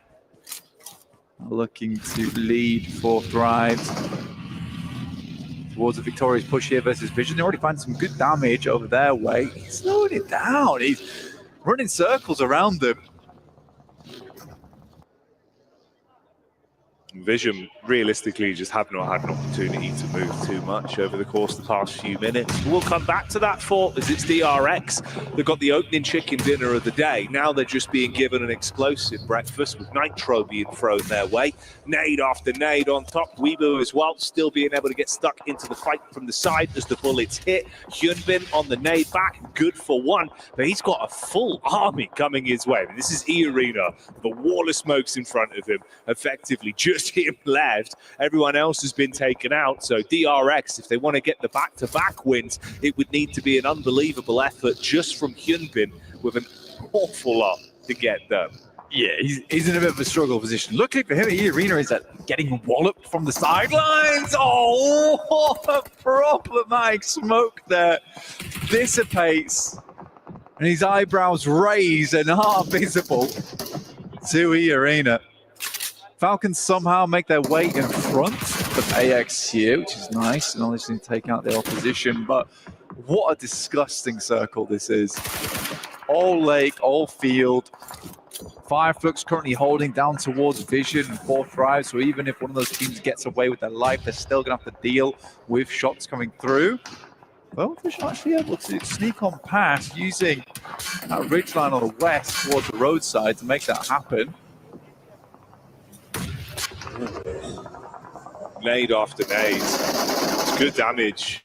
Looking to lead for Thrives towards a victorious push here versus Vision. They already find some good damage over their way. He's slowing it down. He's running circles around them. Vision realistically just have not had an opportunity to move too much over the course of the past few minutes. We'll come back to that thought as it's DRX. They've got the opening chicken dinner of the day. Now they're just being given an explosive breakfast with Nitro being thrown their way. Nade after nade on top. Weibo as well, still being able to get stuck into the fight from the side as the bullets hit. Hyunbin on the nade back, good for one, but he's got a full army coming his way. This is E-Arena, the wall of smokes in front of him, effectively just him left. Everyone else has been taken out. So DRX, if they want to get the back-to-back wins, it would need to be an unbelievable effort just from Hyunbin with an awful lot to get them. Yeah, he's in a bit of a struggle position. Luckily for him, E-Arena is getting walloped from the sidelines. Oh, what a problematic smoke there. Dissipates. And his eyebrows raise and are visible to E-Arena. Falcons somehow make their way in front. of AX here, which is nice, and obviously take out the opposition. But what a disgusting circle this is. All lake, all field. Fireflux currently holding down towards Vision and 4th Drive, so even if one of those teams gets away with their life, they're still going to have to deal with shots coming through. Well, Vision actually able to sneak on past using that ridgeline on the west towards the roadside to make that happen. Nade after nade. It's good damage.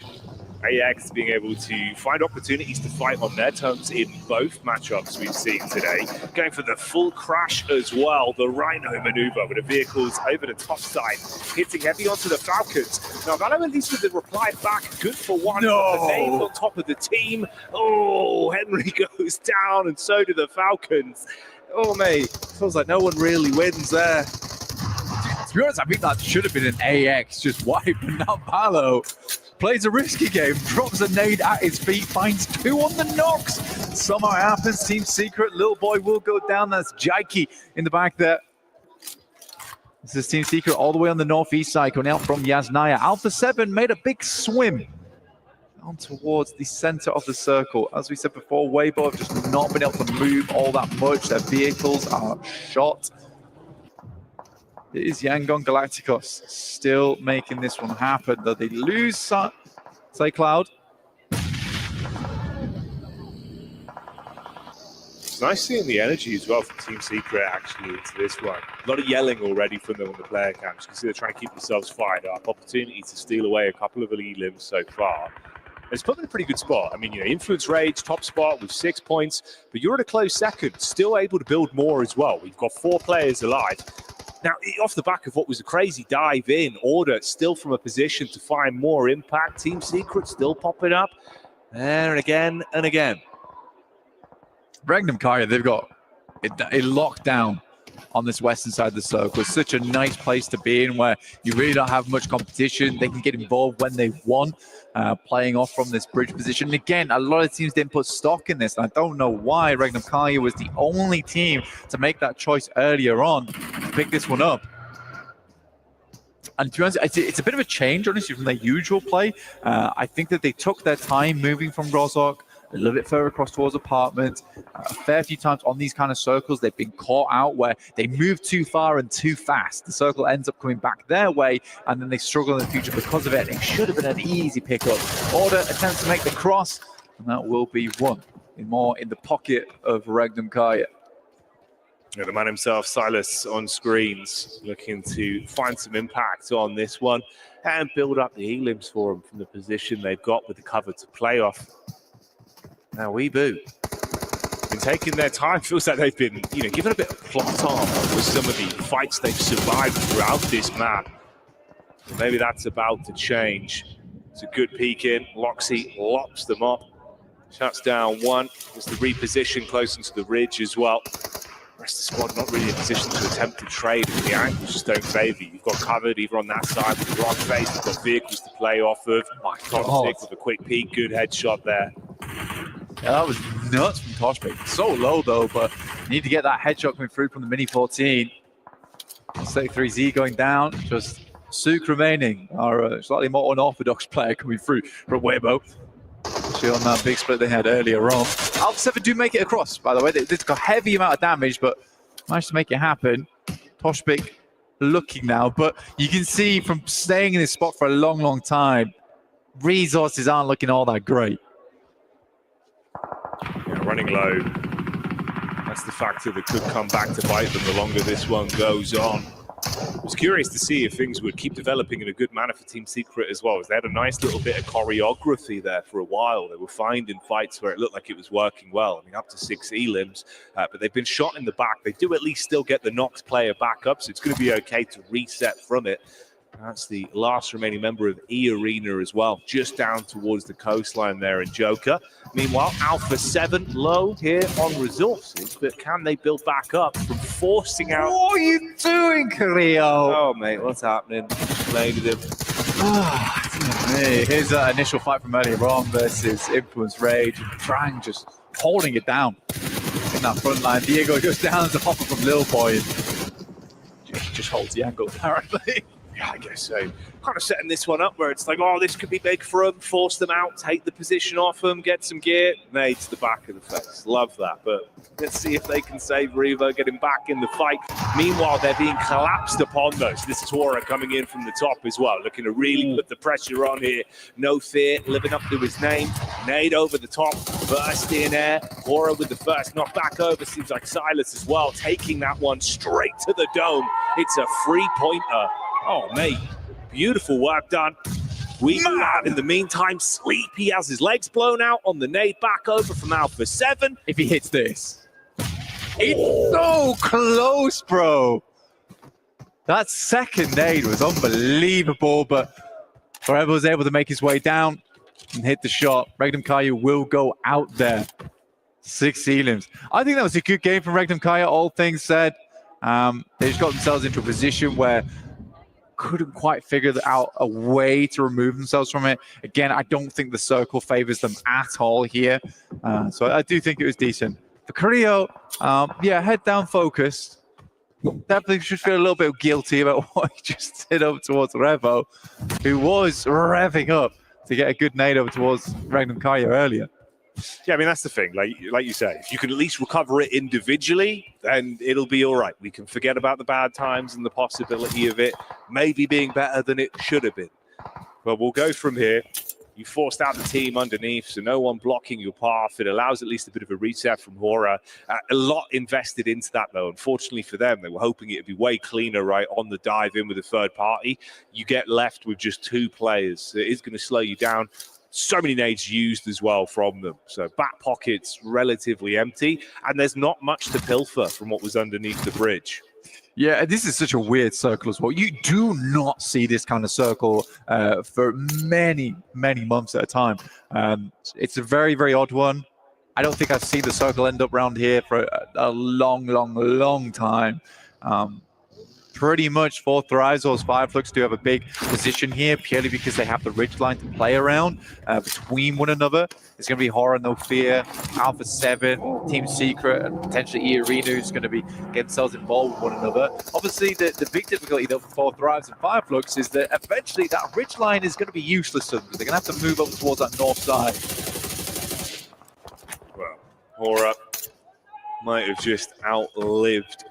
AX being able to find opportunities to fight on their terms in both matchups we've seen today. Going for the full crash as well, the Rhino maneuver with the vehicles over the top side, hitting heavy onto the Falcons. Now Valo at least with the reply back, good for one. No. The nade on top of the team. Oh, Henry goes down and so do the Falcons. Oh mate, feels like no one really wins there. To be honest, I think that should have been an AX just wiping out Valo. Plays a risky game, drops a nade at his feet, finds 2 on the knocks. Somehow it happens. Team Secret, Little Boy will go down. That's Jaiki in the back there. This is Team Secret all the way on the northeast side, going out from Yasnaya. Alpha 7 made a big swim down towards the center of the circle. As we said before, Weibo have just not been able to move all that much. Their vehicles are shot. It is Yangon Galacticos still making this one happen, though they lose Say Cloud. It's nice seeing the energy as well from Team Secret actually into this one. A lot of yelling already from them on the player camps. You can see they're trying to keep themselves fired up. Opportunity to steal away a couple of elite limbs so far. It's put them in a pretty good spot. I mean, you know, Influence Rage, top spot with 6 points, but you're at a close second, still able to build more as well. We've got 4 players alive. Now, off the back of what was a crazy dive in, Order still from a position to find more impact. Team Secret still popping up there and again and again. Regnum Kaya, they've got a lockdown on this western side of the circle. It's such a nice place to be in where you really don't have much competition. They can get involved when they want, playing off from this bridge position. And again, a lot of teams didn't put stock in this. And I don't know why Regnum Kaya was the only team to make that choice earlier on to pick this one up. And to be honest, it's a bit of a change, honestly, from their usual play. I think that they took their time moving from Rozhok a little bit further across towards apartments. A fair few times on these kind of circles, they've been caught out where they move too far and too fast. The circle ends up coming back their way, and then they struggle in the future because of it. It should have been an easy pickup. Order attempts to make the cross, and that will be one. More in the pocket of Regnum Kaya. Yeah, the man himself, Silas, on screens, looking to find some impact on this one and build up the elims for him from the position they've got with the cover to play off. Now, Weeboo been taking their time. Feels like they've been, given a bit of plot armor with some of the fights they've survived throughout this map. Maybe that's about to change. It's a good peek in. Loxy locks them up. Shuts down one. There's the reposition close into the ridge as well. The rest of the squad not really in a position to attempt to trade. The angles just don't favour you. You've got covered either on that side with the rock face. You've got vehicles to play off of. Toxic with a quick peek. Good headshot there. Yeah, that was nuts from Toshbek. So low, though, but need to get that headshot coming through from the Mini 14. 33Z going down. Just Suk remaining. Our slightly more unorthodox player coming through from Weibo. Actually on that big split they had earlier on. Alpha 7 do make it across, by the way. They took a heavy amount of damage, but managed to make it happen. Toshbek looking now, but you can see from staying in this spot for a long, long time, resources aren't looking all that great. Yeah, running low. That's the factor that could come back to bite them the longer this one goes on. I was curious to see if things would keep developing in a good manner for Team Secret as well, as they had a nice little bit of choreography there for a while. They were finding fights where it looked like it was working well. I mean, up to 6 elims, but they've been shot in the back. They do at least still get the knocked player back up, so it's going to be okay to reset from it. That's the last remaining member of E Arena as well, just down towards the coastline there in Joker. Meanwhile, Alpha 7 low here on resources, but can they build back up from forcing out? What are you doing, Carrillo? Oh, mate, what's happening? Playing with him. Hey, here's that initial fight from earlier on versus Influence Rage. Drang just holding it down in that front line. Diego goes down to hopper from Lil Boy. He just holds the angle apparently. Yeah, I guess so. Kind of setting this one up where it's like, oh, this could be big for them, force them out, take the position off them, get some gear. Nade to the back of the face. Love that. But let's see if they can save Revo, get him back in the fight. Meanwhile, they're being collapsed upon those. This is Hora coming in from the top as well, looking to really put the pressure on here. No fear, living up to his name. Nade over the top, burst in air. Hora with the first knock back over. Seems like Silas as well, taking that one straight to the dome. It's a free-pointer. Oh, mate. Beautiful work done. We out in the meantime. Sleep. He has his legs blown out on the nade back over from Alpha 7. If he hits this. It's so close, bro. That second nade was unbelievable, but Forever was able to make his way down and hit the shot. Regnum Kaya will go out there. 6 elims. I think that was a good game from Regnum Kaya, all things said. They just got themselves into a position where couldn't quite figure out a way to remove themselves from it. Again, I don't think the circle favors them at all here. So I do think it was decent. For Carrillo, yeah, head down focused. Definitely should feel a little bit guilty about what he just did over towards Revo, who was revving up to get a good nade over towards Regnum Kaya earlier. Yeah, I mean, that's the thing. Like you say, if you can at least recover it individually, then it'll be all right. We can forget about the bad times and the possibility of it maybe being better than it should have been. But we'll go from here. You forced out the team underneath, so no one blocking your path. It allows at least a bit of a reset from Hora. A lot invested into that, though. Unfortunately for them, they were hoping it would be way cleaner, right, on the dive in with a third party. You get left with just 2 players. It is going to slow you down. So many nades used as well from them. So back pockets relatively empty, and there's not much to pilfer from what was underneath the bridge. Yeah, this is such a weird circle as well. You do not see this kind of circle for many, many months at a time. It's a very, very odd one. I don't think I've seen the circle end up around here for a long, long, long time. Pretty much for Thrivesource, Fireflux do have a big position here, purely because they have the ridgeline to play around between one another. It's going to be Hora, No Fear, Alpha 7, Team Secret, and potentially E-Arena, who's going to be getting themselves involved with one another. Obviously, the big difficulty though for Thrives and Fireflux is that eventually that ridgeline is going to be useless to them. They're going to have to move up towards that north side. Well, Hora might have just outlived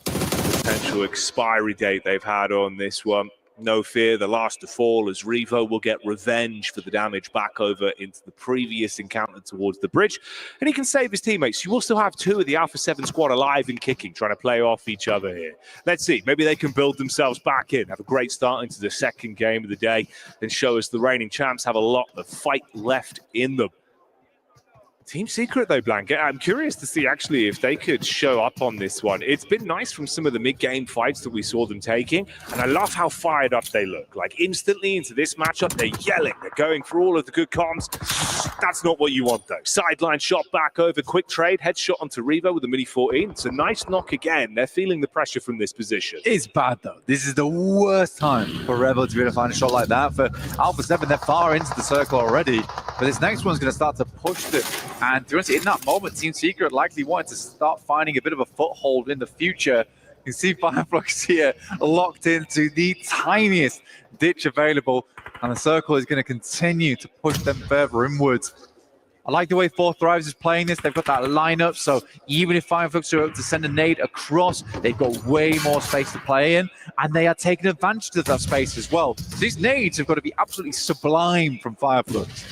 potential expiry date they've had on this one. No fear, the last to fall, as Revo will get revenge for the damage back over into the previous encounter towards the bridge. And he can save his teammates. You will still have 2 of the Alpha 7 squad alive and kicking, trying to play off each other here. Let's see, maybe they can build themselves back in, have a great start into the second game of the day, and show us the reigning champs have a lot of fight left in them. Team Secret, though, Blanket, I'm curious to see actually if they could show up on this one. It's been nice from some of the mid-game fights that we saw them taking, and I love how fired up they look. Like, instantly into this matchup, they're yelling, they're going for all of the good comms. That's not what you want, though. Sideline shot back over, quick trade, headshot onto Revo with a mini 14. It's a nice knock again. They're feeling the pressure from this position. It's bad, though. This is the worst time for Revo to be able to find a shot like that. For Alpha 7, they're far into the circle already, but this next one's going to start to push them. And to be honest, in that moment, Team Secret likely wanted to start finding a bit of a foothold in the future. You can see Fireflux here locked into the tiniest ditch available, and the circle is going to continue to push them further inwards. I like the way 4 Thrives is playing this. They've got that lineup, so even if Fireflux are able to send a nade across, they've got way more space to play in, and they are taking advantage of that space as well. So these nades have got to be absolutely sublime from Fireflux.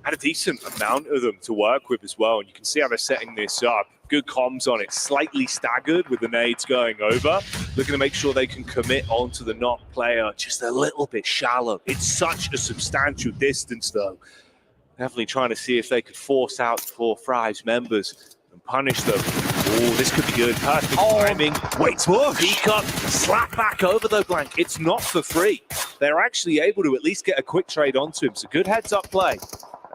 Had a decent amount of them to work with as well, and you can see how they're setting this up. Good comms on it, slightly staggered with the nades going over, looking to make sure they can commit onto the knock player just a little bit shallow. It's such a substantial distance, though. Definitely trying to see if they could force out 4 Thrives members and punish them. Oh, this could be good. Perfect timing. Waits for peek up, slap back over though, Blank. It's not for free. They're actually able to at least get a quick trade onto him. So good heads-up play.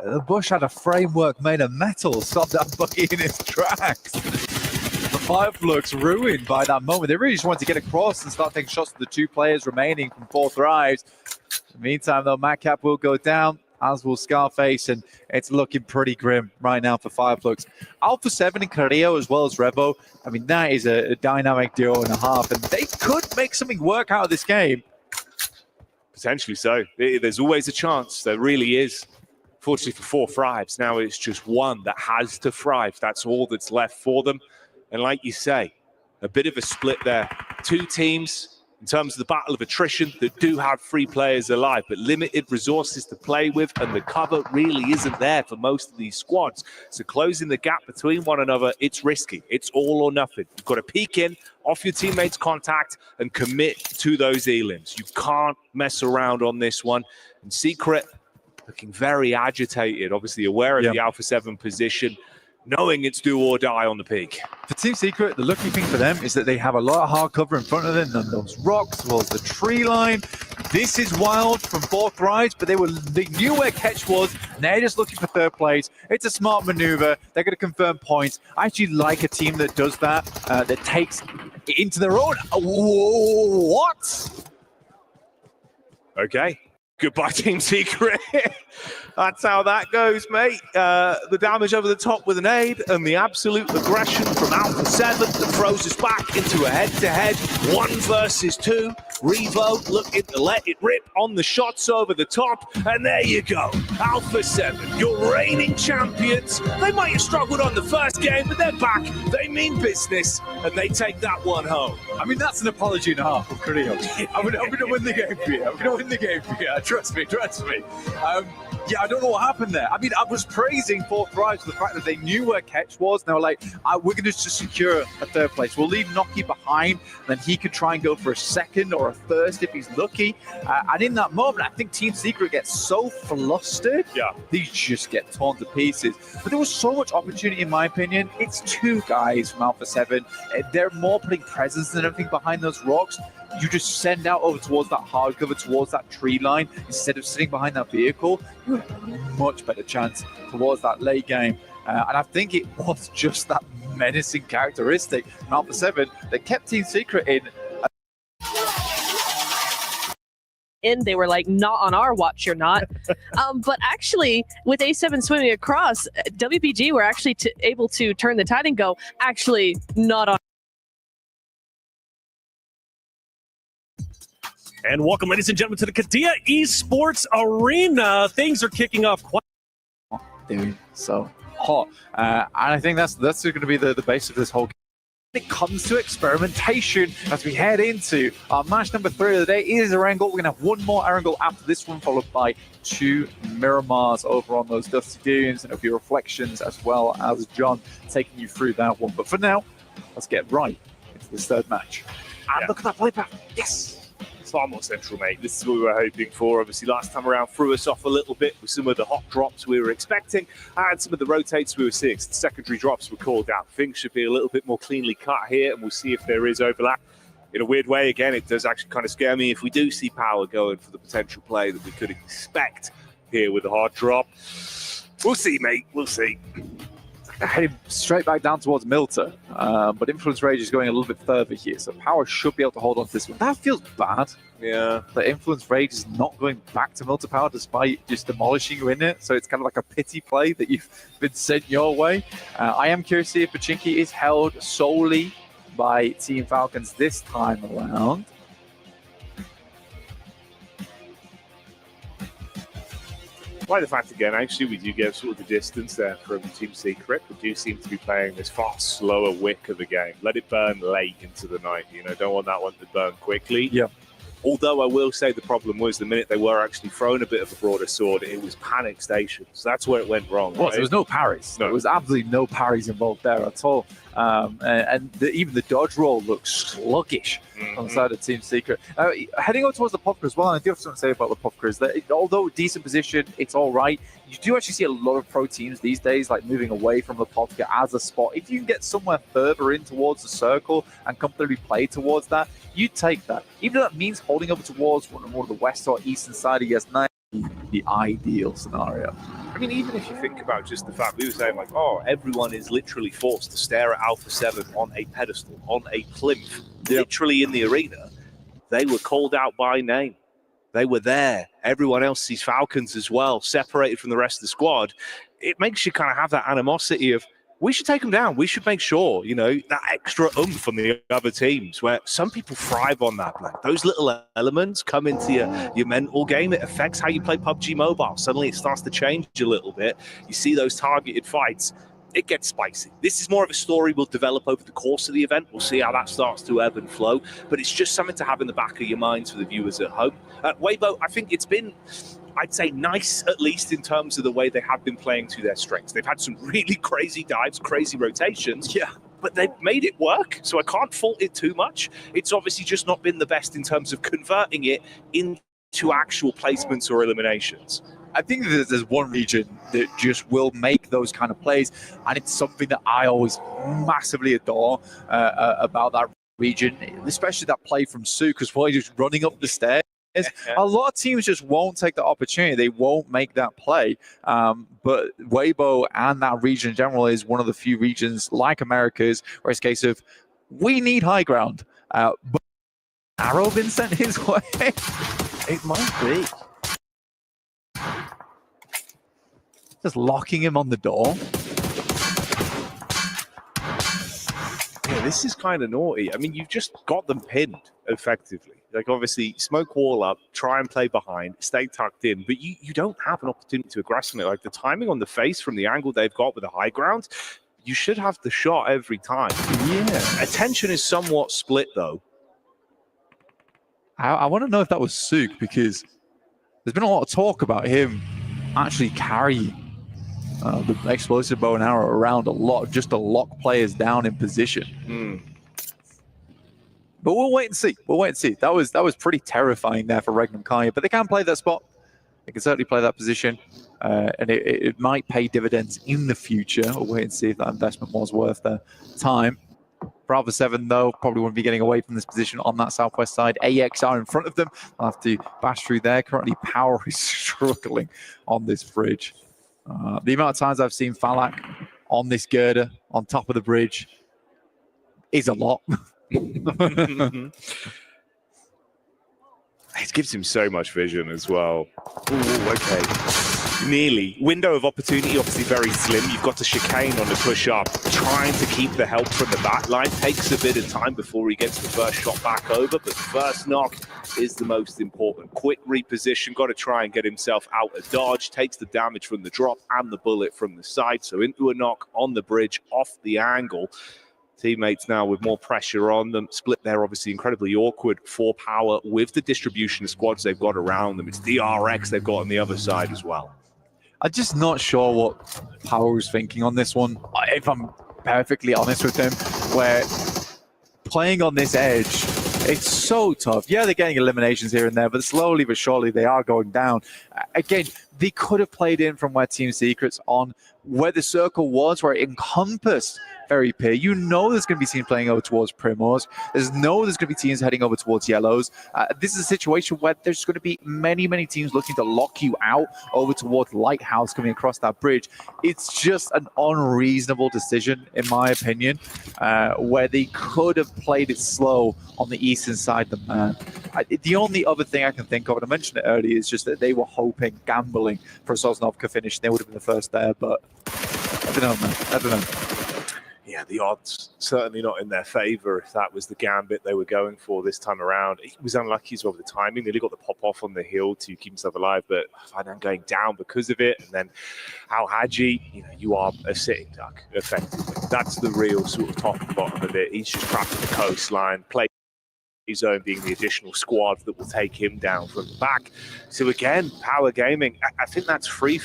The Bush had a framework made of metal, stopped that buggy in its tracks. The Fireflux ruined by that moment. They really just wanted to get across and start taking shots to the 2 players remaining from 4 Thrives. In the meantime, though, Madcap will go down, as will Scarface, and it's looking pretty grim right now for Fireflux. Alpha 7 and Carrillo, as well as Revo, I mean, that is a dynamic duo and a half, and they could make something work out of this game. Potentially so. There's always a chance. There really is. Fortunately for 4 Thrives, now it's just one that has to thrive. That's all that's left for them. And like you say, a bit of a split there. 2 teams in terms of the battle of attrition that do have 3 players alive, but limited resources to play with, and the cover really isn't there for most of these squads. So closing the gap between one another, it's risky. It's all or nothing. You've got to peek in, off your teammates' contact, and commit to those elims. You can't mess around on this one. And Secret looking very agitated, obviously aware of the Alpha 7 position, knowing it's do or die on the peak. For Team Secret, the lucky thing for them is that they have a lot of hard cover in front of them, and those rocks, as well as the tree line. This is wild from 4 Thrives, but they knew where Ketch was, and they're just looking for 3rd place. It's a smart maneuver. They're going to confirm points. I actually like a team that does that, that takes it into their own. What? Okay. Goodbye, Team Secret. That's how that goes, mate. The damage over the top with an aid and the absolute aggression from Alpha 7 that throws us back into a head-to-head 1 versus 2. Revo looking to let it rip on the shots over the top. And there you go. Alpha 7, your reigning champions. They might have struggled on the first game, but they're back. They mean business, and they take that one home. I mean, that's an apology and a half for Korea. I'm going to win the game for you. I'm going to win the game for you. Trust me. Yeah, I don't know what happened there. I mean, I was praising 4 Thrives for the fact that they knew where Ketch was. And they were like, we're going to just secure a 3rd place. We'll leave Noki behind. Then he could try and go for a 2nd or a 1st if he's lucky. And in that moment, I think Team Secret gets so flustered. Yeah. They just get torn to pieces. But there was so much opportunity, in my opinion. It's 2 guys from Alpha 7. They're more putting presence than everything behind those rocks. You just send out over towards that hard cover, towards that tree line, instead of sitting behind that vehicle. You have a much better chance towards that late game. And I think it was just that menacing characteristic from Alpha 7 that kept Team Secret in. They were like, not on our watch, you're not. But actually, with A7 swimming across, WPG were actually able to turn the tide and go, actually, not on. And welcome, ladies and gentlemen, to the Kadia Esports Arena. Things are kicking off quite. Dude, so hot. And I think that's going to be the base of this whole game. When it comes to experimentation, as we head into our match number 3 of the day, it is Erangel. We're going to have 1 more Erangel after this one, followed by 2 Miramars over on those Dusty Dunes, and a few reflections, as well as John taking you through that one. But for now, let's get right into this 3rd match. And look at that play path. Yes! Far more central, mate. This is what we were hoping for. Obviously, last time around threw us off a little bit with some of the hot drops we were expecting and some of the rotates we were seeing. The secondary drops were called out. Things should be a little bit more cleanly cut here, and we'll see if there is overlap. In a weird way, again, it does actually kind of scare me if we do see Power going for the potential play that we could expect here with the hard drop. We'll see, mate. We'll see. Heading straight back down towards Milter, but Influence Rage is going a little bit further here, so Power should be able to hold on to this one. That feels bad. Yeah. The Influence Rage is not going back to Milter Power despite just demolishing you in it, so it's kind of like a pity play that you've been sent your way. I am curious to see if Pachinki is held solely by Team Falcons this time around. By the fact, again, actually, we do get sort of the distance there from Team Secret. We do seem to be playing this far slower wick of the game. Let it burn late into the night. You know, don't want that one to burn quickly. Yeah. Although I will say the problem was the minute they were actually throwing a bit of a broader sword, it was panic stations. That's where it went wrong. Well, there was no parries. No. There was absolutely no parries involved there at all. Even the dodge roll looks sluggish on the side of Team Secret. Heading on towards the Popker as well, and I do have something to say about the Popker, is that although decent position, it's all right. You do actually see a lot of pro teams these days like moving away from the Popker as a spot. If you can get somewhere further in towards the circle and comfortably play towards that, you take that. Even though that means holding over towards one of the west or eastern side of ES9, the ideal scenario. I mean, even if you think about just the fact we were saying, like, oh, everyone is literally forced to stare at Alpha 7 on a pedestal, on a plinth, literally in the arena. They were called out by name. They were there. Everyone else sees Falcons as well, separated from the rest of the squad. It makes you kind of have that animosity of, we should take them down. We should make sure, that extra oomph on the other teams where some people thrive on that. Like those little elements come into your mental game. It affects how you play PUBG Mobile. Suddenly it starts to change a little bit. You see those targeted fights. It gets spicy. This is more of a story we'll develop over the course of the event. We'll see how that starts to ebb and flow. But it's just something to have in the back of your minds for the viewers at home. Weibo, I think it's been, I'd say, nice, at least in terms of the way they have been playing to their strengths. They've had some really crazy dives, crazy rotations. Yeah. But they've made it work, so I can't fault it too much. It's obviously just not been the best in terms of converting it into actual placements or eliminations. I think that there's one region that just will make those kind of plays, and it's something that I always massively adore about that region, especially that play from Sook as well, just running up the stairs. A lot of teams just won't take the opportunity. They won't make that play. But Weibo and that region in general is one of the few regions like Americas where it's a case of we need high ground. But arrow been sent his way? It might be. Just locking him on the door. Yeah, this is kind of naughty. I mean, you've just got them pinned effectively. Like, obviously, smoke wall up, try and play behind, stay tucked in, but you don't have an opportunity to aggress on it. Like, the timing on the face from the angle they've got with the high ground, you should have the shot every time. Yeah. Attention is somewhat split, though. I want to know if that was Sook, because there's been a lot of talk about him actually carrying the explosive bow and arrow around a lot, just to lock players down in position. But we'll wait and see. We'll wait and see. That was pretty terrifying there for Regnum Kaya, but they can play that spot. They can certainly play that position, and it might pay dividends in the future. We'll wait and see if that investment was worth the time. Bravo 7, though, probably wouldn't be getting away from this position on that southwest side. AX are in front of them. They'll have to bash through there. Currently, Power is struggling on this bridge. The amount of times I've seen Falak on this girder, on top of the bridge, is a lot. It gives him so much vision as well. Ooh, okay. Nearly. Window of opportunity, obviously very slim. You've got to chicane on the push-up. Trying to keep the help from the back line. Takes a bit of time before he gets the first shot back over, but the first knock is the most important. Quick reposition. Got to try and get himself out of dodge. Takes the damage from the drop and the bullet from the side. So into a knock on the bridge, off the angle. Teammates now with more pressure on them. Split there, obviously incredibly awkward for Power with the distribution of squads they've got around them. It's DRX they've got on the other side as well. I'm just not sure what Power was thinking on this one, if I'm perfectly honest with him, where playing on this edge, it's so tough. Yeah, they're getting eliminations here and there, but slowly but surely they are going down. Again, they could have played in from where Team Secret's on, where the circle was, where it encompassed very Peer. You know there's going to be teams playing over towards Primos. There's going to be teams heading over towards Yellows. This is a situation where there's going to be many teams looking to lock you out over towards Lighthouse coming across that bridge. It's just an unreasonable decision, in my opinion, where they could have played it slow on the eastern side of the map. The only other thing I can think of, and I mentioned it earlier, is just that they were hoping, gambling for a Sosnovka finish. They would have been the first there, but I don't know, man. I don't know. Yeah, the odds certainly not in their favor if that was the gambit they were going for this time around. He was unlucky as well with the timing. Nearly got the pop off on the hill to keep himself alive, but Fainan going down because of it. And then Al Haji, you are a sitting duck, effectively. That's the real sort of top and bottom of it. He's just trapped at the coastline, played zone being the additional squad that will take him down from the back. So again, Power Gaming, I think that's free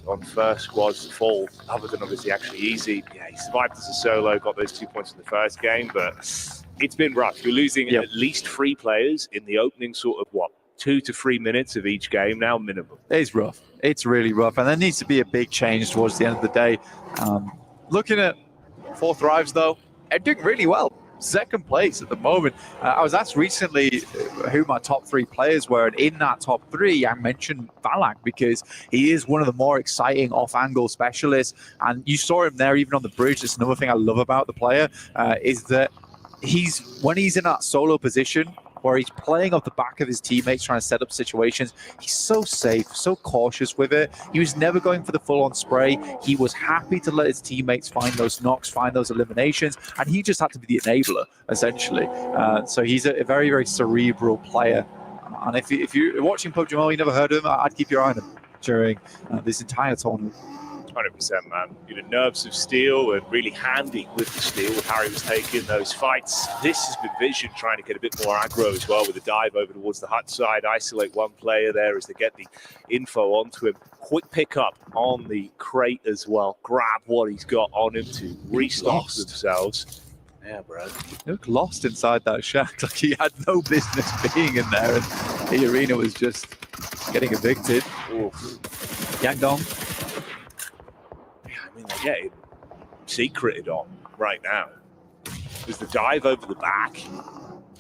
on first squads to fall, other than obviously actually easy. Yeah, he survived as a solo, got those 2 points in the first game, but it's been rough. You're losing at least 3 players in the opening sort of, 2 to 3 minutes of each game now, minimum. It's rough. It's really rough, and there needs to be a big change towards the end of the day. Looking at 4 Thrives, though, they're doing really well. Second place at the moment. I was asked recently who my top 3 players were, and in that top 3, I mentioned Valak because he is one of the more exciting off-angle specialists, and you saw him there even on the bridge. That's another thing I love about the player, is that when he's in that solo position, where he's playing off the back of his teammates, trying to set up situations. He's so safe, so cautious with it. He was never going for the full-on spray. He was happy to let his teammates find those knocks, find those eliminations, and he just had to be the enabler, essentially. So he's a very, very cerebral player. And if you're watching PUBG Mobile, you never heard of him, I'd keep your eye on him during this entire tournament. 100%, man. Nerves of steel and really handy with the steel with how he was taking those fights. This has been Vision trying to get a bit more aggro as well with a dive over towards the hut side, isolate one player there as they get the info onto him. Quick pick up on the crate as well. Grab what he's got on him to restock themselves. Yeah, bro. He looked lost inside that shack, like he had no business being in there, and the arena was just getting evicted. Yangdong. They're getting secreted on right now. There's the dive over the back.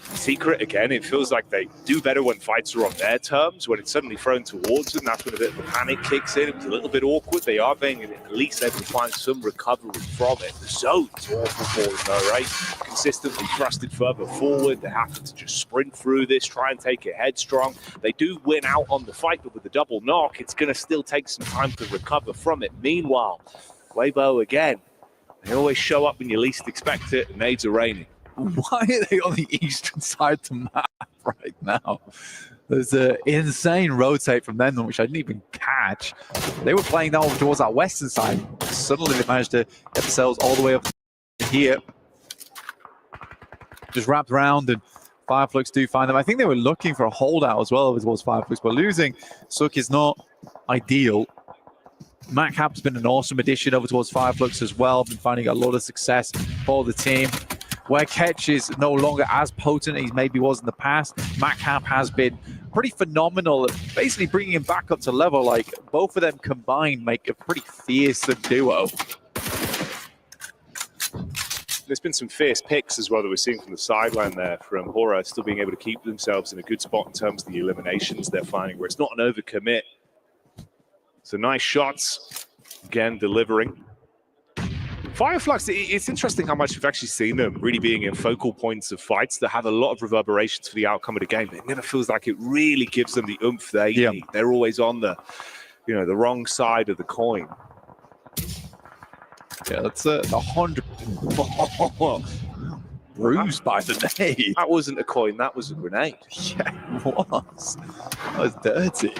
Secret again. It feels like they do better when fights are on their terms. When it's suddenly thrown towards them, that's when a bit of a panic kicks in. It was a little bit awkward. They are being at least able to find some recovery from it. The zone's awful for them though, right? Consistently thrusted further forward. They have to just sprint through this, try and take it headstrong. They do win out on the fight, but with the double knock, it's going to still take some time to recover from it. Meanwhile, Weibo again. They always show up when you least expect it, and nades are raining. Why are they on the eastern side of the map right now? There's an insane rotate from them, which I didn't even catch. They were playing down towards that western side. Suddenly they managed to get themselves all the way up here. Just wrapped around, and Fireflux do find them. I think they were looking for a holdout as well over towards Fireflux, but losing Suk is not ideal. Matt Cap's been an awesome addition over towards Fireflux as well. Been finding a lot of success for the team. Where Ketch is no longer as potent as he maybe was in the past, Matt Cap has been pretty phenomenal at basically bringing him back up to level. Like, both of them combined make a pretty fearsome duo. There's been some fierce picks as well that we're seeing from the sideline there from Hora, still being able to keep themselves in a good spot in terms of the eliminations they're finding, where it's not an overcommit. So nice shots, again, delivering. Fireflux, it's interesting how much we've actually seen them really being in focal points of fights that have a lot of reverberations for the outcome of the game. It never feels like it really gives them the oomph they need. They're always on the, the wrong side of the coin. Yeah, that's the 100. Bruised by the nade. That wasn't a coin, that was a grenade. Yeah, it was. That was dirty.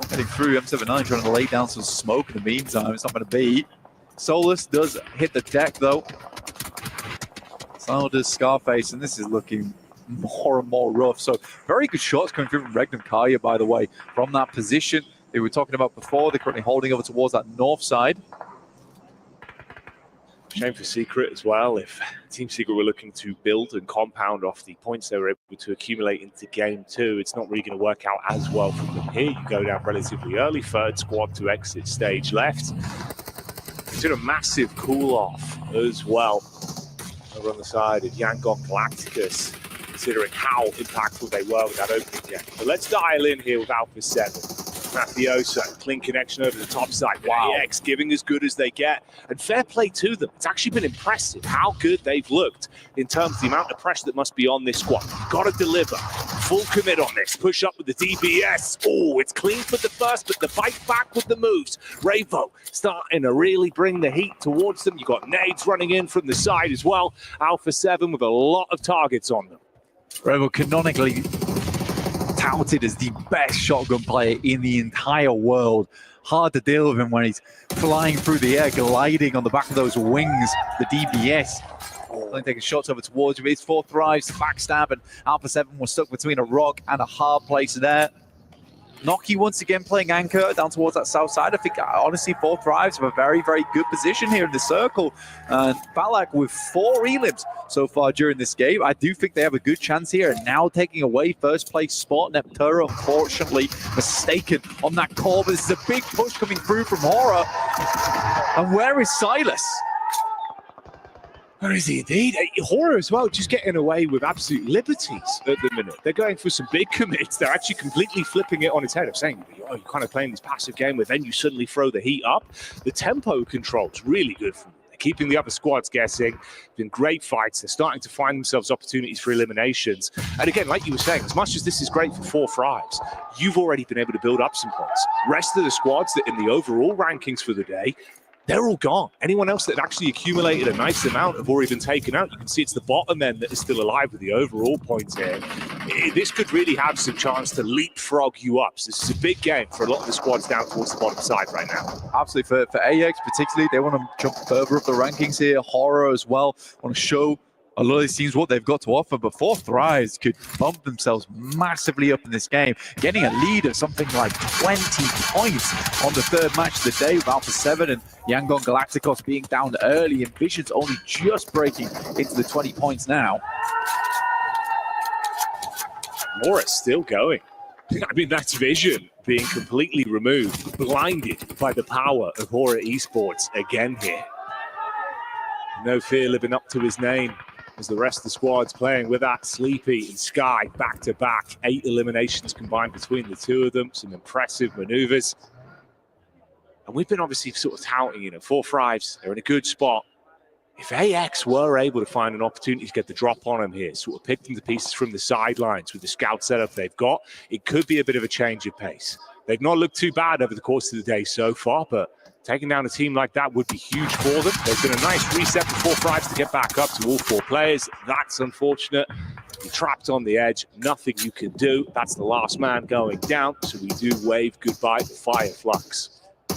Heading through M79, trying to lay down some smoke in the meantime. It's not going to be. Solus does hit the deck, though. So does Scarface, and this is looking more and more rough. So very good shots coming through from Regnum Kaya, by the way, from that position they were talking about before. They're currently holding over towards that north side. Shame for Secret as well. If Team Secret were looking to build and compound off the points they were able to accumulate into game two, it's not really going to work out as well from them here. You go down relatively early, third squad to exit stage left. Consider a massive cool-off as well over on the side of Yangon Galacticus, considering how impactful they were with that opening game. But let's dial in here with Alpha 7. Mafioso, clean connection over the top side. Wow. EX giving as good as they get. And fair play to them. It's actually been impressive how good they've looked in terms of the amount of pressure that must be on this squad. You've got to deliver. Full commit on this. Push up with the DBS. Oh, it's clean for the first, but the fight back with the moves. Ravo starting to really bring the heat towards them. You've got nades running in from the side as well. Alpha 7 with a lot of targets on them. Ravo canonically touted as the best shotgun player in the entire world. Hard to deal with him when he's flying through the air, gliding on the back of those wings, the DBS. Only taking shots over towards him. It's 4 thrives, backstab, and Alpha 7 was stuck between a rock and a hard place there. Noki once again playing anchor down towards that south side. I think, honestly, 4 thrives have a very, very good position here in the circle. And Balak with 4 elims so far during this game. I do think they have a good chance here. And now taking away first place spot. Nepturo, unfortunately, mistaken on that call. But this is a big push coming through from Hora. And where is Silas? Where is he indeed? Hora as well, just getting away with absolute liberties at the minute. They're going for some big commits. They're actually completely flipping it on its head of saying, oh, you're kind of playing this passive game where then you suddenly throw the heat up. The tempo control's really good from them. They're keeping the other squads guessing. Been great fights. They're starting to find themselves opportunities for eliminations. And again, like you were saying, as much as this is great for 4 Thrives, you've already been able to build up some points. Rest of the squads that in the overall rankings for the day, they're all gone. Anyone else that actually accumulated a nice amount have already been taken out. You can see it's the bottom end that is still alive with the overall points here. This could really have some chance to leapfrog you up. So this is a big game for a lot of the squads down towards the bottom side right now. Absolutely. For AX particularly, they want to jump further up the rankings here. Horror as well. Want to show a lot of these teams what they've got to offer, but 4 Thrives could bump themselves massively up in this game, getting a lead of something like 20 points on the third match of the day with Alpha 7 and Yangon Galacticos being down early and Vision's only just breaking into the 20 points now. Morris still going. I mean, that's Vision being completely removed, blinded by the power of Horror Esports again here. No Fear living up to his name as the rest of the squad's playing with that. Sleepy and Sky back-to-back. 8 eliminations combined between the two of them. Some impressive maneuvers. And we've been obviously sort of touting, 4 Thrives, they're in a good spot. If AX were able to find an opportunity to get the drop on them here, sort of pick them to pieces from the sidelines with the scout setup they've got, it could be a bit of a change of pace. They've not looked too bad over the course of the day so far, but taking down a team like that would be huge for them. There's been a nice reset for 4 Thrives to get back up to all 4 players. That's unfortunate. You're trapped on the edge. Nothing you can do. That's the last man going down. So we do wave goodbye to Fire Flux.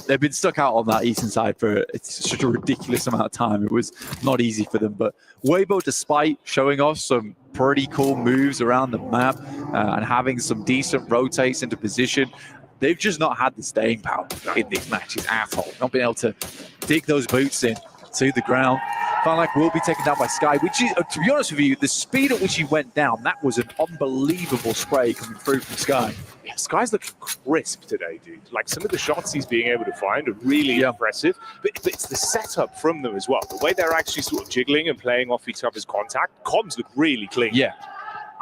They've been stuck out on that eastern side for such a ridiculous amount of time. It was not easy for them. But Weibo, despite showing off some pretty cool moves around the map and having some decent rotates into position, they've just not had the staying power in these matches at all. Not been able to dig those boots in to the ground. Felt like will be taken down by Sky, which is, to be honest with you, the speed at which he went down, that was an unbelievable spray coming through from Sky. Yeah, Sky's looking crisp today, dude. Like, some of the shots he's being able to find are really impressive, but it's the setup from them as well. The way they're actually sort of jiggling and playing off each other's contact, comms look really clean. Yeah.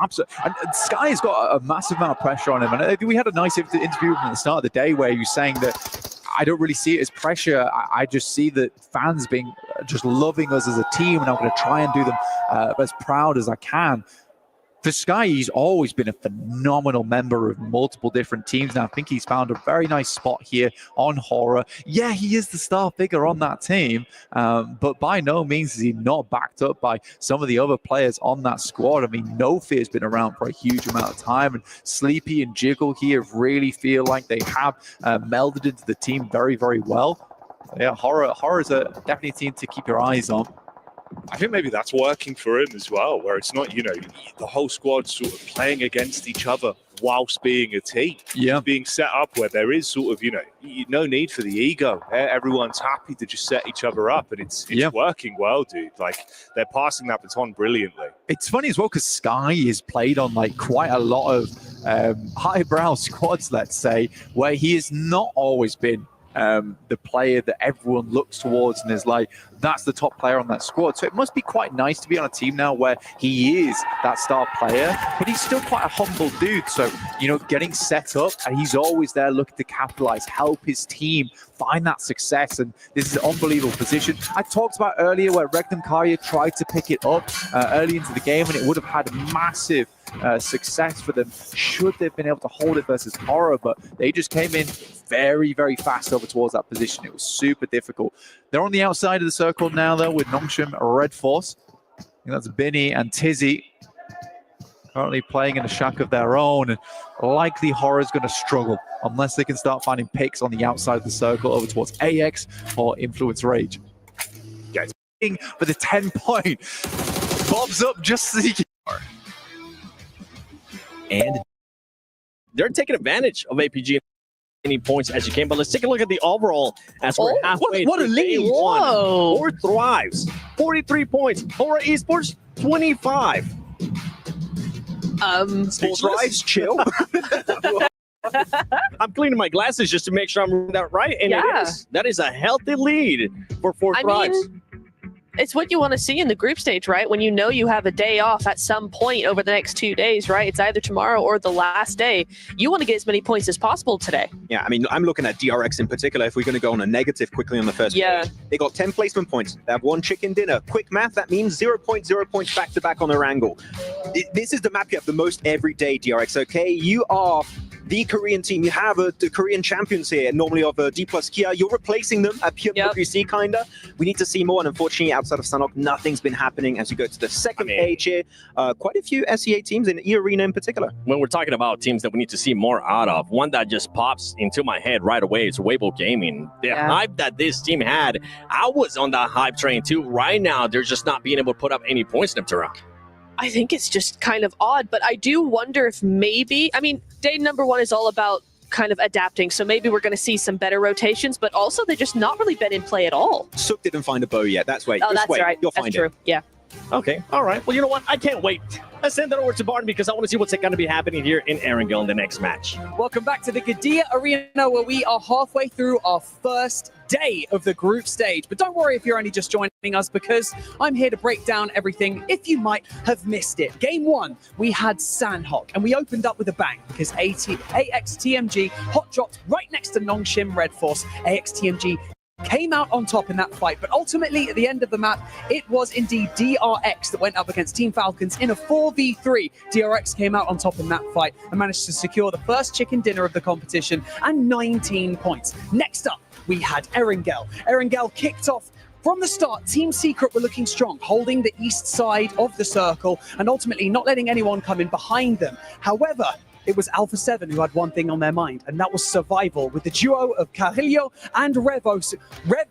Absolutely. And Sky has got a massive amount of pressure on him. And I think we had a nice interview with him at the start of the day where he was saying that I don't really see it as pressure. I just see that fans being just loving us as a team, and I'm going to try and do them as proud as I can. For Sky, he's always been a phenomenal member of multiple different teams. Now, I think he's found a very nice spot here on Horror. Yeah, he is the star figure on that team, but by no means is he not backed up by some of the other players on that squad. I mean, No Fear's been around for a huge amount of time, and Sleepy and Jiggle here really feel like they have melded into the team very, very well. Yeah, Horror is definitely a team to keep your eyes on. I think maybe that's working for him as well, where it's not, the whole squad sort of playing against each other whilst being a team. Yeah. Being set up where there is sort of, no need for the ego. Everyone's happy to just set each other up, and it's working well, dude. Like, they're passing that baton brilliantly. It's funny as well because Sky is played on like quite a lot of highbrow squads, let's say, where he has not always been the player that everyone looks towards and is like, that's the top player on that squad. So it must be quite nice to be on a team now where he is that star player, but he's still quite a humble dude. So, getting set up, and he's always there looking to capitalize, help his team find that success. And this is an unbelievable position. I talked about earlier where Regnum Karya tried to pick it up early into the game, and it would have had massive success for them should they've been able to hold it versus Horror, but they just came in very, very fast over towards that position. It was super difficult. They're on the outside of the circle now, though, with Nongshim, Red Force. I think that's Binny and Tizzy currently playing in a shack of their own, and likely Horror's going to struggle unless they can start finding picks on the outside of the circle over towards AX or Influence Rage. Yeah, for the 10-point. Bob's up just as he can. And they're taking advantage of APG any points as you can. But let's take a look at the overall as we're halfway. What a lead! Whoa! 4 Thrives, 43 points. Horror Esports, 25. 4 Thrives, chill. I'm cleaning my glasses just to make sure I'm reading that right, and it is. That is a healthy lead for 4 Thrives. It's what you want to see in the group stage, right? When you know you have a day off at some point over the next 2 days, right? It's either tomorrow or the last day. You want to get as many points as possible today. Yeah, I mean, I'm looking at DRX in particular. If we're going to go on a negative quickly on the first page, they got 10 placement points. They have 1 chicken dinner. Quick math, that means 0.0 points back-to-back on their angle. This is the map you have the most every day, DRX, okay? You are the Korean team. You have the Korean champions here, normally of D plus Kia. You're replacing them at PMWC, kinda. We need to see more, and unfortunately, outside of Sanhok, nothing's been happening as you go to the second page here. Quite a few SEA teams in E-Arena in particular. When we're talking about teams that we need to see more out of, one that just pops into my head right away is Weibo Gaming. The hype that this team had, I was on that hype train too. Right now, they're just not being able to put up any points in Neptune. I think it's just kind of odd, but I do wonder if maybe, I mean, day number 1 is all about kind of adapting, so maybe we're going to see some better rotations, but also they're just not really been in play at all. Sook didn't find a bow yet. That's why. Oh, that's right. You'll That's find true. it. Yeah. Okay, all right. Well, you know what? I can't wait. Let's send that over to Barton because I want to see what's going to be happening here in Erangel in the next match. Welcome back to the Gadia Arena, where we are halfway through our first day of the group stage. But don't worry if you're only just joining us, because I'm here to break down everything if you might have missed it. Game 1, we had Sanhok, and we opened up with a bang because AXTMG hot dropped right next to Nongshim Red Force. AXTMG came out on top in that fight, but ultimately at the end of the map, it was indeed DRX that went up against Team Falcons in a 4v3. DRX came out on top in that fight and managed to secure the first chicken dinner of the competition and 19 points. Next up, we had Erangel. Erangel kicked off from the start. Team Secret were looking strong, holding the east side of the circle and ultimately not letting anyone come in behind them. However, it was Alpha 7 who had one thing on their mind, and that was survival, with the duo of Carrillo and Revos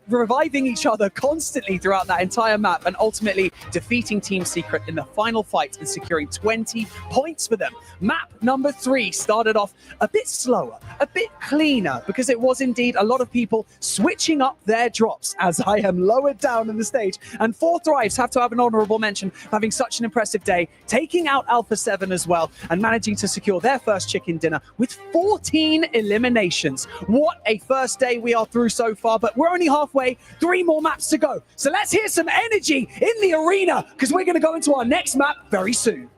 reviving each other constantly throughout that entire map and ultimately defeating Team Secret in the final fight and securing 20 points for them. Map number 3 started off a bit slower, a bit cleaner, because it was indeed a lot of people switching up their drops as I am lowered down in the stage. And 4 Thrives have to have an honorable mention for having such an impressive day, taking out Alpha 7 as well and managing to secure their first chicken dinner with 14 eliminations. What a first day we are through so far, but we're only halfway, 3 more maps to go. So let's hear some energy in the arena, because we're going to go into our next map very soon.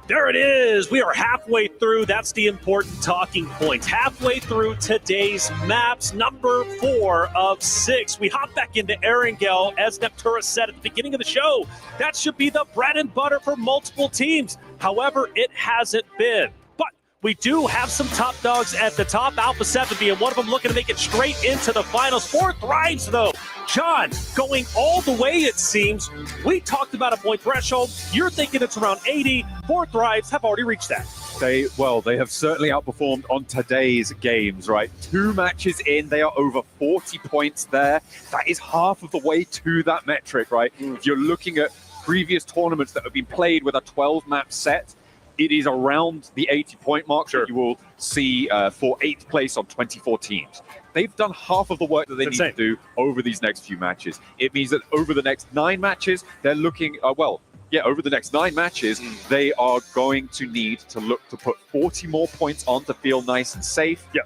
There it is. We are halfway through. That's the important talking point. Halfway through today's maps, number 4 of 6. We hop back into Erangel, as Neptura said at the beginning of the show. That should be the bread and butter for multiple teams. However, it hasn't been. But we do have some top dogs at the top. Alpha 7 being one of them, looking to make it straight into the finals. 4 Thrives, though. John, going all the way, it seems. We talked about a point threshold. You're thinking it's around 80. 4 Thrives have already reached that. They have certainly outperformed on today's games, right? 2 matches in, they are over 40 points there. That is half of the way to that metric, right? If you're looking at previous tournaments that have been played with a 12-map set, it is around the 80-point mark that you will see for 8th place on 24 teams. They've done half of the work that they need to do over these next few matches. It means that over the next 9 matches, they're looking, over the next 9 matches, they are going to need to look to put 40 more points on to feel nice and safe. Yeah.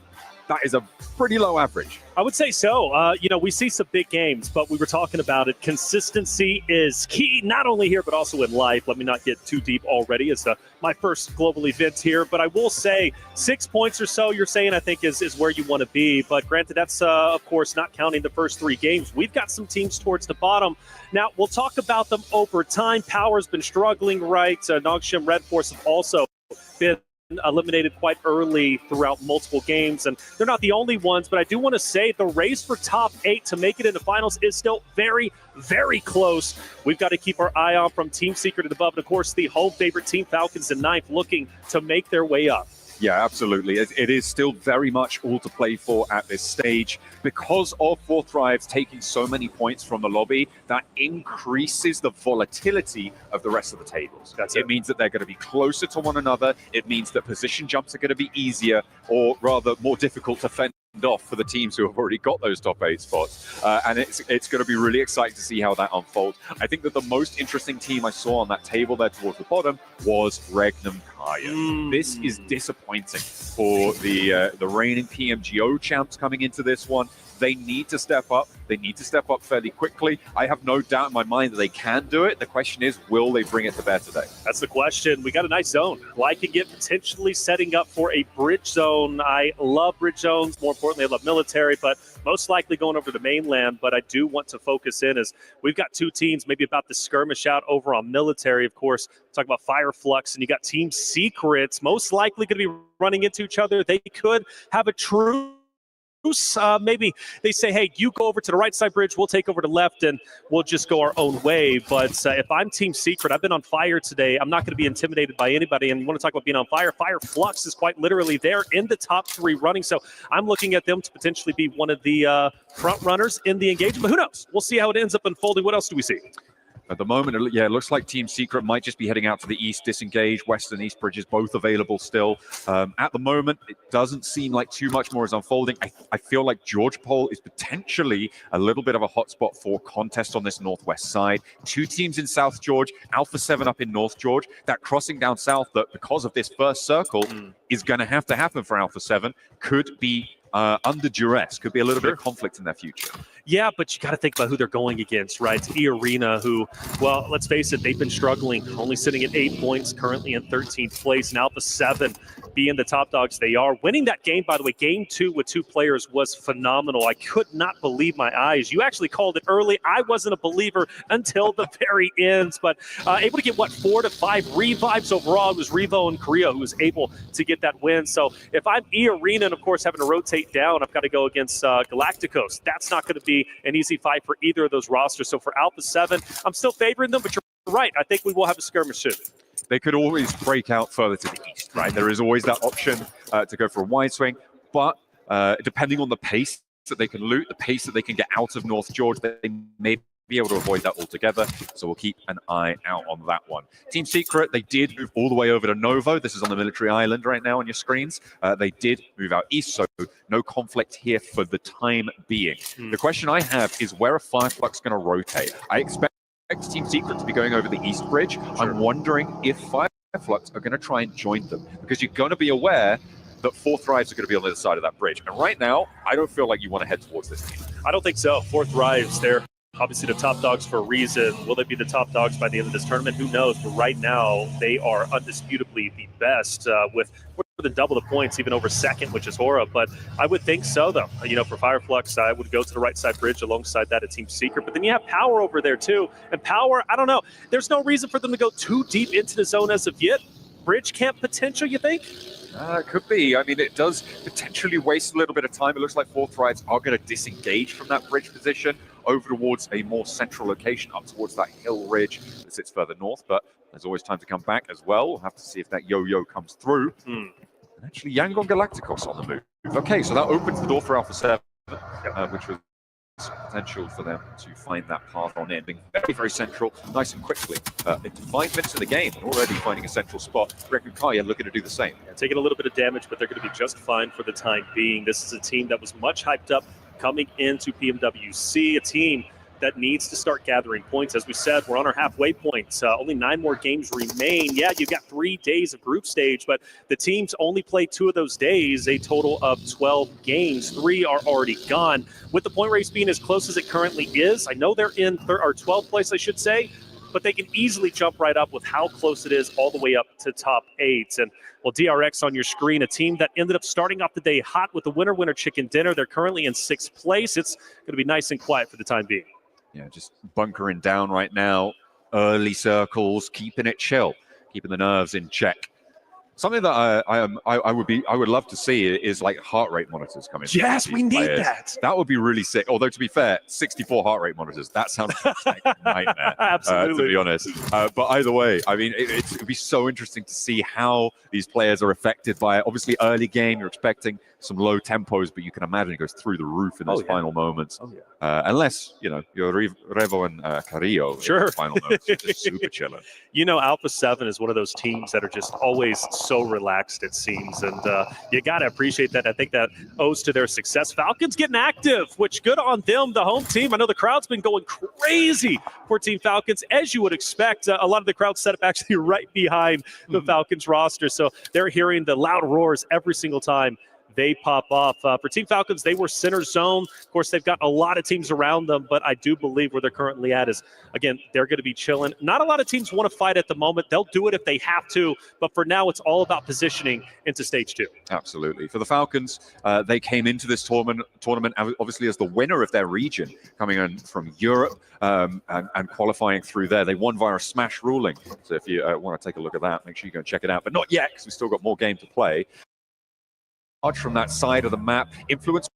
That is a pretty low average. I would say so. We see some big games, but we were talking about it. Consistency is key, not only here, but also in life. Let me not get too deep already. It's my first global event here, but I will say 6 points or so, you're saying, I think is where you want to be. But granted, that's, of course, not counting the first 3 games. We've got some teams towards the bottom. Now, we'll talk about them over time. Power's been struggling, right? Nongshim Red Force have also been eliminated quite early throughout multiple games, and they're not the only ones, but I do want to say the race for top 8 to make it into finals is still very, very close. We've got to keep our eye on from Team Secret and above, and of course the home favorite Team Falcons in 9th looking to make their way up. Yeah, absolutely. It is still very much all to play for at this stage. Because of 4 Thrives taking so many points from the lobby, that increases the volatility of the rest of the tables. It means that they're going to be closer to one another. It means that position jumps are going to be easier, or rather more difficult to fend off for the teams who have already got those top 8 spots. And it's going to be really exciting to see how that unfolds. I think that the most interesting team I saw on that table there towards the bottom was Regnum Kaya. This is disappointing for the reigning PMGO champs coming into this one. They need to step up. They need to step up fairly quickly. I have no doubt in my mind that they can do it. The question is, will they bring it to bear today? That's the question. We got a nice zone. Liking it, potentially setting up for a bridge zone. I love bridge zones. More importantly, I love military, but most likely going over to the mainland. But I do want to focus in as we've got two teams maybe about to skirmish out over on military. Of course, talk about Fireflux, and you got Team Secrets most likely going to be running into each other. They could have a true maybe they say, hey, you go over to the right side bridge, we'll take over to left, and we'll just go our own way. But if I'm Team Secret, I've been on fire today. I'm not going to be intimidated by anybody. And you want to talk about being on fire? Fireflux is quite literally there in the top 3 running. So I'm looking at them to potentially be one of the front runners in the engagement. But who knows? We'll see how it ends up unfolding. What else do we see? At the moment, it looks like Team Secret might just be heading out to the east, disengage. West and east bridges both available still. At the moment, it doesn't seem like too much more is unfolding. I feel like George Pole is potentially a little bit of a hotspot for contest on this northwest side. 2 teams in South George, Alpha 7 up in North George. That crossing down south, that because of this first circle, is going to have to happen for Alpha 7, could be under duress, could be a little bit of conflict in their future. Yeah, but you got to think about who they're going against, right? It's E-Arena, who, well, let's face it, they've been struggling, only sitting at 8 points, currently in 13th place, and Alpha 7 being the top dogs they are. Winning that game, by the way, game 2 with 2 players was phenomenal. I could not believe my eyes. You actually called it early. I wasn't a believer until the very end, but able to get, 4 to 5 revives overall. It was Revo and Korea who was able to get that win. So if I'm E-Arena and, of course, having to rotate down, I've got to go against Galacticos. That's not going to be an easy fight for either of those rosters. So for Alpha 7, I'm still favoring them, but you're right. I think we will have a skirmish soon. They could always break out further to the east, right? There is always that option to go for a wide swing, but depending on the pace that they can loot, the pace that they can get out of North George, they may be able to avoid that altogether. So we'll keep an eye out on that one. Team Secret, they did move all the way over to Novo. This is on the military island right now on your screens. They did move out east, so no conflict here for the time being. The question I have is, where are Fireflux going to rotate? I expect Team Secret to be going over the east bridge. I'm wondering if Fireflux are going to try and join them, because you're going to be aware that 4th Thrives are going to be on the other side of that bridge. And right now, I don't feel like you want to head towards this team. I don't think so. 4th Thrives, they're obviously the top dogs for a reason. Will they be the top dogs by the end of this tournament? Who knows? But right now, they are undisputably the best with more than double the points, even over second, which is Hora. But I would think so, though. You know, for Fireflux, I would go to the right side bridge alongside that at Team Secret. But then you have Power over there, too. And Power, I don't know. There's no reason for them to go too deep into the zone as of yet. Bridge camp potential, you think? It could be. I mean, it does potentially waste a little bit of time. It looks like 4th Thrives are going to disengage from that bridge position over towards a more central location, up towards that hill ridge that sits further north. But there's always time to come back as well. We'll have to see if that yo-yo comes through. And actually, Yangon Galacticos on the move. Okay, so that opens the door for Alpha 7, which was potential for them to find that path on in, being very, very central, nice and quickly. Into 5 minutes of the game, and already finding a central spot. Reckon Kaya looking to do the same. Yeah, taking a little bit of damage, but they're going to be just fine for the time being. This is a team that was much hyped up coming into PMWC, a team that needs to start gathering points. As we said, we're on our halfway point. Only 9 more games remain. Yeah, you've got 3 days of group stage, but the teams only play 2 of those days, a total of 12 games. 3 are already gone. With the point race being as close as it currently is, I know they're in 12th place, I should say, but they can easily jump right up with how close it is all the way up to top 8. And well, DRX on your screen, a team that ended up starting off the day hot with the winner chicken dinner. They're currently in 6th place. It's going to be nice and quiet for the time being. Yeah, just bunkering down right now. Early circles, keeping it chill, keeping the nerves in check. Something that I would love to see is like heart rate monitors coming. Yes, we need that. That would be really sick. Although to be fair, 64 heart rate monitors, that sounds like a nightmare. Absolutely. To be honest. But either way, I mean, it'd be so interesting to see how these players are affected by it. Obviously, early game, you're expecting some low tempos, but you can imagine it goes through the roof in those final moments. Unless, you know, you're Revo and Carrillo in the final moments. You're just super chilling. You know, Alpha 7 is one of those teams that are just always so relaxed, it seems. And you got to appreciate that. I think that owes to their success. Falcons getting active, which good on them, the home team. I know the crowd's been going crazy for Team Falcons, as you would expect. A lot of the crowd set up actually right behind the Falcons roster. So they're hearing the loud roars every single time they pop off. For Team Falcons, they were center zone. Of course, they've got a lot of teams around them, but I do believe where they're currently at is, again, they're going to be chilling. Not a lot of teams want to fight at the moment. They'll do it if they have to, but for now, it's all about positioning into stage 2. Absolutely. For the Falcons, they came into this tournament obviously as the winner of their region, coming in from Europe and qualifying through there. They won via a smash ruling. So if you want to take a look at that, make sure you go and check it out. But not yet, because we've still got more game to play. From that side of the map, influence.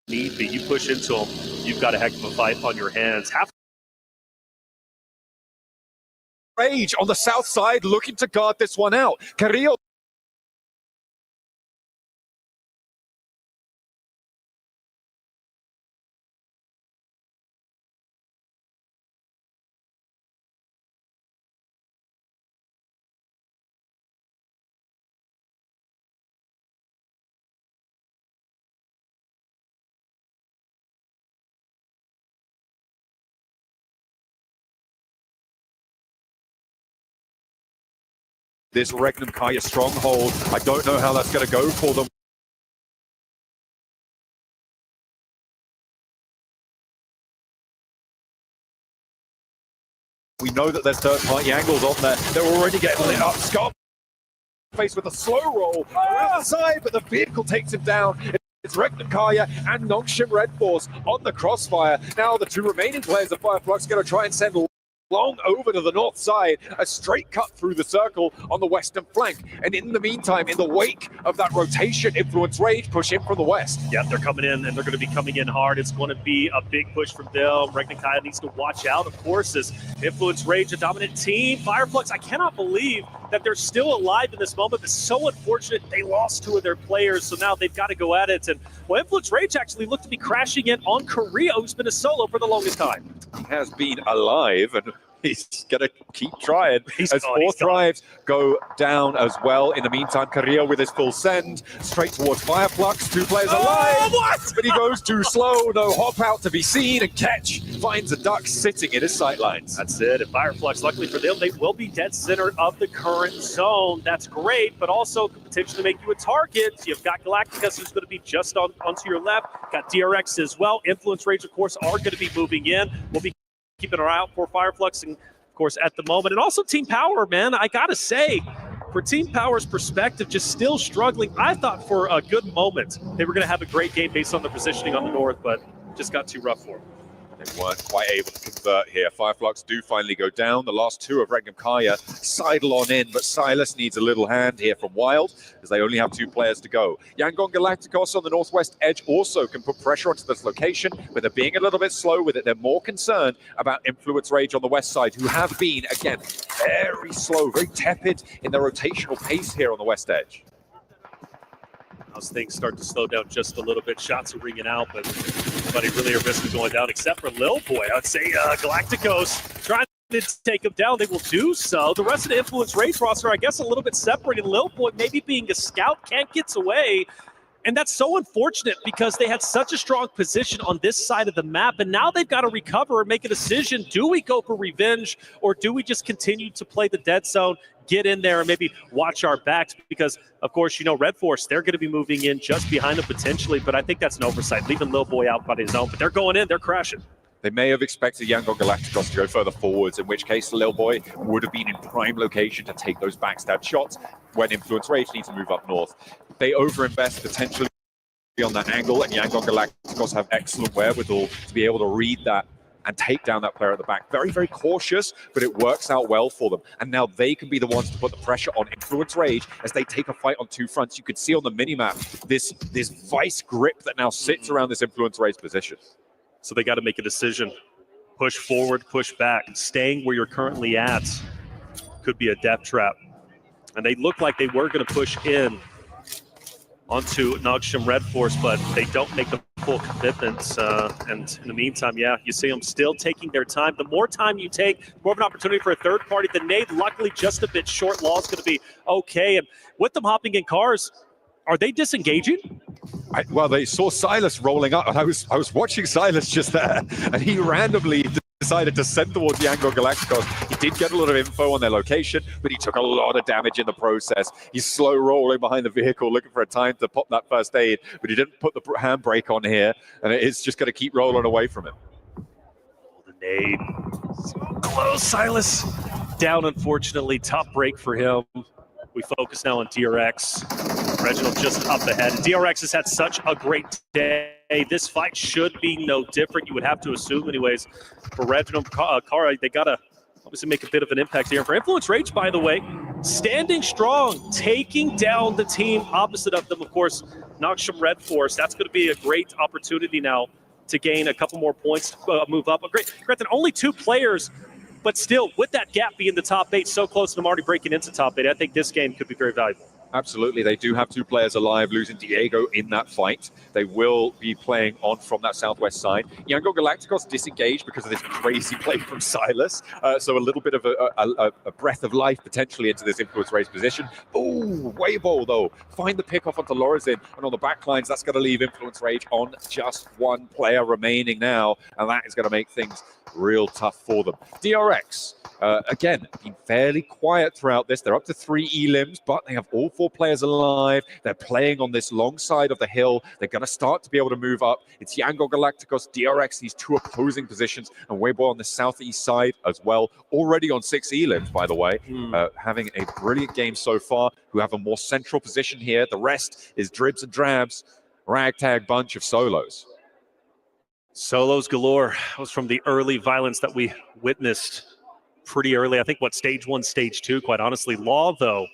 Need be. You push into them, you've got a heck of a fight on your hands. Rage on the south side, looking to guard this one out. Carrillo. This Regnum Kaya stronghold, I don't know how that's going to go for them. We know that there's third-party angles on there. They're already getting lit up. Scott faced with a slow roll around the side, but the vehicle takes him down. It's Regnum Kaya and Nongshim Red Force on the crossfire. Now the two remaining players of Fireflux going to try and send long over to the north side, a straight cut through the circle on the western flank. And in the meantime, in the wake of that rotation, Influence Rage push in from the west. Yeah, they're coming in, and they're going to be coming in hard. It's going to be a big push from them. Regnum Kaya needs to watch out, of course, as Influence Rage, a dominant team. Fireflux, I cannot believe that they're still alive in this moment. It's so unfortunate they lost 2 of their players, so now they've got to go at it. And well, Influence Rage actually looked to be crashing in on Korea, who's been a solo for the longest time. He has been alive, and he's going to keep trying as 4 thrives go down as well. In the meantime, Carrillo with his full send straight towards Fireflux. 2 players alive. What? But he goes too slow. No hop out to be seen, and Ketch finds a duck sitting in his sightlines. That's it. And Fireflux, luckily for them, they will be dead center of the current zone. That's great, but also could potentially make you a target. You've got Galacticus, who's going to be just onto your left. Got DRX as well. Influence Rage, of course, are going to be moving in. We'll be keeping our eye out for Fireflux, and of course at the moment, and also Team Power, man. I gotta say, for Team Power's perspective, just still struggling. I thought for a good moment they were going to have a great game based on the positioning on the north, but just got too rough for them. They weren't quite able to convert here. Fireflux do finally go down. The last 2 of Regnum Kaya sidle on in, but Silas needs a little hand here from Wild, as they only have 2 players to go. Yangon Galacticos on the northwest edge also can put pressure onto this location, but they're being a little bit slow with it. They're more concerned about Influence Rage on the west side, who have been, again, very slow, very tepid in their rotational pace here on the west edge. As things start to slow down just a little bit, shots are ringing out, but nobody really at risk of going down except for Lil Boy. I'd say Galacticos trying to take him down. They will do so. The rest of the Influence Rage roster, I guess, a little bit separated. Lil Boy maybe being a scout, can't get away. And that's so unfortunate because they had such a strong position on this side of the map, and now they've got to recover and make a decision. Do we go for revenge, or do we just continue to play the dead zone, get in there, and maybe watch our backs? Because, of course, you know, Red Force, they're going to be moving in just behind them potentially, but I think that's an oversight, leaving Lil Boy out by his own. But they're going in, they're crashing. They may have expected Yangon Galacticos to go further forwards, in which case Lil Boy would have been in prime location to take those backstab shots when Influence Rage needs to move up north. They overinvest potentially on that angle, and Yangon Galacticos have excellent wherewithal to be able to read that and take down that player at the back. Very, very cautious, but it works out well for them. And now they can be the ones to put the pressure on Influence Rage as they take a fight on two fronts. You can see on the minimap this vice grip that now sits around this Influence Rage position. So they got to make a decision. Push forward, push back. Staying where you're currently at could be a death trap. And they look like they were going to push in onto Nogshim Red Force, but they don't make the full commitments. And in the meantime, yeah, you see them still taking their time. The more time you take, the more of an opportunity for a third party. The nade, luckily, just a bit short. Law is going to be okay. And with them hopping in cars, are they disengaging? Well, they saw Silas rolling up, and I was watching Silas just there, and he randomly decided to send towards Yangon Galacticos. He did get a lot of info on their location, but he took a lot of damage in the process. He's slow rolling behind the vehicle, looking for a time to pop that first aid, but he didn't put the handbrake on here, and it's just going to keep rolling away from him. The nade. Close, Silas. Down, unfortunately. Tough break for him. We focus now on DRX. Reginald just up ahead. DRX has had such a great day. This fight should be no different. You would have to assume anyways. For Reginald, Kara, they got to obviously make a bit of an impact here. For Influence Rage, by the way, standing strong, taking down the team opposite of them, of course, Nogshim Red Force. That's going to be a great opportunity now to gain a couple more points, move up. Granted, only 2 players, but still, with that gap being the top 8, so close to them already breaking into top 8, I think this game could be very valuable. Absolutely. They do have 2 players alive, losing Diego in that fight. They will be playing on from that southwest side. Yangon Galacticos disengaged because of this crazy play from Silas. So a little bit of a breath of life potentially into this Influence Race position. Ooh, Weibo though. Find the pick off onto Lorazin. And on the back lines, that's going to leave Influence Rage on just 1 player remaining now. And that is going to make things real tough for them. DRX, again, been fairly quiet throughout this. They're up to 3 elims, but they have all 4 players alive. They're playing on this long side of the hill. They're going to start to be able to move up. It's Yangon Galacticos, DRX, these 2 opposing positions, and Weibo on the southeast side as well. Already on 6 elims, by the way. Having a brilliant game so far, who have a more central position here. The rest is dribs and drabs, ragtag bunch of solos. Solos galore. That was from the early violence that we witnessed pretty early. I think, stage 1, stage 2, quite honestly. Law, though,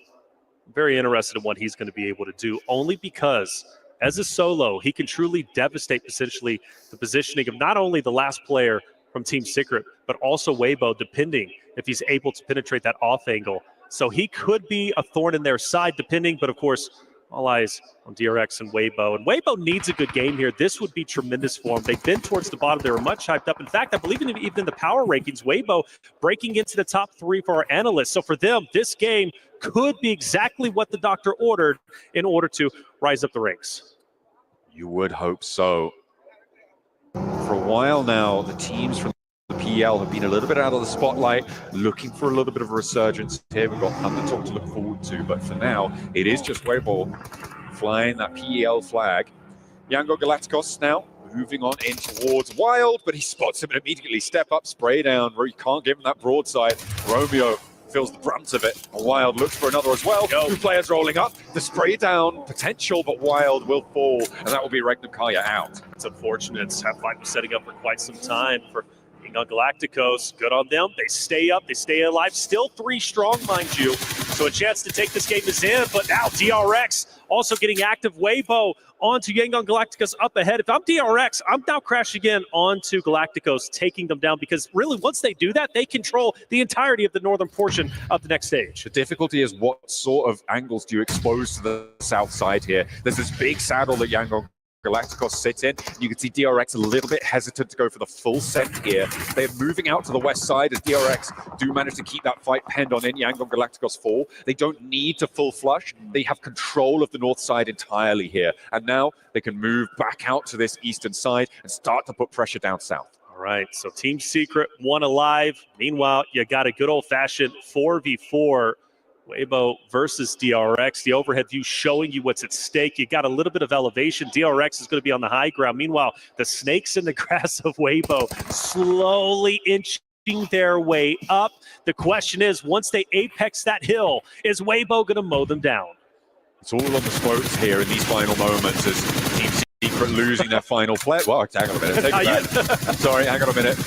very interested in what he's going to be able to do, only because as a solo, he can truly devastate potentially the positioning of not only the last player from Team Secret, but also Weibo, depending if he's able to penetrate that off angle. So he could be a thorn in their side, depending, but of course, all eyes on DRX and Weibo. And Weibo needs a good game here. This would be tremendous for him. They've been towards the bottom. They were much hyped up. In fact, I believe even in the power rankings, Weibo breaking into the top 3 for our analysts. So for them, this game could be exactly what the doctor ordered in order to rise up the ranks. You would hope so. For a while now, the teams from the PL have been a little bit out of the spotlight, looking for a little bit of a resurgence here. We've got Undertalk to look forward to, but for now, it is just Weibo flying that PL flag. Yangon Galacticos now moving on in towards Wild, but he spots him and immediately step up, spray down, where he can't give him that broadside. Romeo feels the brunt of it. Wild looks for another as well. 2 players rolling up. The spray down potential, but Wild will fall, and that will be Regnum Kaya out. It's unfortunate. That fight was setting up for quite some time for Yangon Galacticos. Good on them. They stay up. They stay alive. Still 3 strong, mind you. So a chance to take this game is in, but now DRX also getting active. Weibo onto Yangon Galacticos up ahead. If I'm DRX, I'm now crashing in onto Galacticos, taking them down, because really once they do that, they control the entirety of the northern portion of the next stage. The difficulty is what sort of angles do you expose to the south side here? There's this big saddle that Yangon Galacticos sit in. You can see DRX a little bit hesitant to go for the full send here. They're moving out to the west side as DRX do manage to keep that fight penned on in. Yangon Galacticos fall. They don't need to full flush. They have control of the north side entirely here. And now they can move back out to this eastern side and start to put pressure down south. All right, so Team Secret, 1 alive. Meanwhile, you got a good old-fashioned 4v4 Weibo versus DRX. The overhead view showing you what's at stake. You got a little bit of elevation. DRX is going to be on the high ground. Meanwhile, the snakes in the grass of Weibo slowly inching their way up. The question is, once they apex that hill, is Weibo going to mow them down? It's all on the spokes here in these final moments as Team Secret losing their final play. Well, hang on a minute. Take it back. Sorry, hang on a minute.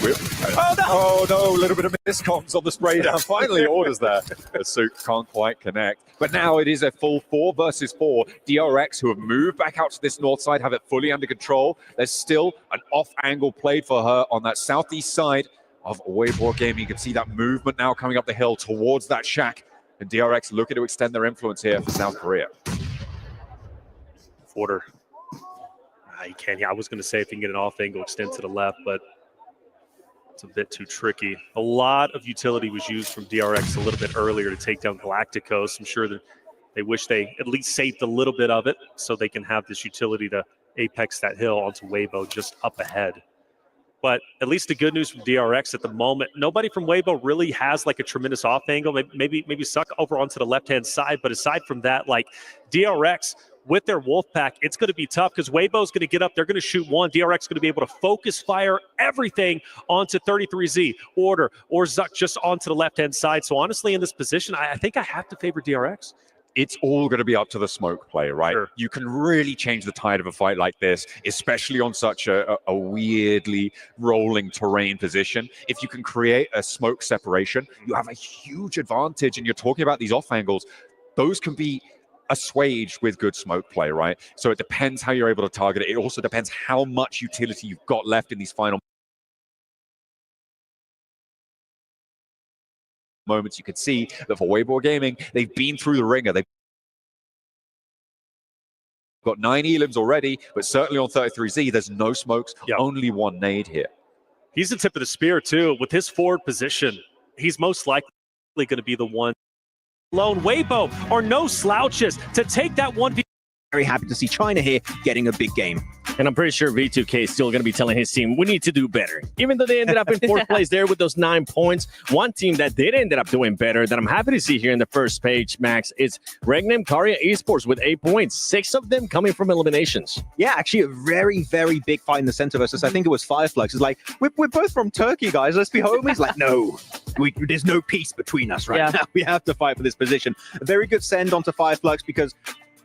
Oh, no. A little bit of miscomms on the spray down. Finally, orders there. The Souk can't quite connect. But now it is a full 4 versus 4. DRX, who have moved back out to this north side, have it fully under control. There's still an off angle played for her on that southeast side of Weibo Gaming. You can see that movement now coming up the hill towards that shack. And DRX looking to extend their influence here for South Korea. Quarter. You can't. Yeah, I was going to say if you can get an off angle, extend to the left, but it's a bit too tricky. A lot of utility was used from DRX a little bit earlier to take down Galacticos. I'm sure that they wish they at least saved a little bit of it so they can have this utility to apex that hill onto Weibo just up ahead. But at least the good news from DRX at the moment, nobody from Weibo really has like a tremendous off angle. Maybe suck over onto the left-hand side. But aside from that, like DRX with their wolf pack, it's going to be tough because Weibo's going to get up. They're going to shoot one. DRX is going to be able to focus fire everything onto 33Z, Order, or Zuck just onto the left-hand side. So honestly, in this position, I think I have to favor DRX. It's all going to be up to the smoke play, right? Sure. You can really change the tide of a fight like this, especially on such a weirdly rolling terrain position. If you can create a smoke separation, you have a huge advantage. And you're talking about these off angles. Those can be assuaged with good smoke play, right? So it depends how you're able to target it. It also depends how much utility you've got left in these final moments. You could see that for Weibo Gaming, they've been through the ringer. They've got 9 elims already, but certainly on 33Z, there's no smokes, only one nade here. He's the tip of the spear, too. With his forward position, he's most likely going to be the one. Lone Weibo are no slouches to take that 1v. Very happy to see China here getting a big game. And I'm pretty sure V2K is still going to be telling his team, we need to do better. Even though they ended up in 4th place there with those 9 points, one team that did end up doing better that I'm happy to see here in the first page, Max, is Regnum Karya Esports with 8 points, 6 of them coming from eliminations. Yeah, actually a very, very big fight in the center versus, I think it was Fireflux. It's like, we're both from Turkey, guys. Let's be homies. Like, no, there's no peace between us right now. We have to fight for this position. A very good send onto Fireflux because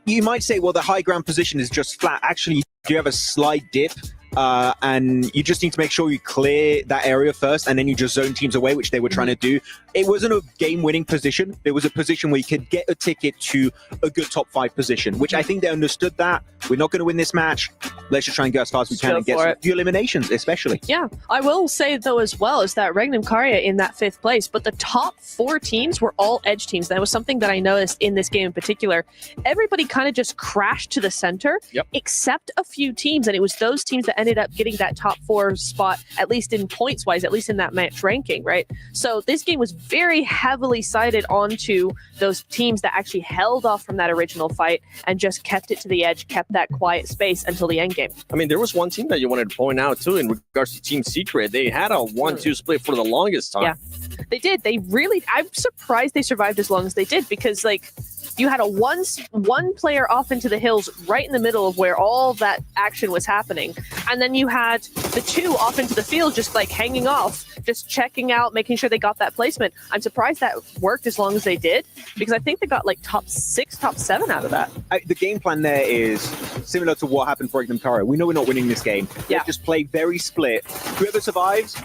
you might say, well, the high ground position is just flat. Actually, you have a slight dip, and you just need to make sure you clear that area first, and then you just zone teams away, which they were trying to do. It wasn't a game-winning position. It was a position where you could get a ticket to a good top 5 position, which I think they understood that. We're not going to win this match. Let's just try and go as far as we can and get a few eliminations, especially. Yeah, I will say, though, as well, is that Regnum Karya in that 5th place, but the top 4 teams were all edge teams. That was something that I noticed in this game in particular. Everybody kind of just crashed to the center, except a few teams, and it was those teams that ended up getting that top 4 spot, at least in points-wise, at least in that match ranking, right? So this game was very heavily sided onto those teams that actually held off from that original fight and just kept it to the edge, kept that quiet space until the end game. I mean, there was one team that you wanted to point out, too, in regards to Team Secret. They had a 1-2 split for the longest time. Yeah, they did. They really, I'm surprised they survived as long as they did because, like, you had a one player off into the hills right in the middle of where all that action was happening. And then you had the 2 off into the field just like hanging off, just checking out, making sure they got that placement. I'm surprised that worked as long as they did because I think they got like top 6, top 7 out of that. The game plan there is similar to what happened for Regnum Karya. We know we're not winning this game. Yeah. Just play very split. Whoever survives.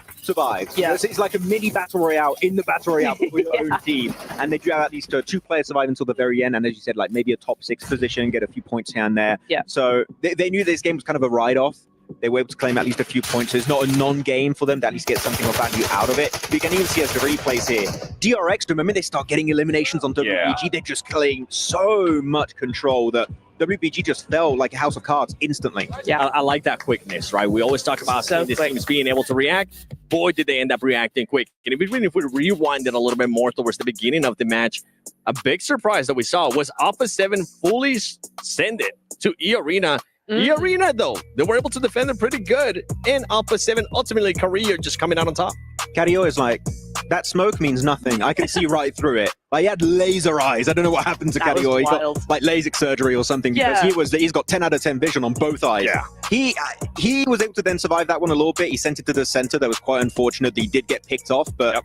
Yeah. It's like a mini battle royale in the battle royale with your own team. And they do have at least 2 players survive until the very end. And as you said, like maybe a top 6 position, get a few points here and there. Yeah. So they knew this game was kind of a write-off. They were able to claim at least a few points. So it's not a non-game for them to at least get something of value out of it. But you can even see as the replays here. DRX, the moment they start getting eliminations on WBG, they just claim so much control that WBG just fell like a house of cards instantly. Yeah, I like that quickness, right? We always talk about these teams being able to react. Boy, did they end up reacting quick. And if we rewind it a little bit more towards the beginning of the match, a big surprise that we saw was Alpha 7 fully send it to E-Arena E-Arena, though, they were able to defend them pretty good. And Alpha 7, ultimately, Korea just coming out on top. Cario is like, that smoke means nothing. I can see right through it. Like, he had laser eyes. I don't know what happened to Cario. He got like LASIK surgery or something because he's got 10 out of 10 vision on both eyes. Yeah. He was able to then survive that one a little bit. He sent it to the center. That was quite unfortunate that he did get picked off, but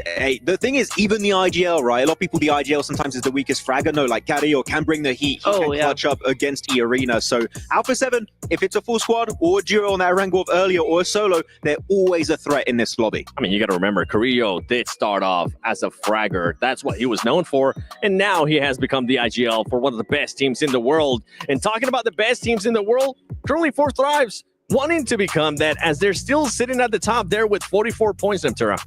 hey, the thing is, even the IGL, right? A lot of people, the IGL sometimes is the weakest fragger. No, like Cario can bring the heat. He can clutch up against E-Arena. So Alpha 7, if it's a full squad or a duo on that Rangolf earlier or a solo, they're always a threat in this lobby. I mean, you got to remember, Carrillo did start off as a fragger. That's what he was known for. And now he has become the IGL for one of the best teams in the world. And talking about the best teams in the world, currently 4 Thrives wanting to become that as they're still sitting at the top there with 44 points, Nemtura.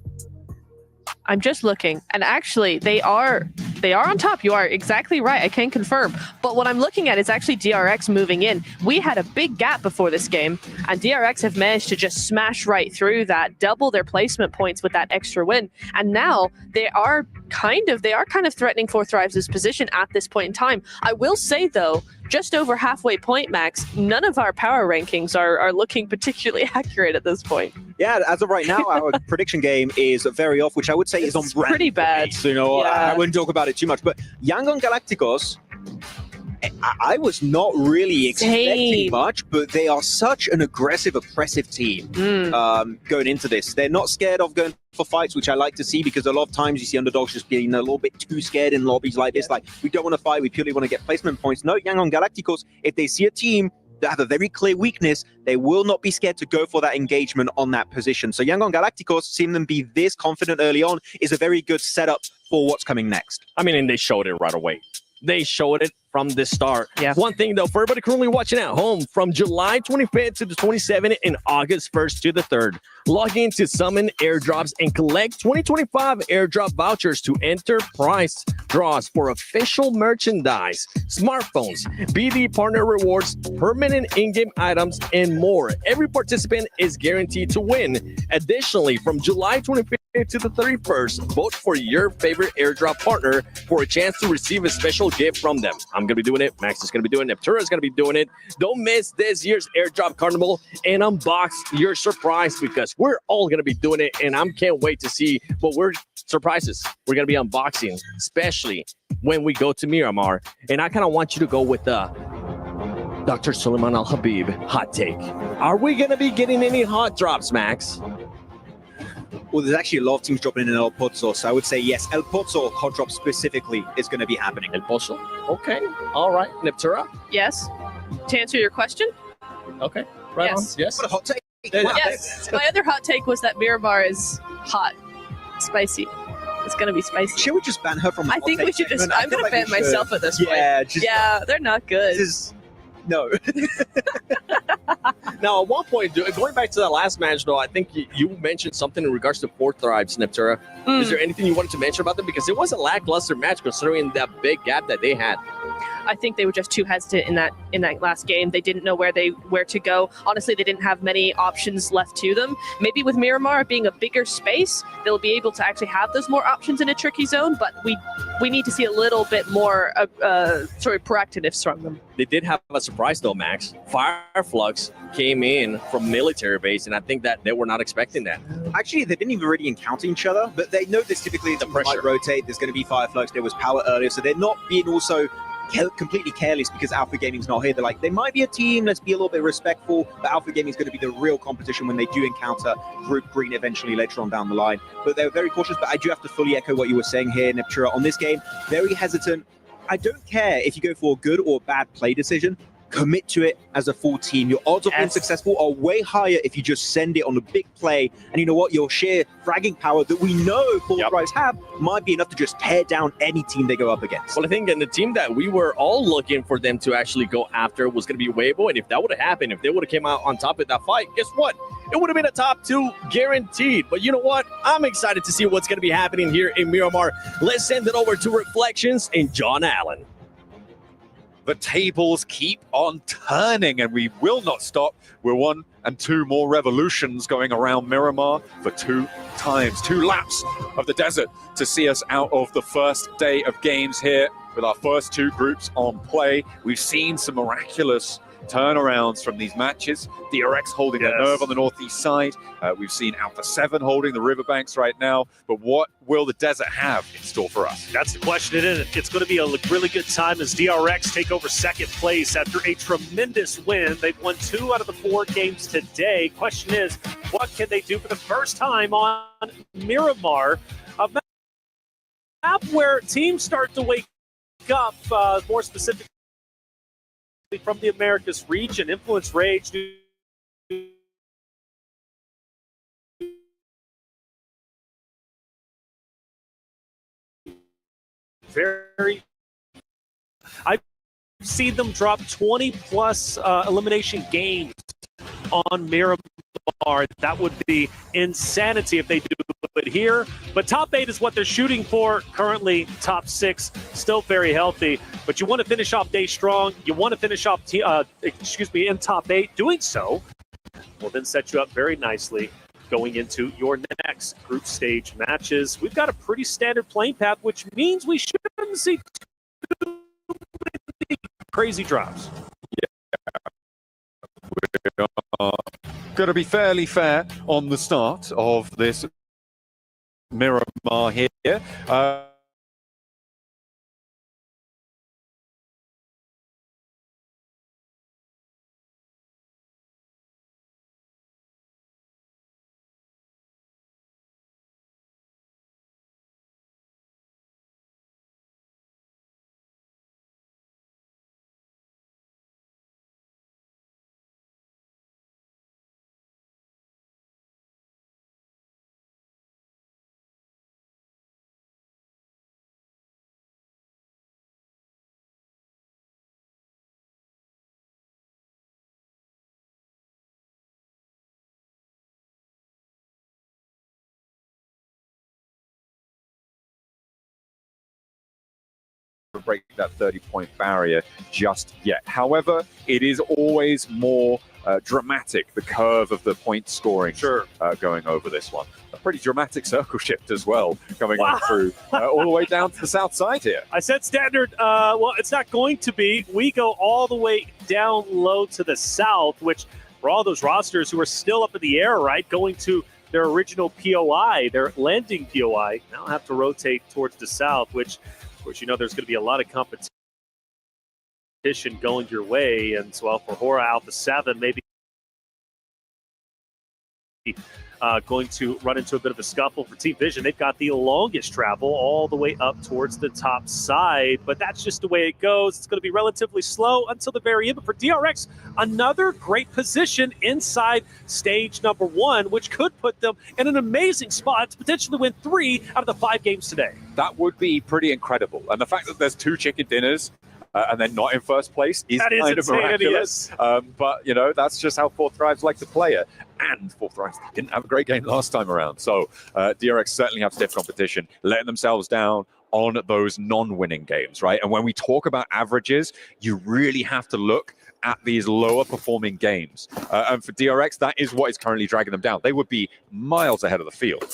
I'm just looking, and actually, they are on top. You are exactly right. I can confirm. But what I'm looking at is actually DRX moving in. We had a big gap before this game, and DRX have managed to just smash right through that, double their placement points with that extra win. And now they are kind of threatening 4 Thrives' position at this point in time. I will say though, just over halfway point, Max, none of our power rankings are looking particularly accurate at this point. Yeah, as of right now, our prediction game is very off, which I would say is on brand. Pretty bad. So, I wouldn't talk about it too much. But Yangon Galacticos, I was not really expecting much, but they are such an aggressive, oppressive team going into this. They're not scared of going for fights, which I like to see, because a lot of times you see underdogs just being a little bit too scared in lobbies like this. Like, we don't want to fight, we purely want to get placement points. No, Yangon Galacticos, if they see a team that have a very clear weakness, they will not be scared to go for that engagement on that position. So Yangon Galacticos, seeing them be this confident early on, is a very good setup for what's coming next. I mean, and they showed it right away. They showed it from the start. Yeah. One thing, though, for everybody currently watching at home, from July 25th to the 27th and August 1st to the 3rd, log in to Summon Airdrops and collect 2025 airdrop vouchers to enter prize draws for official merchandise, smartphones, BD partner rewards, permanent in-game items, and more. Every participant is guaranteed to win. Additionally, from July 25th to the 31st, vote for your favorite airdrop partner for a chance to receive a special gift from them. I'm going to be doing it. Max is going to be doing it. Neptura is going to be doing it. Don't miss this year's airdrop carnival and unbox your surprise, because we're all going to be doing it. And I can't wait to see what surprises we're going to be unboxing, especially when we go to Miramar. And I kind of want you to go with Dr. Suleiman Al-Habib hot take. Are we going to be getting any hot drops, Max? Well, there's actually a lot of teams dropping in El Pozo, so I would say yes. El Pozo hot drop specifically is going to be happening. El Pozo. Okay. All right. Neptura? Yes. To answer your question? Okay. Right on. Yes. What a hot take. Yes. My other hot take was that Miramar is hot. Spicy. It's going to be spicy. Should we just ban her from the I think we should just... I'm going to ban myself at this point. Yeah, they're not good. No. Now, at one point, going back to that last match, though, I think you mentioned something in regards to 4 Thrives, Neptura. Is there anything you wanted to mention about them? Because it was a lackluster match considering that big gap that they had. I think they were just too hesitant in that last game. They didn't know where to go. Honestly, they didn't have many options left to them. Maybe with Miramar being a bigger space, they'll be able to actually have those more options in a tricky zone. But we need to see a little bit more proactiveness from them. They did have a surprise though, Max. Fireflux came in from military base, and I think that they were not expecting that. Actually, they didn't even really encounter each other, but they know this typically the pressure might rotate. There's going to be Fireflux. There was power earlier, so they're not being also completely careless because Alpha Gaming's not here. They're like, they might be a team, let's be a little bit respectful, but Alpha Gaming's going to be the real competition when they do encounter Group Green eventually later on down the line. But they're very cautious, but I do have to fully echo what you were saying here, Neptura, on this game. Very hesitant. I don't care if you go for a good or bad play decision. Commit to it as a full team. Your odds of being successful are way higher if you just send it on a big play. And you know what? Your sheer fragging power that we know 4 Thrives have might be enough to just tear down any team they go up against. Well, I think the team that we were all looking for them to actually go after was going to be Weibo. And if that would have happened, if they would have came out on top of that fight, guess what? It would have been a top 2 guaranteed. But you know what? I'm excited to see what's going to be happening here in Miramar. Let's send it over to Reflections and John Allen. The tables keep on turning, and we will not stop. We're 1 and 2 more revolutions going around Miramar for 2 times, 2 laps of the desert to see us out of the first day of games here with our first 2 groups on play. We've seen some miraculous turnarounds from these matches. DRX holding their nerve on the northeast side. We've seen Alpha 7 holding the riverbanks right now. But what will the desert have in store for us? That's the question, isn't it? It's going to be a really good time as DRX take over second place after a tremendous win. They've won 2 out of the 4 games today. Question is, what can they do for the first time on Miramar? A map where teams start to wake up, more specifically from the Americas region. Influence Rage I've seen them drop 20-plus elimination games on Miramar. That would be insanity if they do it here. But top 8 is what they're shooting for currently. Top 6, still very healthy. But you want to finish off day strong. You want to finish off, in top 8. Doing so will then set you up very nicely going into your next group stage matches. We've got a pretty standard playing path, which means we shouldn't see too many crazy drops. We're going to be fairly fair on the start of this Miramar here. Break that 30-point barrier just yet. However, it is always more dramatic, the curve of the point scoring going over this one. A pretty dramatic circle shift as well, coming on through all the way down to the south side here. I said standard. Well, it's not going to be. We go all the way down low to the south, which for all those rosters who are still up in the air, right, going to their original POI, their landing POI, now have to rotate towards the south, which of course, you know there's going to be a lot of competition going your way. And so for Hora Alpha 7, maybe going to run into a bit of a scuffle for Team Vision. They've got the longest travel all the way up towards the top side, but that's just the way it goes. It's going to be relatively slow until the very end. But for DRX, another great position inside stage number 1, which could put them in an amazing spot to potentially win 3 out of the 5 games today. That would be pretty incredible. And the fact that there's 2 chicken dinners and they're not in first place is kind of miraculous. But, you know, that's just how Fourth Thrives like to play it. And Fourth Thrives didn't have a great game last time around. So DRX certainly have stiff competition, letting themselves down on those non-winning games, right? And when we talk about averages, you really have to look at these lower performing games. And for DRX, that is what is currently dragging them down. They would be miles ahead of the field.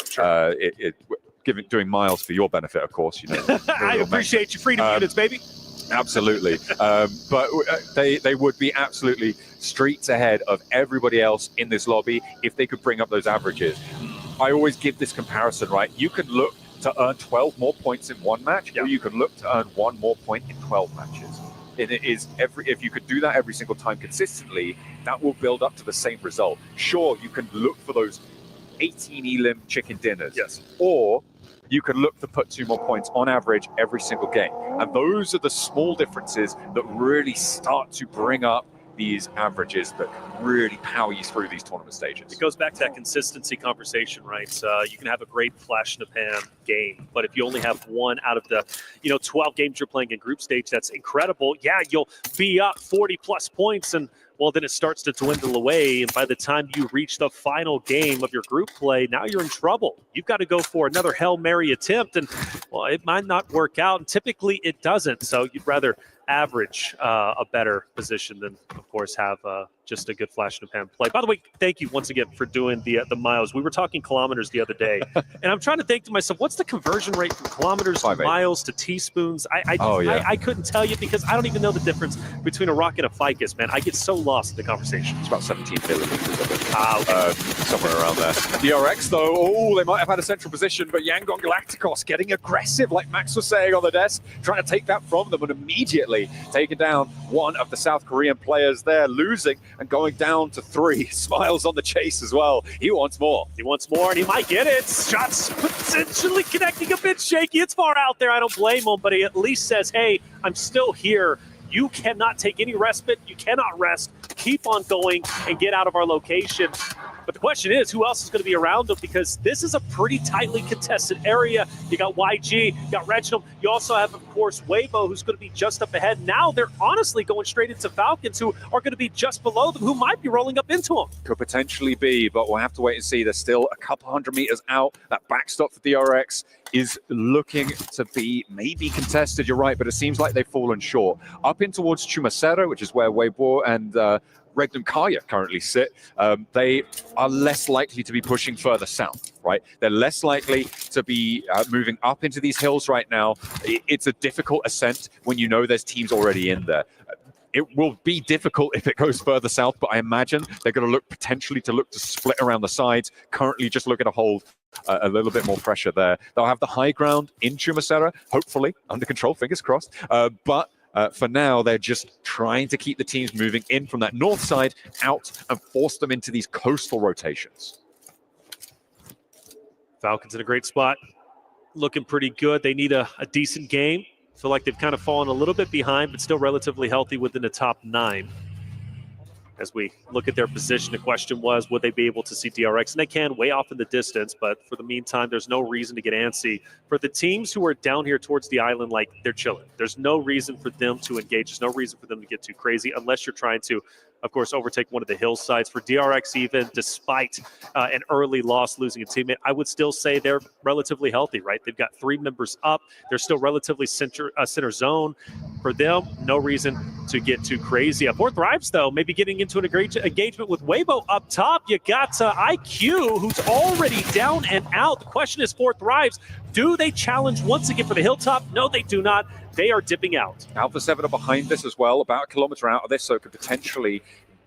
Doing miles for your benefit, of course. You know, I appreciate your freedom units, baby. Absolutely. But they would be absolutely streets ahead of everybody else in this lobby if they could bring up those averages. I always give this comparison, right? You can look to earn 12 more points in one match, or you can look to earn 1 more point in 12 matches. And it is if you could do that every single time consistently, that will build up to the same result. Sure, you can look for those 18 elim chicken dinners. Yes. Or you can look to put 2 more points on average every single game. And those are the small differences that really start to bring up these averages that can really power you through these tournament stages. It goes back to that consistency conversation, right? You can have a great flash in the pan game, but if you only have 1 out of the 12 games you're playing in group stage, that's incredible. Yeah, you'll be up 40-plus points, and well, then it starts to dwindle away. And by the time you reach the final game of your group play, now you're in trouble. You've got to go for another Hail Mary attempt. And, well, it might not work out. And typically it doesn't. So you'd rather average a better position than, of course, have just a good flash in the pan play. By the way, thank you once again for doing the miles. We were talking kilometers the other day, and I'm trying to think to myself, what's the conversion rate from kilometers to miles to teaspoons? I couldn't tell you because I don't even know the difference between a rock and a ficus, man. I get so lost in the conversation. It's about 17 millimeters of it. Somewhere around there. DRX, though, they might have had a central position, but Yangon Galacticos getting aggressive, like Max was saying on the desk, trying to take that from them and immediately taking down one of the South Korean players there, losing and going down to 3. Smiles on the chase as well. He wants more. He wants more, and he might get it. Shots potentially connecting a bit shaky. It's far out there. I don't blame him, but he at least says, hey, I'm still here. You cannot take any respite. You cannot rest. Keep on going and get out of our location. But the question is, who else is going to be around him? Because this is a pretty tightly contested area. You got YG, you got Reginald. You also have, of course, Weibo, who's going to be just up ahead. Now they're honestly going straight into Falcons, who are going to be just below them, who might be rolling up into them. Could potentially be, but we'll have to wait and see. They're still a couple hundred meters out. That backstop for DRX is looking to be maybe contested. You're right, but it seems like they've fallen short. Up in towards Chumacero, which is where Weibo and Regnum Kaya currently sit, they are less likely to be pushing further south, right? They're less likely to be moving up into these hills right now. It's a difficult ascent when you know there's teams already in there. It will be difficult if it goes further south, but I imagine they're going to look potentially to split around the sides. Currently just looking to hold a little bit more pressure there. They'll have the high ground in Chumacero, hopefully under control, fingers crossed. But for now, they're just trying to keep the teams moving in from that north side out and force them into these coastal rotations. Falcons in a great spot, looking pretty good. They need a decent game. Feel like they've kind of fallen a little bit behind, but still relatively healthy within the top 9. As we look at their position, the question was, would they be able to see DRX? And they can, way off in the distance, but for the meantime, there's no reason to get antsy. For the teams who are down here towards the island, like, they're chilling. There's no reason for them to engage. There's no reason for them to get too crazy unless you're trying to, of course, overtake one of the hillsides. For DRX even, despite an early loss, losing a teammate, I would still say they're relatively healthy, right? They've got 3 members up. They're still relatively center zone. For them, no reason to get too crazy. Fourth Thrives, though, maybe getting into an engagement with Weibo up top. You got IQ, who's already down and out. The question is, Fourth Thrives, do they challenge once again for the hilltop? No, they do not. They are dipping out. Alpha 7 are behind this as well, about a kilometer out of this, so it could potentially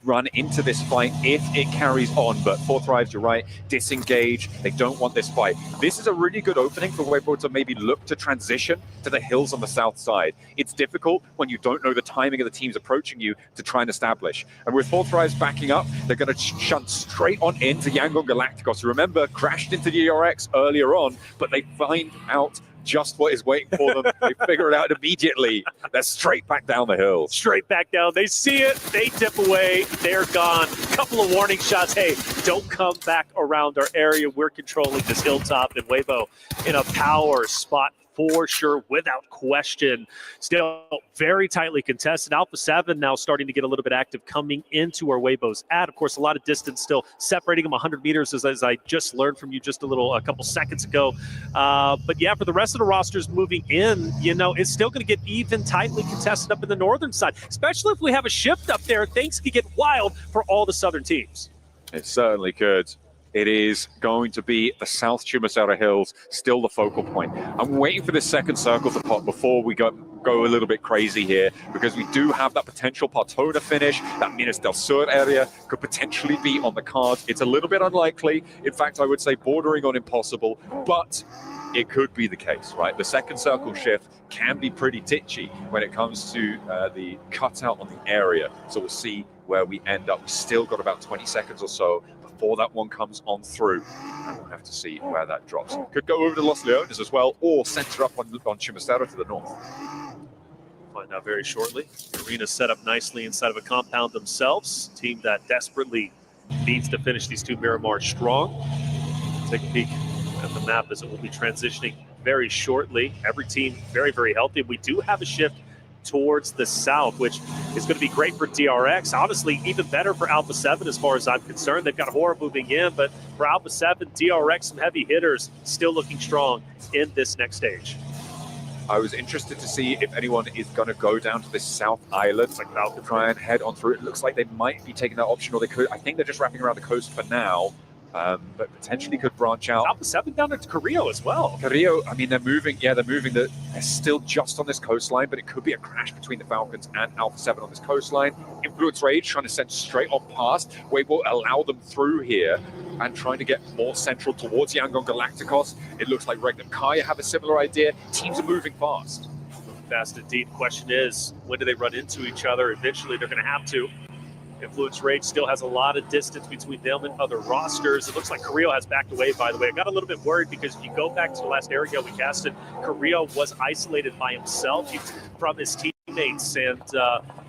run into this fight if it carries on. But Fourth Thrives, you're right, disengage. They don't want this fight. This is a really good opening for Weibo to maybe look to transition to the hills on the south side. It's difficult when you don't know the timing of the teams approaching you to try and establish. And with Fourth Thrives backing up, they're going to shunt straight on into Yangon Galacticos, who, remember, crashed into the DRX earlier on, but they find out just what is waiting for them. They figure it out immediately. They're straight back down the hill. Straight back down. They see it. They dip away. They're gone. Couple of warning shots. Hey, don't come back around our area. We're controlling this hilltop. And Weibo in a power spot for sure, without question. Still very tightly contested. Alpha 7 now starting to get a little bit active coming into where Weibo's at. Of course, a lot of distance still separating them 100 meters, as I just learned from you just a couple seconds ago. But yeah, for the rest of the rosters moving in, it's still going to get even tightly contested up in the northern side, especially if we have a shift up there. Things could get wild for all the southern teams. It certainly could. It is going to be the South Chumacero Hills, still the focal point. I'm waiting for this second circle to pop before we go a little bit crazy here, because we do have that potential Partona finish. That Minas del Sur area could potentially be on the cards. It's a little bit unlikely. In fact, I would say bordering on impossible, but it could be the case, right? The second circle shift can be pretty titchy when it comes to the cutout on the area. So we'll see where we end up. We've still got about 20 seconds or so before that one comes on through. And we'll have to see where that drops. Could go over to Los Leones as well, or center up on Chumacero to the north. Find out very shortly. The arena's set up nicely inside of a compound themselves. Team that desperately needs to finish these two Miramars strong. Take a peek at the map as it will be transitioning very shortly. Every team very, very healthy. We do have a shift towards the south, which is going to be great for DRX. Honestly, even better for Alpha 7 as far as I'm concerned. They've got Horror moving in, but for Alpha 7, DRX, some heavy hitters still looking strong in this next stage. I was interested to see if anyone is going to go down to this South Island, like to try and head on through. It looks like they might be taking that option, or they could. I think they're just wrapping around the coast for now. But potentially could branch out. Alpha 7 down to Carrillo as well. Carrillo, I mean, they're moving. Yeah, they're moving. They're still just on this coastline, but it could be a crash between the Falcons and Alpha 7 on this coastline. Influence Rage trying to send straight on past. Wave will allow them through here and trying to get more central towards Yangon Galacticos. It looks like Regnum Kaya have a similar idea. Teams are moving fast. Fast indeed. Question is, when do they run into each other? Eventually, they're going to have to. Influence Rage still has a lot of distance between them and other rosters. It looks like Carrillo has backed away, by the way. I got a little bit worried because if you go back to the last area we casted, Carrillo was isolated by himself from his teammates, and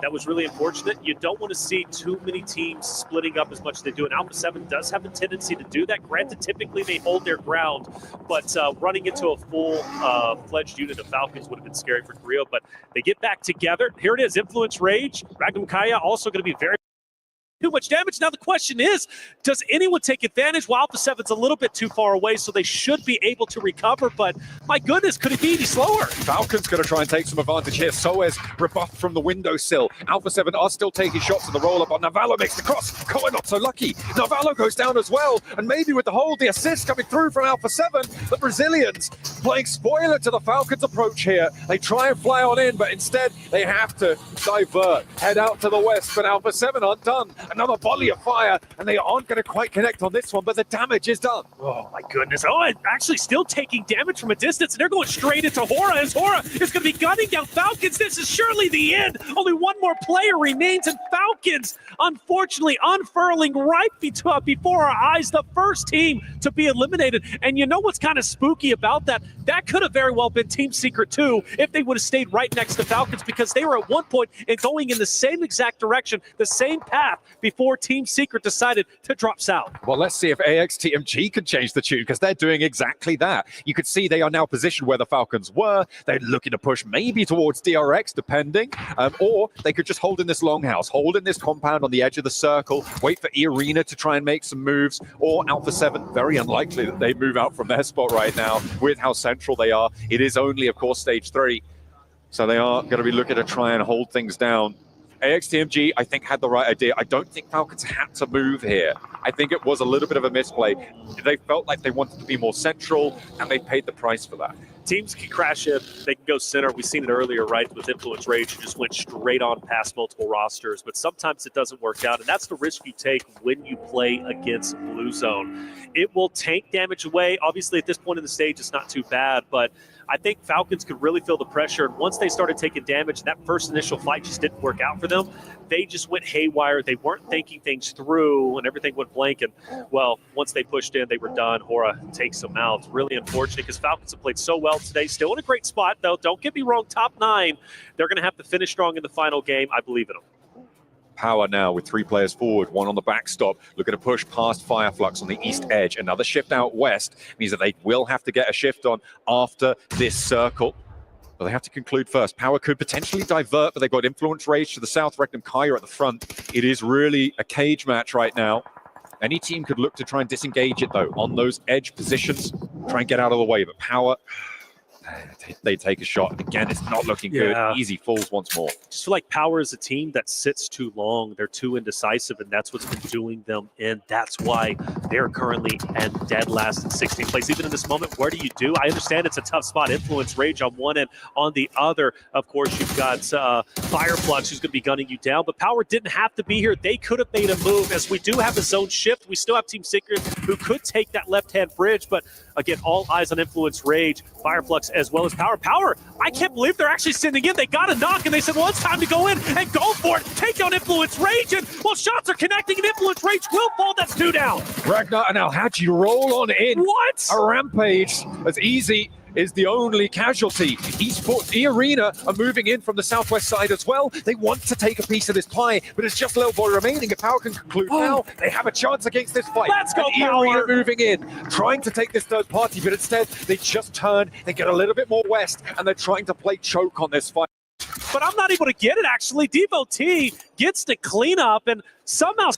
that was really unfortunate. You don't want to see too many teams splitting up as much as they do, and Alpha 7 does have a tendency to do that. Granted, typically they hold their ground, but running into a full-fledged unit of Falcons would have been scary for Carrillo, but they get back together. Here it is, Influence Rage. Magnum Kaya also going to be very too much damage. Now the question is, does anyone take advantage? Well, Alpha 7's a little bit too far away, so they should be able to recover, but my goodness, could it be any slower? Falcons going to try and take some advantage here. Soez rebuffed from the windowsill. Alpha 7 are still taking shots in the roll-up on Navallo. Makes the cross. Koa not so lucky. Navallo goes down as well, and maybe with the hold, the assist coming through from Alpha 7, the Brazilians playing spoiler to the Falcons' approach here. They try and fly on in, but instead they have to divert, head out to the west, but Alpha 7 aren't done. Another volley of fire, and they aren't going to quite connect on this one, but the damage is done. Oh my goodness. Oh, and actually still taking damage from a distance, and they're going straight into Hora, as Hora is going to be gunning down Falcons. This is surely the end. Only one more player remains, and Falcons, unfortunately, unfurling right before our eyes, the first team to be eliminated. And you know what's kind of spooky about that? That could have very well been Team Secret 2 if they would have stayed right next to Falcons, because they were at one point and going in the same exact direction, the same path, before Team Secret decided to drop south. Well, let's see if AXTMG can change the tune, because they're doing exactly that. You could see they are now positioned where the Falcons were. They're looking to push maybe towards DRX, depending, or they could just hold in this longhouse, hold in this compound on the edge of the circle, wait for E-Arena to try and make some moves, or Alpha 7, very unlikely that they move out from their spot right now with how central they are. It is only, of course, stage 3, so they are going to be looking to try and hold things down. AXTMG, I think, had the right idea. I don't think Falcons had to move here. I think it was a little bit of a misplay. They felt like they wanted to be more central, and they paid the price for that. Teams can crash in, they can go center. We've seen it earlier, right, with Influence Rage, who just went straight on past multiple rosters, but sometimes it doesn't work out, and that's the risk you take when you play against Blue Zone. It will tank damage away. Obviously, at this point in the stage, it's not too bad, but I think Falcons could really feel the pressure, and once they started taking damage, that first initial fight just didn't work out for them. They just went haywire. They weren't thinking things through, and everything went blank, and, well, once they pushed in, they were done. Hora takes them out. Really unfortunate, because Falcons have played so well today. Still in a great spot, though. Don't get me wrong, top 9. They're going to have to finish strong in the final game. I believe in them. Power now with 3 players forward, 1 on the backstop, looking to push past Fireflux on the east edge. Another shift out west means that they will have to get a shift on after this circle. But they have to conclude first. Power could potentially divert, but they've got Influence Rage to the south, Regnum Kaya at the front. It is really a cage match right now. Any team could look to try and disengage it, though, on those edge positions, try and get out of the way. But Power, they take a shot. Again, it's not looking good. Easy falls once more. Just feel like Power is a team that sits too long. They're too indecisive, and that's what's been doing them in. That's why they're currently in dead last in 16th place. Even in this moment, where do you do? I understand it's a tough spot. Influence Rage on one end. On the other, of course, you've got Fireflux, who's going to be gunning you down. But Power didn't have to be here. They could have made a move, as we do have a zone shift. We still have Team Secret, who could take that left-hand bridge. But again, all eyes on Influence Rage, Fireflux, as well as Power. Power, I can't believe they're actually sending in. They got a knock, and they said, well, it's time to go in and go for it. Take down Influence Rage, and, well, shots are connecting, and Influence Rage will fall. That's 2 down. Ragnar and Alhaji roll on in. What? A rampage as easy is the only casualty. Esports E-Arena are moving in from the southwest side as well. They want to take a piece of this pie, but it's just a little boy remaining. If Power can conclude now, they have a chance against this fight. Let's go, E-Arena moving in, trying to take this third party, but instead they just turn, they get a little bit more west, and they're trying to play choke on this fight. But I'm not able to get it, actually. Devotee gets to clean up and somehow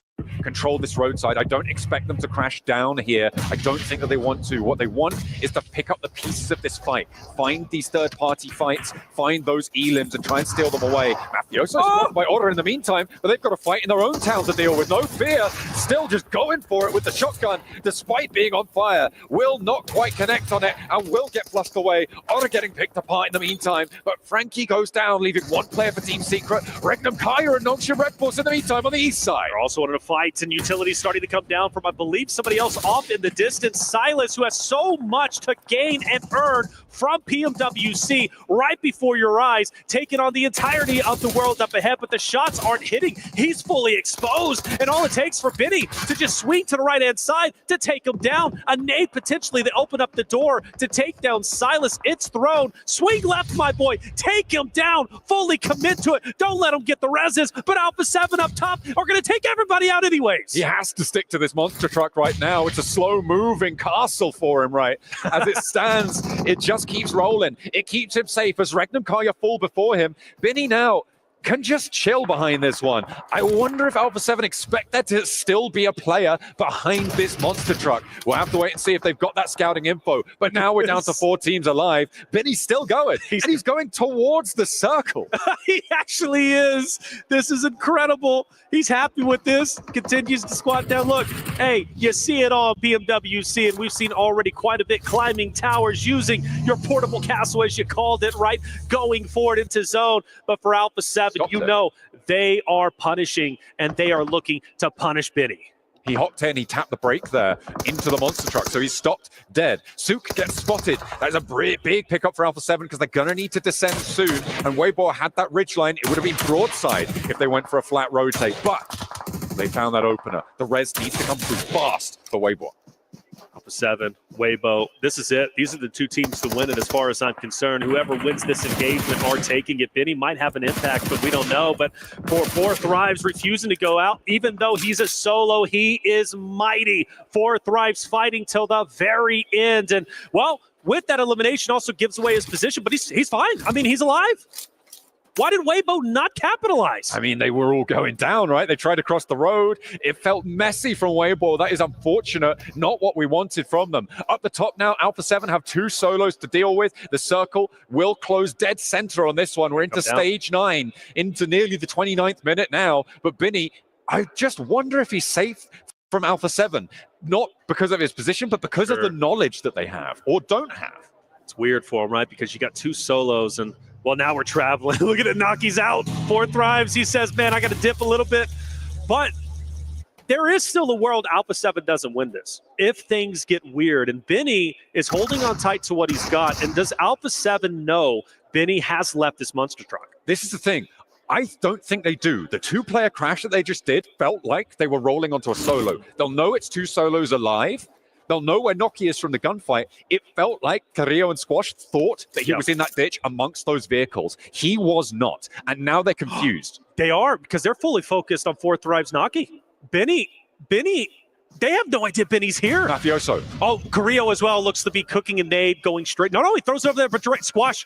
control this roadside. I don't expect them to crash down here. I don't think that they want to. What they want is to pick up the pieces of this fight, find these third-party fights, find those elims and try and steal them away. Mafioso's blocked by Order in the meantime, but they've got a fight in their own town to deal with. No fear, still just going for it with the shotgun, despite being on fire. Will not quite connect on it and will get flushed away. Order getting picked apart in the meantime, but Frankie goes down, leaving one player for Team Secret. Regnum Kaya and Nongshim Red Force in the meantime on the east side. They're also wanting to fight, and utilities starting to come down from, I believe, somebody else off in the distance. Silas, who has so much to gain and earn from PMWC right before your eyes, taking on the entirety of the world up ahead, but the shots aren't hitting. He's fully exposed, and all it takes for Benny to just swing to the right-hand side to take him down. A nade potentially that opened up the door to take down Silas. It's thrown. Swing left, my boy. Take him down. Fully commit to it. Don't let him get the reses, but Alpha 7 up top are going to take everybody out anyways. He has to stick to this monster truck right now. It's a slow-moving castle for him, right? As it stands, it just keeps rolling. It keeps him safe as Regnum Kaya fall before him. Benny now can just chill behind this one. I wonder if Alpha 7 expect there to still be a player behind this monster truck. We'll have to wait and see if they've got that scouting info. But now we're down to 4 teams alive. Benny's still going, and he's going towards the circle. He actually is. This is incredible. He's happy with this. Continues to squat down. Look, hey, you see it all, PMWC, and we've seen already quite a bit climbing towers, using your portable castle, as you called it, right? Going forward into zone. But for Alpha 7, you know they are punishing, and they are looking to punish Benny. He hopped in, he tapped the brake there into the monster truck, so he's stopped dead. Sook gets spotted. That is a big pickup for Alpha 7 because they're going to need to descend soon. And Weibo had that ridgeline. It would have been broadside if they went for a flat rotate, but they found that opener. The res needs to come through fast for Weibo. Alpha 7, Weibo, this is it. These are the 2 teams to win it as far as I'm concerned. Whoever wins this engagement are taking it. Benny might have an impact, but we don't know. But for 4 Thrives refusing to go out, even though he's a solo, he is mighty. 4 Thrives fighting till the very end. And, well, with that elimination also gives away his position, but he's fine. I mean, he's alive. Why did Weibo not capitalize? I mean, they were all going down, right? They tried to cross the road. It felt messy from Weibo. That is unfortunate. Not what we wanted from them. Up the top now, Alpha 7 have 2 solos to deal with. The circle will close dead center on this one. We're into stage 9, into nearly the 29th minute now. But Benny, I just wonder if he's safe from Alpha 7. Not because of his position, but because of the knowledge that they have or don't have. It's weird for him, right? Because you got 2 solos and, well, now we're traveling. Look at it, Naki's out. 4 Thrives. He says, man, I got to dip a little bit. But there is still a world Alpha 7 doesn't win this if things get weird. And Benny is holding on tight to what he's got. And does Alpha 7 know Benny has left this monster truck? This is the thing. I don't think they do. The 2-player crash that they just did felt like they were rolling onto a solo. They'll know it's 2 solos alive. They'll know where Noki is from the gunfight. It felt like Carrillo and Squash thought that he was in that ditch amongst those vehicles. He was not. And now they're confused. They are, because they're fully focused on 4 Thrives Naki. Benny, they have no idea Benny's here. Mafioso. Oh, Carrillo as well looks to be cooking a nade, going straight. No, he throws it over there, but direct Squash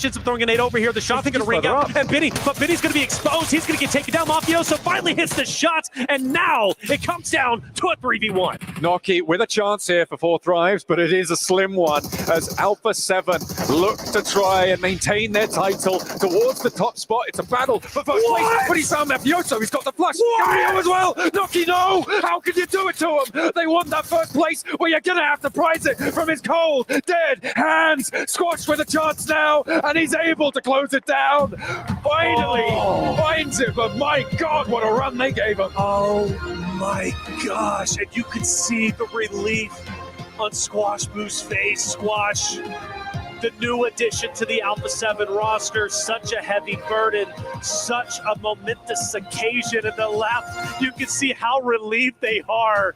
ends up throwing a nade over here. The shot's going to ring out. And Benny's going to be exposed. He's going to get taken down. Mafioso finally hits the shots, and now it comes down to a 3v1. Noki with a chance here for 4 Thrives, but it is a slim one as Alpha 7 look to try and maintain their title towards the top spot. It's a battle for first place, but he's found Mafioso. He's got the flush. Carrillo as well. Noki, no! How can you do it to him? They want that first place. Well, you're going to have to prize it from his cold, dead hands. Squash with a chance now, and he's able to close it down. Finally finds it, but my God, what a run they gave him. Oh, my gosh. And you could see the relief on Squash Boo's face. Squash, the new addition to the Alpha 7 roster, such a heavy burden, such a momentous occasion. In the left, you can see how relieved they are.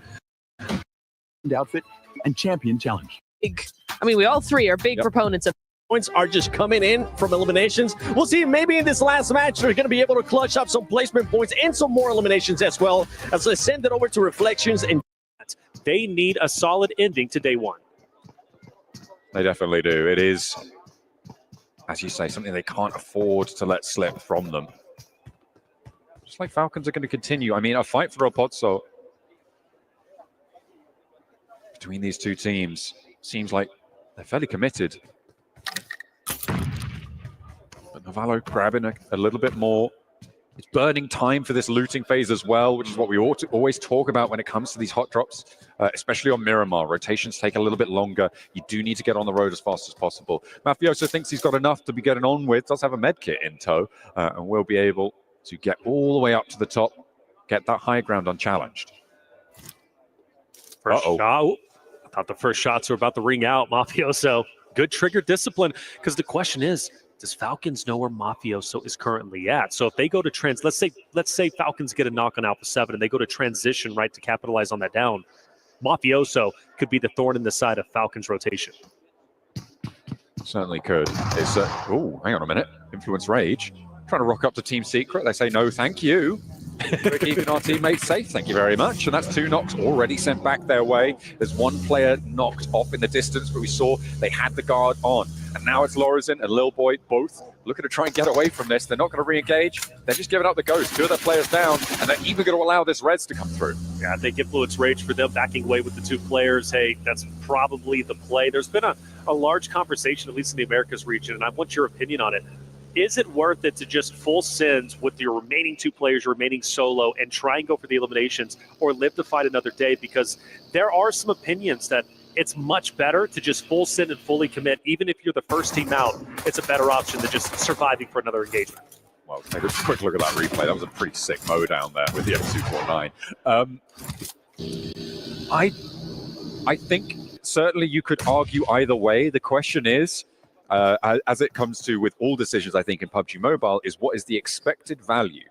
Outfit and champion challenge. I mean, we all 3 are big proponents of points are just coming in from eliminations. We'll see maybe in this last match they're going to be able to clutch up some placement points and some more eliminations as well. As let's send it over to Reflections. And they need a solid ending to day 1. They definitely do. It is, as you say, something they can't afford to let slip from them. Looks like Falcons are going to continue. I mean, a fight for El Pozo between these two teams seems like they're fairly committed. But Navallo grabbing a little bit more. It's burning time for this looting phase as well, which is what we ought to always talk about when it comes to these hot drops, especially on Miramar. Rotations take a little bit longer. You do need to get on the road as fast as possible. Mafioso thinks he's got enough to be getting on with, does have a med kit in tow, and will be able to get all the way up to the top, get that high ground unchallenged. First shot. I thought the first shots were about to ring out. Mafioso, good trigger discipline, because the question is, does Falcons know where Mafioso is currently at? So if they go to let's say Falcons get a knock on Alpha 7 and they go to transition, right, to capitalize on that down, Mafioso could be the thorn in the side of Falcons' rotation. Certainly could. It's oh, hang on a minute. Influence Rage. Trying to rock up to Team Secret. They say, no, thank you. We're keeping our teammates safe. Thank you very much. And that's 2 knocks already sent back their way. There's 1 player knocked off in the distance, but we saw they had the guard on. And now it's Lorazin and Lil Boy both looking to try and get away from this. They're not going to re-engage. They're just giving up the ghost. 2 of their players down, and they're even going to allow this Reds to come through. Yeah, I think Influence Rage for them backing away with the 2 players. Hey, that's probably the play. There's been a large conversation, at least in the Americas region, and I want your opinion on it. Is it worth it to just full sends with your remaining 2 players, your remaining solo, and try and go for the eliminations, or live to fight another day? Because there are some opinions that it's much better to just full send and fully commit. Even if you're the first team out, it's a better option than just surviving for another engagement. Well, take a quick look at that replay. That was a pretty sick mow down there with the M249. I think certainly you could argue either way. The question is, as it comes to with all decisions, I think in PUBG Mobile, is what is the expected value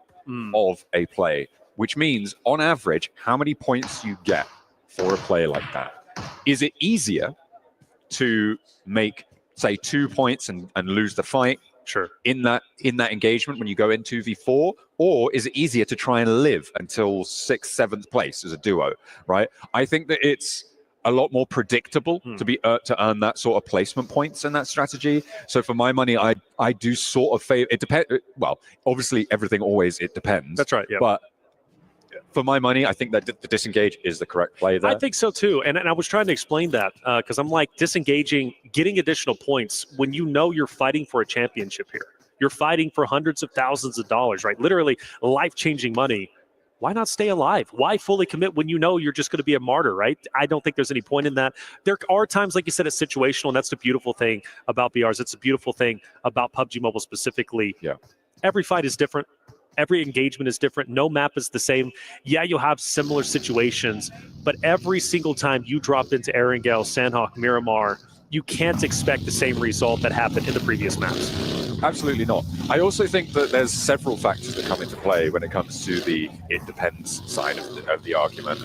of a play, which means on average, how many points you get for a play like that. Is it easier to make, say, 2 points and lose the fight? Sure. In that engagement when you go in 2v4, or is it easier to try and live until 6th, 7th place as a duo? Right. I think that it's a lot more predictable to be to earn that sort of placement points in that strategy. So for my money, I do sort of favor. It depends. Well, obviously everything always it depends. That's right. Yeah. But for my money, I think that the disengage is the correct play there. I think so too, and I was trying to explain that because I'm like, disengaging, getting additional points when you know you're fighting for a championship here. You're fighting for hundreds of thousands of dollars, right? Literally life-changing money. Why not stay alive? Why fully commit when you know you're just going to be a martyr, right? I don't think there's any point in that. There are times, like you said, it's situational, and that's the beautiful thing about BRs. It's a beautiful thing about PUBG Mobile specifically. Yeah. Every fight is different. Every engagement is different. No map is the same. Yeah, you'll have similar situations, but every single time you drop into Erangel, Sandhawk, Miramar, you can't expect the same result that happened in the previous maps. Absolutely not. I also think that there's several factors that come into play when it comes to the it depends side of the argument.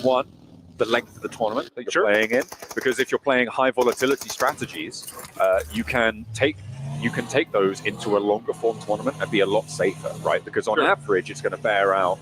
One, the length of the tournament that you're playing in, because if you're playing high volatility strategies, you can take those into a longer form tournament and be a lot safer, right? Because on average, it's going to bear out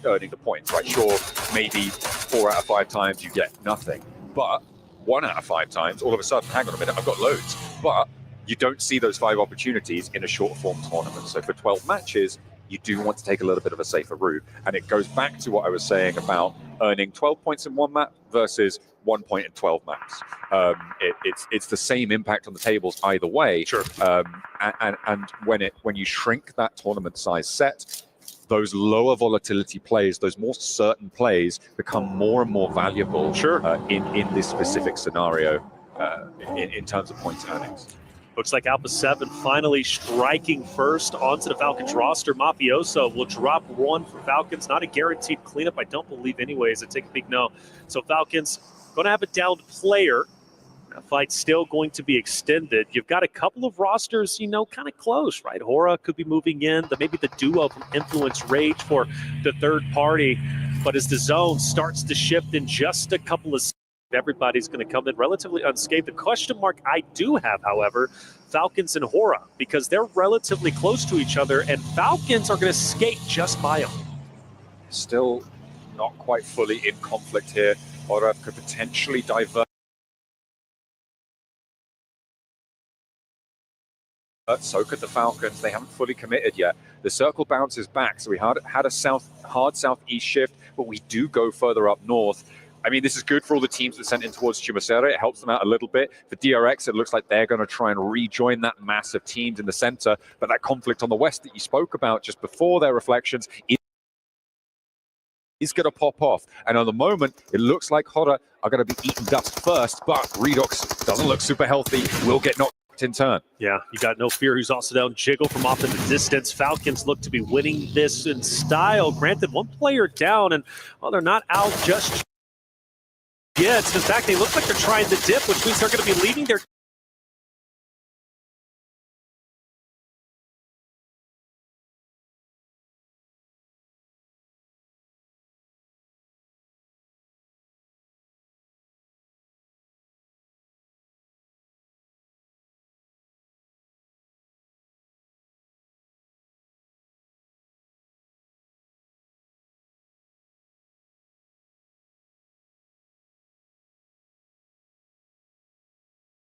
earning the points, right? Sure, maybe 4 out of 5 times you get nothing, but 1 out of 5 times, all of a sudden, hang on a minute, I've got loads. But you don't see those 5 opportunities in a short form tournament. So for 12 matches, you do want to take a little bit of a safer route. And it goes back to what I was saying about earning 12 points in 1 map versus 1 point in 12 maps. It's the same impact on the tables either way. Sure. And when you shrink that tournament size set, those lower volatility plays, those more certain plays become more and more valuable in this specific scenario in terms of points earnings. Looks like Alpha 7 finally striking first onto the Falcons roster. Mafioso will drop 1 for Falcons. Not a guaranteed cleanup, I don't believe anyways. I take a big no. So Falcons going to have a downed player. That fight's still going to be extended. You've got a couple of rosters, kind of close, right? Hora could be moving in. Maybe the duo from Influence Rage for the third party. But as the zone starts to shift in just a couple of seconds, everybody's going to come in relatively unscathed. The question mark I do have, however, Falcons and Hora, because they're relatively close to each other, and Falcons are going to skate just by them. Still not quite fully in conflict here. Hora could potentially divert So could the Falcons. They haven't fully committed yet. The circle bounces back, so we had a hard southeast shift, but we do go further up north. I mean, this is good for all the teams that sent in towards Chumacera. It helps them out a little bit. For DRX, it looks like they're going to try and rejoin that mass of teams in the center. But that conflict on the west that you spoke about just before their reflections is going to pop off. And at the moment, it looks like Horror are going to be eating dust first, but Redox doesn't look super healthy. Will get knocked in turn. Yeah, you got No Fear, who's also down. Jiggle from off in the distance. Falcons look to be winning this in style. Granted, one player down, and well, they're not out just yet. In fact, they look like they're trying the dip, which means they're going to be leaving their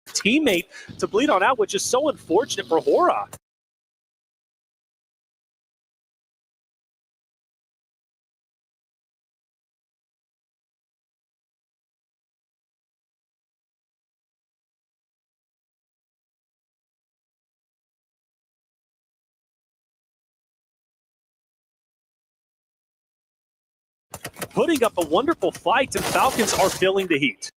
teammate to bleed on out, which is so unfortunate for Hora. Putting up a wonderful fight, and Falcons are feeling the heat.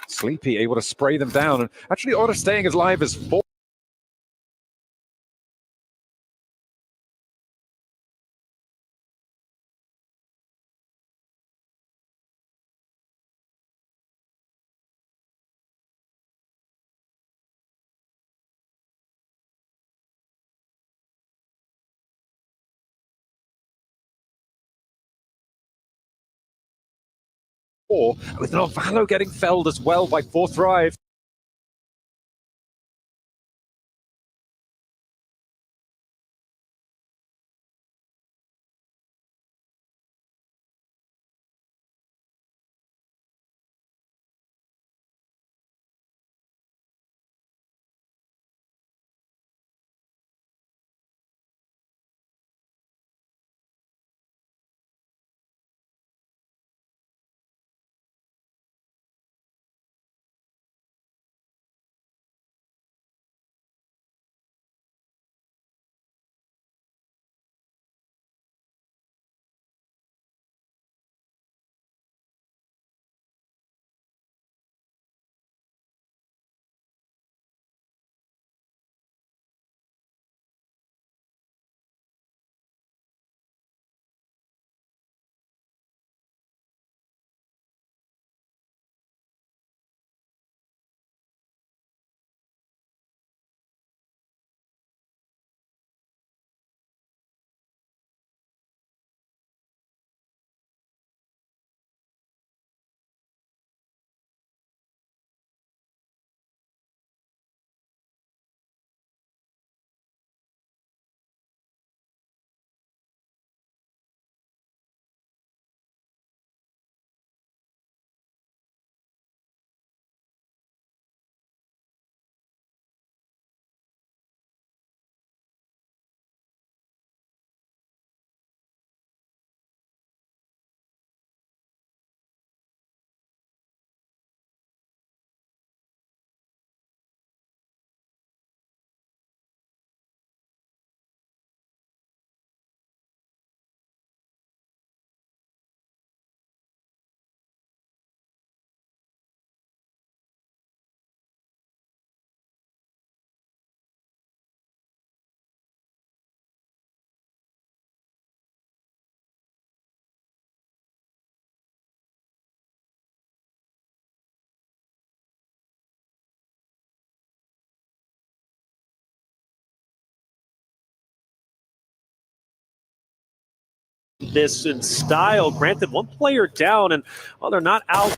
Sleepy able to spray them down, and actually Otter staying as live as 4. With Novalo getting felled as well by 4 Thrive. this in style. Granted, one player down, and well, they're not out.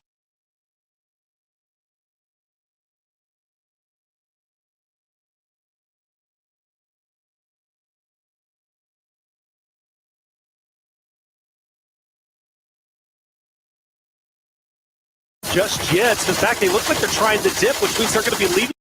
Just yet. In fact, they look like they're trying to dip, which means they're going to be leaving.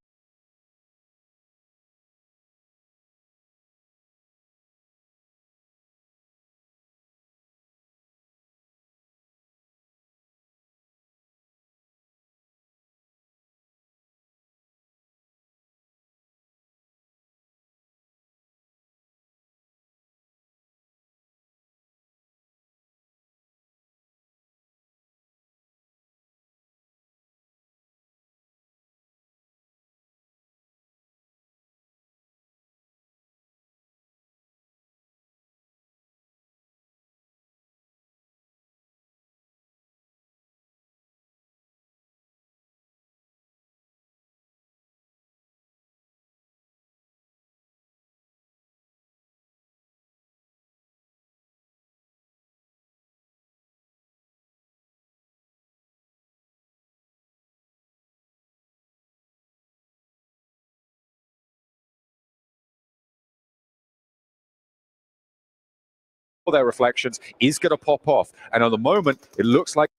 Their reflections is going to pop off. And at the moment, it looks like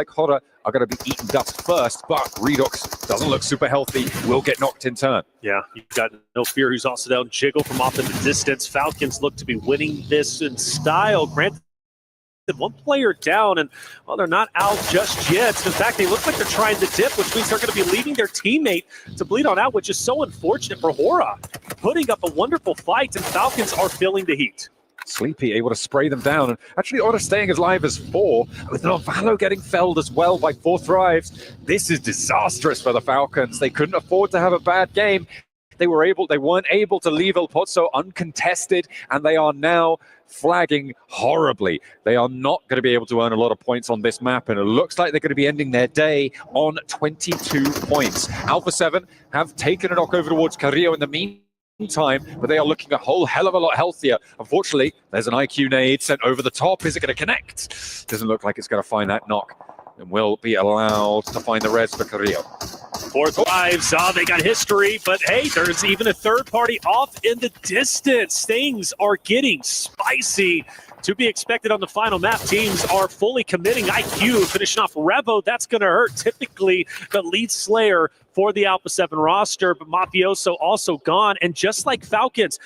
Hodder are going to be eaten dust first, but Redox doesn't look super healthy, will get knocked in turn. Yeah, you've got No Fear, who's also down. Jiggle from off in the distance. Falcons look to be winning this in style. Granted, one player down, and well, they're not out just yet. In fact, they look like they're trying to dip, which means they're going to be leaving their teammate to bleed on out, which is so unfortunate for Hora. Putting up a wonderful fight, and Falcons are feeling the heat. Sleepy able to spray them down, and actually Otter staying as live as 4, with Novalo getting felled as well by 4 Thrives. This is disastrous for the Falcons. They couldn't afford to have a bad game. They weren't able to leave El Pozo uncontested, and they are now flagging horribly. They are not going to be able to earn a lot of points on this map, and it looks like they're going to be ending their day on 22 points. Alpha 7 have taken a knock over towards Carrillo in the meantime, but they are looking a whole hell of a lot healthier. Unfortunately, there's an IQ nade sent over the top. Is it going to connect? Doesn't look like it's going to find that knock, and will be allowed to find the res for Carrillo. 4 Thrives, they got history, but hey, there's even a third party off in the distance. Things are getting spicy. To be expected on the final map, teams are fully committing. IQ finishing off Revo, that's going to hurt. Typically the lead slayer for the Alpha 7 roster, but Mafioso also gone. And just like Falcons,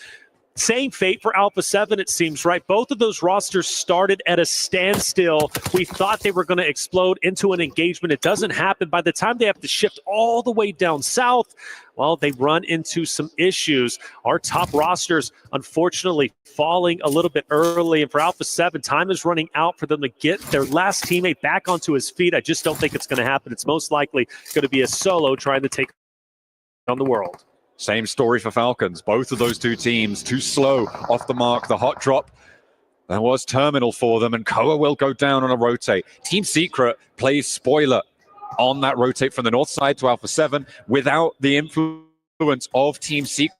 same fate for Alpha 7, it seems, right? Both of those rosters started at a standstill. We thought they were going to explode into an engagement. It doesn't happen. By the time they have to shift all the way down south, well, they run into some issues. Our top rosters, unfortunately, falling a little bit early. And for Alpha 7, time is running out for them to get their last teammate back onto his feet. I just don't think it's going to happen. It's most likely going to be a solo trying to take on the world. Same story for Falcons. Both of those two teams too slow off the mark. The hot drop, that was terminal for them, and Koa will go down on a rotate. Team Secret plays spoiler on that rotate from the north side to Alpha 7. Without the influence of Team Secret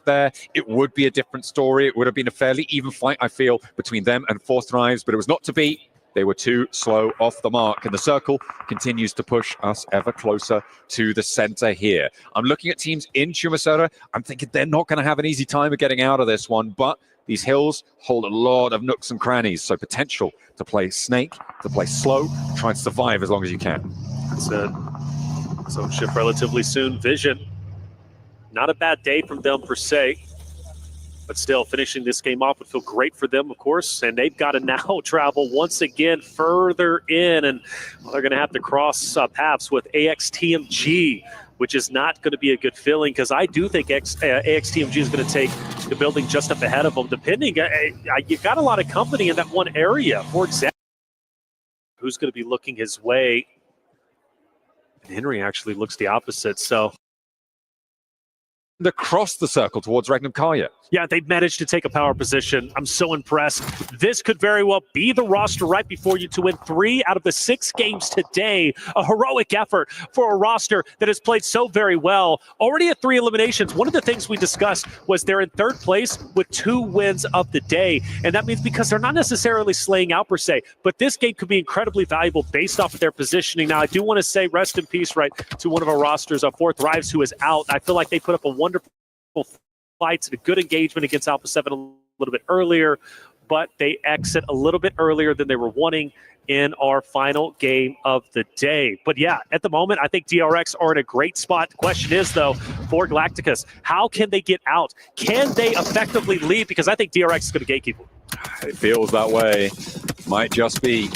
there, it would be a different story. It would have been a fairly even fight, I feel, between them and 4 Thrives, but it was not to be. They were too slow off the mark, and the circle continues to push us ever closer to the center here. I'm looking at teams in Chumasura. I'm thinking they're not going to have an easy time of getting out of this one, but these hills hold a lot of nooks and crannies, so potential to play snake, to play slow, try and survive as long as you can. It's a zone shift relatively soon. Vision, not a bad day from them per se, but still finishing this game off would feel great for them, of course, and they've got to now travel once again further in, and they're going to have to cross paths with AXTMG, which is not going to be a good feeling, because I do think AXTMG is going to take the building just up ahead of them, depending. You've got a lot of company in that one area. For example, who's going to be looking his way? And Henry actually looks the opposite, so. Across the circle towards Regnum Karya. Yeah, they've managed to take a power position. I'm so impressed. This could very well be the roster right before you to win 3 out of the 6 games today. A heroic effort for a roster that has played so very well. Already at 3 eliminations. One of the things we discussed was they're in 3rd place with 2 wins of the day. And that means because they're not necessarily slaying out per se, but this game could be incredibly valuable based off of their positioning. Now, I do want to say rest in peace, right, to one of our rosters, 4th Rives, who is out. I feel like they put up a wonderful fights and a good engagement against Alpha 7 a little bit earlier, but they exit a little bit earlier than they were wanting in our final game of the day. But yeah, at the moment, I think DRX are in a great spot. The question is, though, for Galacticus, how can they get out? Can they effectively lead? Because I think DRX is going to gatekeep them. It feels that way. Might just be.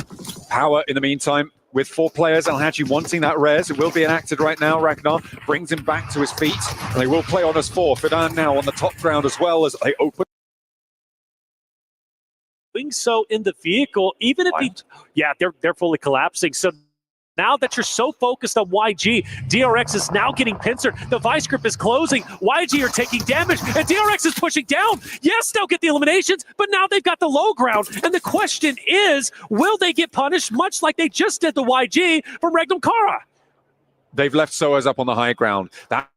Power, in the meantime, with 4 players, Alhaji wanting that res. It will be enacted right now. Ragnar brings him back to his feet, and they will play on us 4. Fidan now on the top ground as well as they open. Doing so in the vehicle, even if they're fully collapsing. So now that you're so focused on YG, DRX is now getting pincered. The vice grip is closing. YG are taking damage, and DRX is pushing down. Yes, they'll get the eliminations, but now they've got the low ground. And the question is, will they get punished much like they just did the YG from Regnum Kara? They've left Soas up on the high ground. That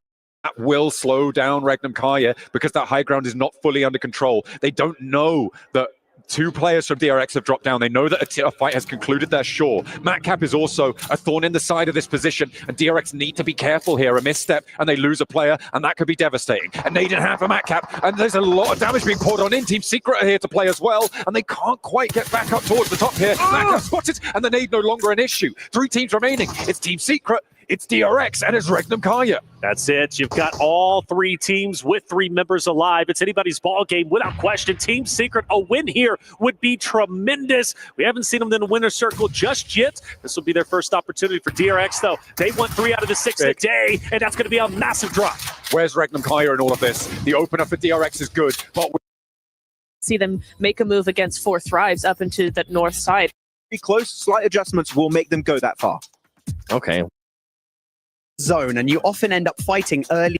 will slow down Regnum Karya because that high ground is not fully under control. They don't know that 2 players from DRX have dropped down. They know that a fight has concluded there, sure. Matcap is also a thorn in the side of this position, and DRX need to be careful here. A misstep, and they lose a player, and that could be devastating. A nade in hand for Matcap, and there's a lot of damage being poured on in. Team Secret are here to play as well, and they can't quite get back up towards the top here. Matcap spotted, and the nade no longer an issue. 3 teams remaining. It's Team Secret, it's DRX, and it's Regnum Karya. That's it. You've got all 3 teams with 3 members alive. It's anybody's ball game without question. Team Secret, a win here would be tremendous. We haven't seen them in the winner's circle just yet. This will be their first opportunity for DRX, though. They won 3 out of the 6 today, and that's going to be a massive drop. Where's Regnum Karya in all of this? The opener for DRX is good, but see them make a move against 4th Rives up into the north side. Be close. Slight adjustments will make them go that far. Okay. Zone, and you often end up fighting early